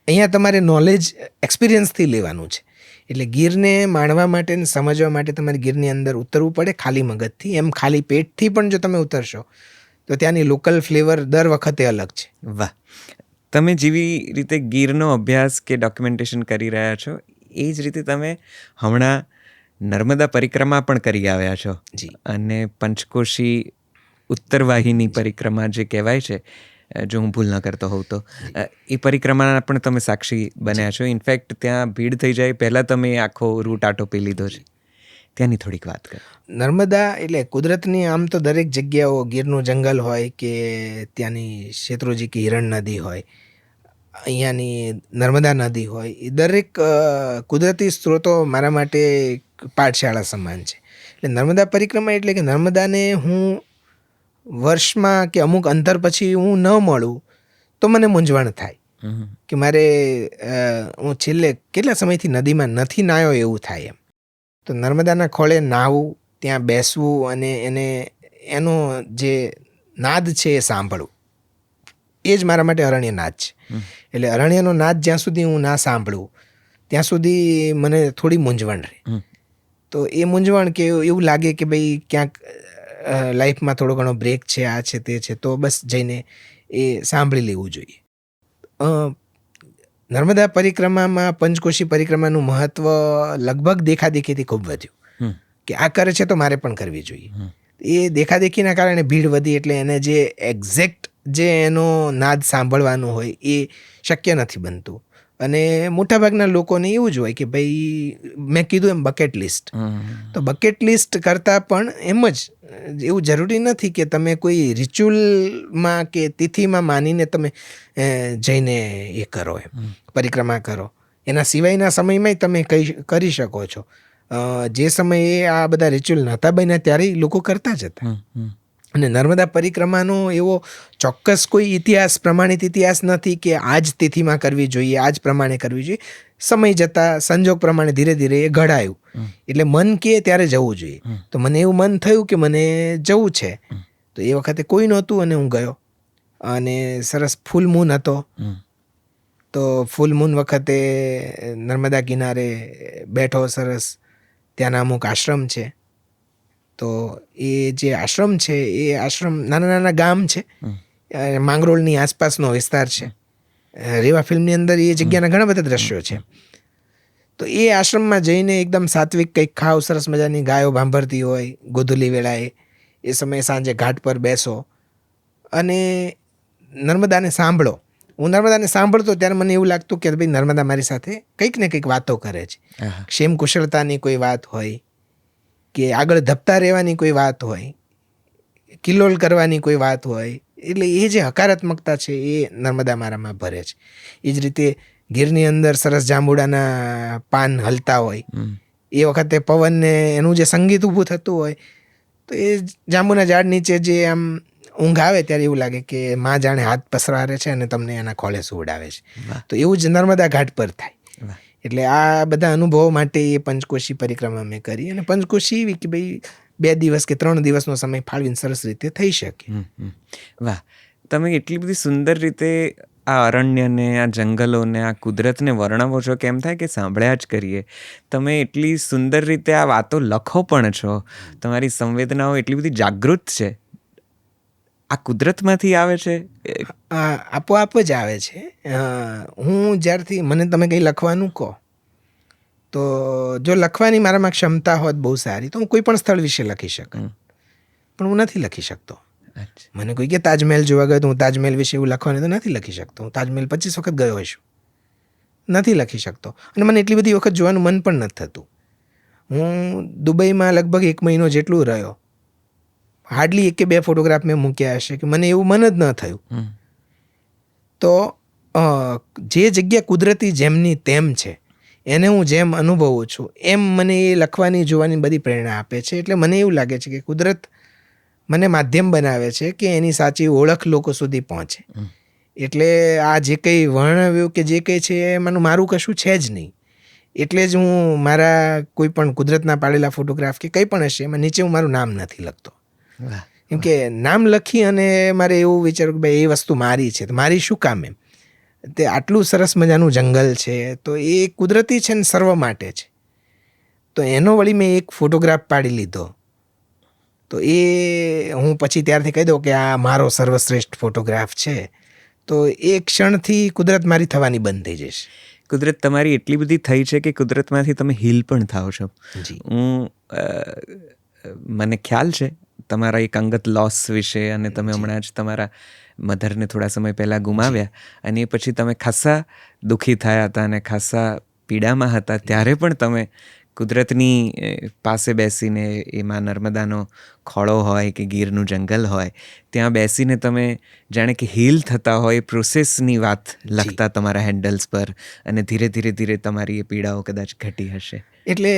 અહીંયા તમારે નોલેજ એક્સપિરિયન્સથી લેવાનું છે. એટલે ગીરને માણવા માટે ને સમજવા માટે તમારે ગીરની અંદર ઉતરવું પડે ખાલી મગજથી. એમ ખાલી પેટથી પણ જો તમે ઉતરશો તો ત્યાંની લોકલ ફ્લેવર દર વખતે અલગ છે. વાહ, તમે જેવી રીતે ગીરનો અભ્યાસ કે ડોક્યુમેન્ટેશન કરી રહ્યા છો એ જ રીતે તમે હમણાં નર્મદા પરિક્રમા પણ કરી આવ્યા છો. જી. અને પંચકોશી ઉત્તરવાહિની પરિક્રમા જે કહેવાય છે, જો હું ભૂલ ન કરતો હોઉં તો, એ પરિક્રમાના પણ તમે સાક્ષી બન્યા છો. ઇનફેક્ટ ત્યાં ભીડ થઈ જાય પહેલાં તમે આખો રૂટ આટોપી લીધો છે. ત્યાંની થોડીક વાત કરો. નર્મદા એટલે કુદરતની આમ તો દરેક જગ્યાઓ, ગીરનું જંગલ હોય કે ત્યાંની શેત્રુંજી કે હિરણ નદી હોય, અહીંયાની નર્મદા નદી હોય, એ દરેક કુદરતી સ્ત્રોતો મારા માટે પાઠશાળા સમાન છે. એટલે નર્મદા પરિક્રમા એટલે કે નર્મદાને હું વર્ષમાં કે અમુક અંતર પછી હું ન મળું તો મને મૂંઝવણ થાય કે મારે હું છેલ્લે કેટલા સમયથી નદીમાં નથી નાહ્યો એવું થાય એમ. તો નર્મદાના ખોળે નાહવું, ત્યાં બેસવું અને એનો જે નાદ છે એ સાંભળવું, એ જ મારા માટે અરણ્ય નાદ છે. એટલે અરણ્યનો નાદ જ્યાં સુધી હું ના સાંભળું ત્યાં સુધી મને થોડી મૂંઝવણ રહે. તો એ મૂંઝવણ કે એવું લાગે કે ભાઈ ક્યાંક લાઈફમાં થોડો ઘણો બ્રેક છે, આ છે તે છે, તો બસ જઈને એ સાંભળી લેવું જોઈએ. નર્મદા પરિક્રમામાં પંચકોશી પરિક્રમાનું મહત્વ લગભગ દેખાદેખીથી ખૂબ વધ્યું કે આ કરે છે તો મારે પણ કરવી જોઈએ. એ દેખાદેખીના કારણે ભીડ વધી, એટલે એને જે એક્ઝેક્ટ જે એનો નાદ સાંભળવાનું હોય એ શક્ય નથી બનતું. અને મોટાભાગના લોકોને એવું જ હોય કે ભાઈ મેં કીધું એમ બકેટ લિસ્ટ. તો બકેટ લિસ્ટ કરતાં પણ એમ જ એવું જરૂરી નથી કે તમે કોઈ રિચ્યુઅલમાં કે તિથિમાં માનીને તમે જઈને એ કરો, એમ પરિક્રમા કરો. એના સિવાયના સમયમાં તમે કરી શકો છો. જે સમયે આ બધા રિચ્યુઅલ નહોતા બન્યા ત્યારે લોકો કરતા જ હતા. અને નર્મદા પરિક્રમાનો એવો ચોક્કસ કોઈ ઇતિહાસ, પ્રમાણિત ઇતિહાસ નથી કે આ જ તિથિમાં કરવી જોઈએ, આ જ પ્રમાણે કરવી જોઈએ. સમય જતાં સંજોગ પ્રમાણે ધીરે ધીરે એ ઘડાયું. એટલે મન કે ત્યારે જવું જોઈએ. તો મને એવું મન થયું કે મને જવું છે. તો એ વખતે કોઈ નહોતું અને હું ગયો. અને સરસ ફૂલ મૂન હતો. તો ફૂલ મૂન વખતે નર્મદા કિનારે બેઠો સરસ. ત્યાંના અમુક આશ્રમ છે. તો એ જે આશ્રમ છે એ આશ્રમ નાના નાના ગામ છે, માંગરોળની આસપાસનો વિસ્તાર છે. રેવા ફિલ્મની અંદર એ જગ્યાના ઘણા બધા દ્રશ્યો છે. તો એ આશ્રમમાં જઈને એકદમ સાત્વિક કંઈક ખાવ, સરસ મજાની ગાયો ભાંભરતી હોય ગોધૂલી વેળાએ, એ સમયે સાંજે ઘાટ પર બેસો અને નર્મદાને સાંભળો. હું નર્મદાને સાંભળતો ત્યારે મને એવું લાગતું કે ભાઈ નર્મદા મારી સાથે કંઈક ને કંઈક વાતો કરે છે. ક્ષેમ કુશળતાની કોઈ વાત હોય કે આગળ ધપતા રહેવાની કોઈ વાત હોય, કિલ્લોલ કરવાની કોઈ વાત હોય. એટલે એ જે હકારાત્મકતા છે એ નર્મદા મારામાં ભરે છે. એ જ રીતે ગીરની અંદર સરસ જાંબુડાના પાન હલતા હોય, એ વખતે પવનને એનું જે સંગીત ઊભું થતું હોય, તો એ જાંબુના ઝાડ નીચે જે આમ ઊંઘ આવે ત્યારે એવું લાગે કે માં જાણે હાથ પસરારે છે અને તમને એના ખોળે સુવડાવે છે. તો એવું જ નર્મદા ઘાટ પર થાય. એટલે આ બધા અનુભવો માટે એ પંચકોશી પરિક્રમા મેં કરી. અને પંચકોશી એવી કે ભાઈ 2 દિવસ કે 3 દિવસનો સમય ફાળવીને સરસ રીતે થઈ શકે. વાહ, તમે એટલી બધી સુંદર રીતે આ અરણ્યને, આ જંગલોને, આ કુદરતને વર્ણવો છો કે એમ થાય કે સાંભળ્યા જ કરીએ. તમે એટલી સુંદર રીતે આ વાતો લખો પણ છો. તમારી સંવેદનાઓ એટલી બધી જાગૃત છે. આ કુદરતમાંથી આવે છે? આપોઆપ જ આવે છે. હું જ્યારથી મને તમે કંઈ લખવાનું કહો, તો જો લખવાની મારામાં ક્ષમતા હોત બહુ સારી, તો હું કોઈ પણ સ્થળ વિશે લખી શકું. પણ હું નથી લખી શકતો. મને કોઈ કે તાજમહેલ જોવા ગયો તો હું તાજમહેલ વિશે એવું લખવાનું તો નથી લખી શકતો. હું તાજમહેલ 25 વખત ગયો હશું, નથી લખી શકતો. અને મને એટલી બધી વખત જોવાનું મન પણ નથી થતું. હું દુબઈમાં લગભગ 1 મહિનો જેટલું રહ્યો, હાર્ડલી 1 કે 2 ફોટોગ્રાફ મેં મૂક્યા હશે કે મને એવું મન જ ન થયું. તો જે જગ્યા કુદરતી જેમની તેમ છે, એને હું જેમ અનુભવું છું એમ મને એ લખવાની, જોવાની બધી પ્રેરણા આપે છે. એટલે મને એવું લાગે છે કે કુદરત મને માધ્યમ બનાવે છે કે એની સાચી ઓળખ લોકો સુધી પહોંચે. એટલે આ જે કંઈ વર્ણવ્યું કે જે કંઈ છે એમાંનું મારું કશું છે જ નહીં. એટલે જ હું મારા કોઈ પણ કુદરતના પાડેલા ફોટોગ્રાફ કે કંઈ પણ હશે એમાં નીચે હું મારું નામ નથી લખતો. વાહ. કેમ કે નામ લખી અને મારે એવું વિચારું કે ભાઈ એ વસ્તુ મારી છે તો મારી શું કામ એમ. તે આટલું સરસ મજાનું જંગલ છે તો એ કુદરતી છે ને સર્વ માટે છે. તો એનો વળી મેં એક ફોટોગ્રાફ પાડી લીધો તો એ હું પછી ત્યારથી કહી દઉં કે આ મારો સર્વશ્રેષ્ઠ ફોટોગ્રાફ છે. તો એ ક્ષણથી કુદરત મારી થવાની બંધ થઈ જશે. કુદરત તમારી એટલી બધી થઈ છે કે કુદરતમાંથી તમે હીલ પણ થાઓ છો. જી. મને ખ્યાલ છે તમારા એક અંગત લોસ વિશે, અને તમે જી. હમણાં જ તમારા મધરને થોડા સમય પહેલાં ગુમાવ્યા, અને એ પછી તમે ખાસ્સા દુઃખી થયા હતા અને ખાસ્સા પીડામાં હતા. ત્યારે પણ તમે કુદરતની પાસે બેસીને, એમાં નર્મદાનો ખોળો હોય કે ગીરનું જંગલ હોય, ત્યાં બેસીને તમે જાણે કે હીલ થતા હોય એ પ્રોસેસની વાત લખતા તમારા હેન્ડલ્સ પર, અને ધીરે ધીરે ધીરે તમારી એ પીડાઓ કદાચ ઘટી હશે. એટલે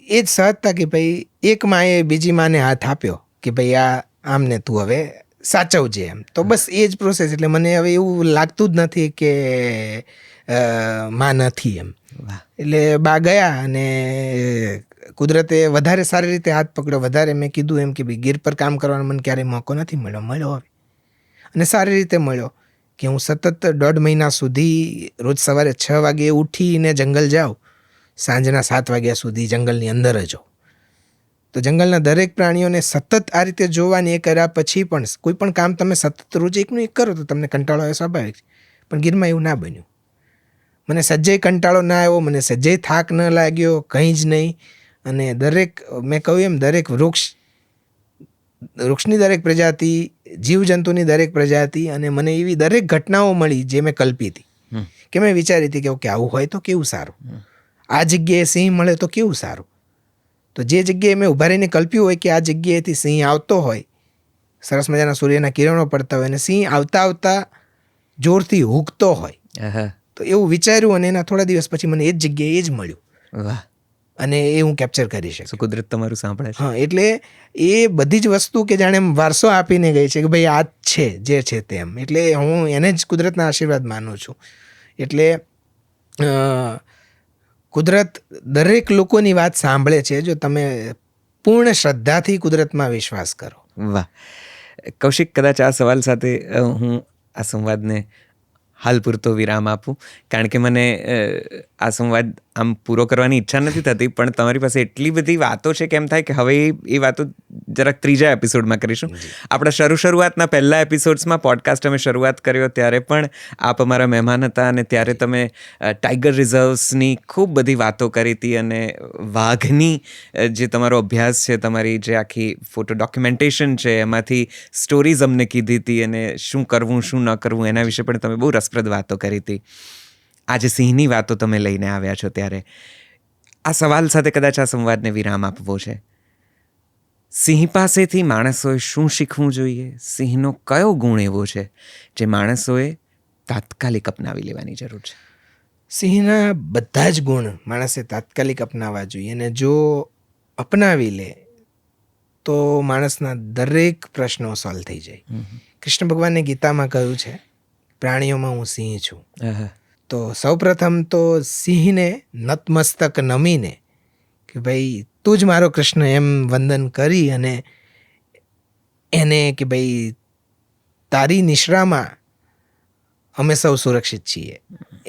એ જ સહજતા કે ભાઈ એક માએ બીજી માને હાથ આપ્યો કે ભાઈ આ આમને તું હવે સાચવજે એમ. તો બસ એ જ પ્રોસેસ. એટલે મને હવે એવું લાગતું જ નથી કે માં નથી એમ. વાહ. એટલે બા ગયા અને કુદરતે વધારે સારી રીતે હાથ પકડ્યો. વધારે મેં કીધું એમ કે ભાઈ ગીર પર કામ કરવાનો મને ક્યારેય મોકો નથી મળ્યો હવે, અને સારી રીતે મળ્યો કે હું સતત 1.5 મહિના સુધી રોજ સવારે 6 વાગે ઉઠીને જંગલ જાઉં, સાંજના 7 વાગ્યા સુધી જંગલની અંદર જ હોઉં. તો જંગલના દરેક પ્રાણીઓને સતત આ રીતે જોવાની, એ કર્યા પછી પણ કોઈ પણ કામ તમે સતત રોજ એકનું એક કરો તો તમને કંટાળો આવે, સ્વાભાવિક. પણ ગીરમાં એવું ના બન્યું. મને સજ્જય કંટાળો ના આવ્યો, મને સજ્જય થાક ન લાગ્યો, કંઈ જ નહીં. અને દરેક, મેં કહ્યું એમ, દરેક વૃક્ષની દરેક પ્રજાતિ, જીવજંતુની દરેક પ્રજાતિ, અને મને એવી દરેક ઘટનાઓ મળી જે મેં કલ્પી હતી, કે મેં વિચારી હતી કે ઓકે આવું હોય તો કેવું સારું, આ જગ્યાએ સિંહ મળે તો કેવું સારું. તો જે જગ્યાએ મેં ઊભા રહીને કલ્પ્યું હોય કે આ જગ્યાએથી સિંહ આવતો હોય, સરસ મજાના સૂર્યના કિરણો પડતા હોય, અને સિંહ આવતા આવતા જોરથી હૂંકતો હોય, તો એવું વિચાર્યું, અને એના થોડા દિવસ પછી મને એ જ જગ્યાએ એ જ મળ્યું. વાહ. અને એ હું કેપ્ચર કરી શકું. કુદરત તમારું સાંભળે છે. હા, એટલે એ બધી જ વસ્તુ કે જાણે એમ વારસો આપીને ગઈ છે કે ભાઈ આ જ છે જે છે તેમ. એટલે હું એને જ કુદરતના આશીર્વાદ માનું છું. એટલે કુદરત દરેક લોકોની વાત સાંભળે છે જો તમે પૂર્ણ શ્રદ્ધાથી કુદરતમાં વિશ્વાસ કરો. વાહ. કૌશિક, કદાચ આ સવાલ સાથે હું આ સંવાદને હાલ પૂરતો વિરામ આપું, કારણ કે મને આ સંવાદ આમ પૂરો કરવાની ઈચ્છા નથી થતી, પણ તમારી પાસે એટલી બધી વાતો છે કે એમ થાય કે હવે એ વાતો જરાક ત્રીજા એપિસોડમાં કરીશું. આપણા શરૂઆતના પહેલા એપિસોડ્સમાં પોડકાસ્ટ અમે શરૂઆત કર્યો ત્યારે પણ આપ અમારા મહેમાન હતા, અને ત્યારે તમે ટાઈગર રિઝર્વ્સની ખૂબ બધી વાતો કરી હતી, અને વાઘની જે તમારો અભ્યાસ છે, તમારી જે આખી ફોટો ડોક્યુમેન્ટેશન છે, એમાંથી સ્ટોરીઝ અમને કીધી હતી, અને શું કરવું શું ન કરવું એના વિશે પણ તમે બહુ રસપ્રદ વાતો કરી હતી. આજે સિંહની વાતો તમે લઈને આવ્યા છો, ત્યારે આ સવાલ સાથે કદાચ આ સંવાદને વિરામ આપવો છે. સિંહ પાસેથી માણસોએ શું શીખવું જોઈએ? સિંહનો કયો ગુણ એવો છે જે માણસોએ તાત્કાલિક અપનાવી લેવાની જરૂર છે? સિંહના બધા જ ગુણ માણસે તાત્કાલિક અપનાવવા જોઈએ, અને જો અપનાવી લે તો માણસના દરેક પ્રશ્નો સોલ્વ થઈ જાય. કૃષ્ણ ભગવાને ગીતામાં કહ્યું છે, પ્રાણીઓમાં હું સિંહ છું. તો સૌપ્રથમ તો સિંહને નતમસ્તક નમીને કે ભાઈ તું જ મારો કૃષ્ણ એમ વંદન કરી, અને એને કે ભાઈ તારી નિશ્રામાં અમે સૌ સુરક્ષિત છીએ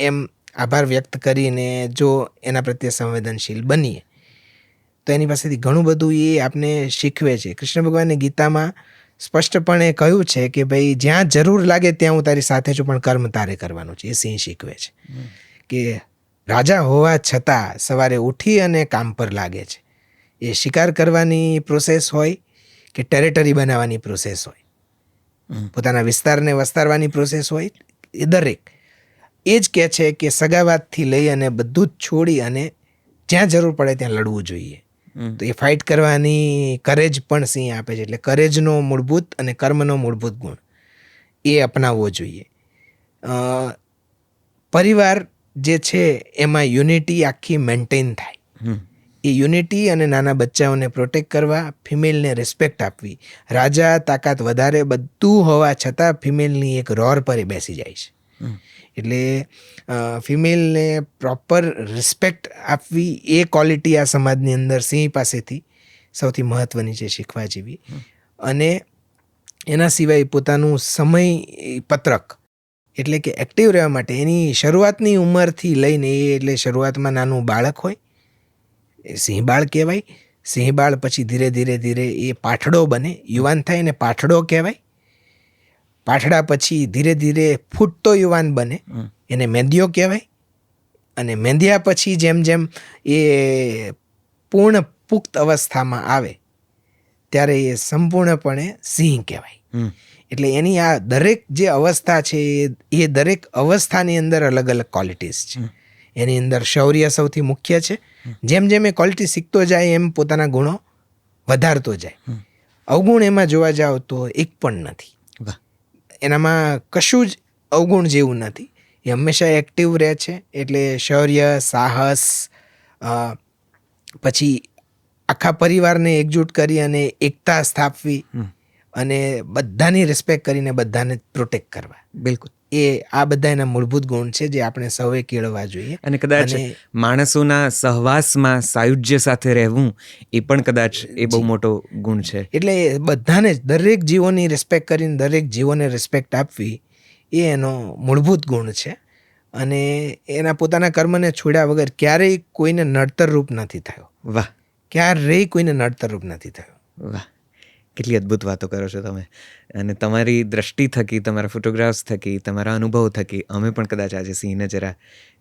એમ આભાર વ્યક્ત કરીને જો એના પ્રત્યે સંવેદનશીલ બનીએ તો એની પાસેથી ઘણું બધું એ આપને શીખવે છે. કૃષ્ણ ભગવાને ગીતામાં સ્પષ્ટપણે કહ્યું છે કે ભાઈ જ્યાં જરૂર લાગે ત્યાં હું તારી સાથે છું, પણ કર્મ તારે કરવાનું છે. એ સિંહ શીખવે છે કે રાજા હોવા છતાં સવારે ઉઠી અને કામ પર લાગે છે. એ શિકાર કરવાની પ્રોસેસ હોય કે ટેરેટરી બનાવવાની પ્રોસેસ હોય, પોતાના વિસ્તારને વસ્તારવાની પ્રોસેસ હોય, એ દરેક એ જ કહે છે કે સગાવાતથી લઈ અને બધું જ છોડી અને જ્યાં જરૂર પડે ત્યાં લડવું જોઈએ. તો એ ફાઇટ કરવાની કરેજ પણ સિંહ આપે છે. એટલે કરેજનો મૂળભૂત અને કર્મનો મૂળભૂત ગુણ એ અપનાવવો જોઈએ. પરિવાર જે છે એમાં યુનિટી આખી મેન્ટેન થાય. એ યુનિટી અને નાના બચ્ચાઓને પ્રોટેક્ટ કરવા, ફિમેલને રિસ્પેક્ટ આપવી. રાજા તાકાત વધારે બધું હોવા છતાં ફિમેલની એક રોર પર એ બેસી જાય છે. એટલે ફિમેલને પ્રોપર રિસ્પેક્ટ આપવી એ ક્વોલિટી આ સમાજની અંદર સિંહ પાસેથી સૌથી મહત્ત્વની છે, શીખવા જેવી. અને એના સિવાય પોતાનું સમય પત્રક એટલે કે એક્ટિવ રહેવા માટે એની શરૂઆતની ઉંમરથી લઈને એટલે શરૂઆતમાં નાનું બાળક હોય એ સિંહ બાળ કહેવાય. સિંહ બાળ પછી ધીરે ધીરે ધીરે એ પાઠડો બને, યુવાન થાય ને પાઠડો કહેવાય. પાઠડા પછી ધીરે ધીરે ફૂટતો યુવાન બને, એને મેંદિયો કહેવાય. અને મેંદિયા પછી જેમ જેમ એ પૂર્ણ પુખ્ત અવસ્થામાં આવે ત્યારે એ સંપૂર્ણપણે સિંહ કહેવાય. એટલે એની આ દરેક જે અવસ્થા છે એ દરેક અવસ્થાની અંદર અલગ અલગ ક્વોલિટીઝ છે. એની અંદર શૌર્ય સૌથી મુખ્ય છે. જેમ જેમ એ ક્વોલિટી શીખતો જાય એમ પોતાના ગુણો વધારતો જાય. અવગુણ એમાં જોવા જાવ તો એક પણ નથી. એનામાં કશું જ અવગુણ જેવું નથી. એ હંમેશા એક્ટિવ રહે છે. એટલે શૌર્ય, સાહસ, પછી આખા પરિવારને એકજૂટ કરી અને એકતા સ્થાપવી અને બધાની રિસ્પેક્ટ કરીને બધાને પ્રોટેક્ટ કરવા. બિલકુલ. એ આ બધા એના મૂળભૂત ગુણ છે જે આપણે સૌએ કેળવવા જોઈએ. અને કદાચ માણસોના સહવાસમાં સાયુજ્ય સાથે રહેવું એ પણ કદાચ એ બહુ મોટો ગુણ છે. એટલે બધાને જ દરેક જીવોની રિસ્પેક્ટ કરીને દરેક જીવોને રિસ્પેક્ટ આપવી એ એનો મૂળભૂત ગુણ છે. અને એના પોતાના કર્મને છોડ્યા વગર ક્યારેય કોઈને નડતરરૂપ નથી થયો. વાહ. ક્યારેય કોઈને નડતરરૂપ નથી થયો. વાહ, કેટલી અદ્ભુત વાતો કરો છો તમે. અને તમારી દ્રષ્ટિ થકી, તમારા ફોટોગ્રાફ્સ થકી, તમારા અનુભવ થકી અમે પણ કદાચ આજે સિંહને જરા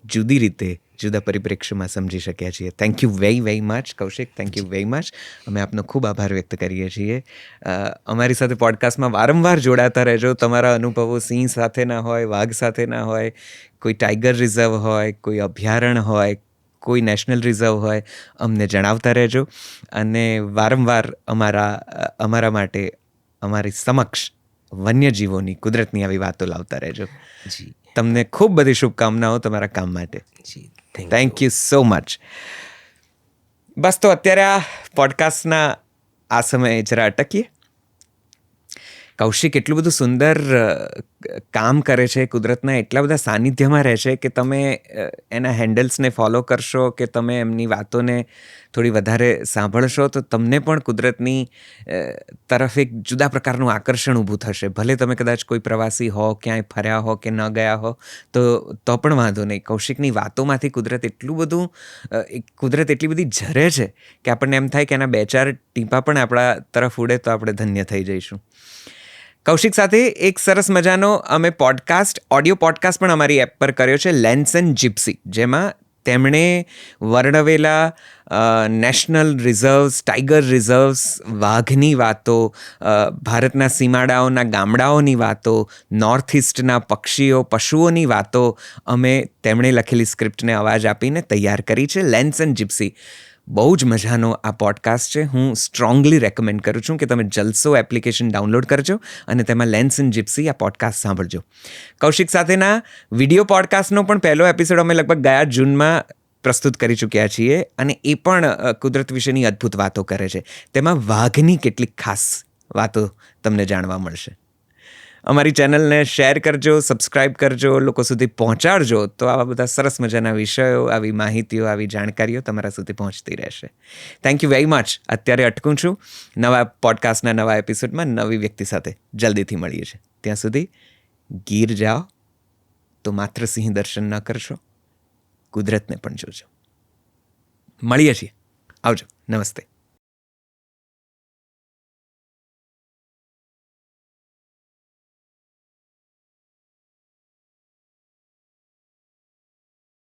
જુદી રીતે, જુદા પરિપ્રેક્ષ્યમાં સમજી શક્યા છીએ. Thank you very very much Kaushik, thank you very much. અમે આપનો ખૂબ આભાર વ્યક્ત કરીએ છીએ. અમારી સાથે પોડકાસ્ટમાં વારંવાર જોડાતા રહેજો. તમારા અનુભવો સિંહ સાથેના હોય, વાઘ સાથેના હોય, કોઈ ટાઈગર રિઝર્વ હોય, કોઈ અભયારણ્ય હોય, કોઈ નેશનલ રિઝર્વ હોય, અમને જણાવતા રહેજો. અને વારંવાર અમારા માટે અમારી સમક્ષ વન્યજીવોની, કુદરતની આવી વાતો લાવતા રહેજો. જી, તમને ખૂબ બધી શુભકામનાઓ તમારા કામ માટે. જી, થેન્ક યુ સો મચ. બસ, તો અત્યારે આ પોડકાસ્ટના આ સમયે જરા અટકીએ. કૌશિક એટલું બધું સુંદર કામ કરે છે, કુદરતના એટલા બધા સાનિધ્યમાં રહે છે કે તમે એના હેન્ડલ્સને ફોલો કરશો કે તમે એમની વાતોને થોડી વધારે સાંભળશો તો તમને પણ કુદરતની તરફ એક જુદા પ્રકારનું આકર્ષણ ઊભું થશે. ભલે તમે કદાચ કોઈ પ્રવાસી હો, ક્યાંય ફર્યા હો કે ન ગયા હો તો પણ વાંધો નહીં. કૌશિકની વાતોમાંથી કુદરત એટલી બધી ઝરે છે કે આપણને એમ થાય કે એના 2-4 ટીપા પણ આપણા તરફ ઉડે તો આપણે ધન્ય થઈ જઈશું. કૌશિક સાથે એક સરસ મજાનો અમે ઓડિયો પોડકાસ્ટ પણ અમારી એપ પર કર્યો છે, લેન્સ એન્ડ જીપ્સી, જેમાં તેમણે વર્ણવેલા નેશનલ રિઝર્વ્સ, ટાઈગર રિઝર્વ્સ, વાઘની વાતો, ભારતના સીમાડાઓના ગામડાઓની વાતો, નોર્થ ઇસ્ટના પક્ષીઓ, પશુઓની વાતો અમે તેમણે લખેલી સ્ક્રિપ્ટને અવાજ આપીને તૈયાર કરી છે. લેન્સ એન્ડ જીપ્સી બહુ જ મજાનો આ પોડકાસ્ટ છે. હું સ્ટ્રોંગલી રેકમેન્ડ કરું છું કે તમે જલસો એપ્લિકેશન ડાઉનલોડ કરજો અને તેમાં લેન્સ એન્ડ જીપ્સી આ પોડકાસ્ટ સાંભળજો. કૌશિક સાથેના વિડીયો પોડકાસ્ટનો પણ પહેલો એપિસોડ અમે લગભગ ગયા જૂનમાં પ્રસ્તુત કરી ચૂક્યા છીએ અને એ પણ કુદરત વિશેની અદ્ભુત વાતો કરે છે. તેમાં વાઘની કેટલીક ખાસ વાતો તમને જાણવા મળશે. અમારી ચેનલને શેર કરજો, સબસ્ક્રાઈબ કરજો, લોકો સુધી પહોંચાડજો તો આવા બધા સરસ મજાના વિષયો, આવી માહિતીઓ, આવી જાણકારીઓ તમારા સુધી પહોંચતી રહેશે. Thank you very much. અત્યારે અટકું છું. નવા પોડકાસ્ટના નવા એપિસોડમાં નવી વ્યક્તિ સાથે જલ્દીથી મળીએ છીએ. ત્યાં સુધી ગીર જાઓ તો માત્ર સિંહ દર્શન ન કરશો, કુદરતને પણ જોજો. મળીએ છીએ. આવજો. નમસ્તે.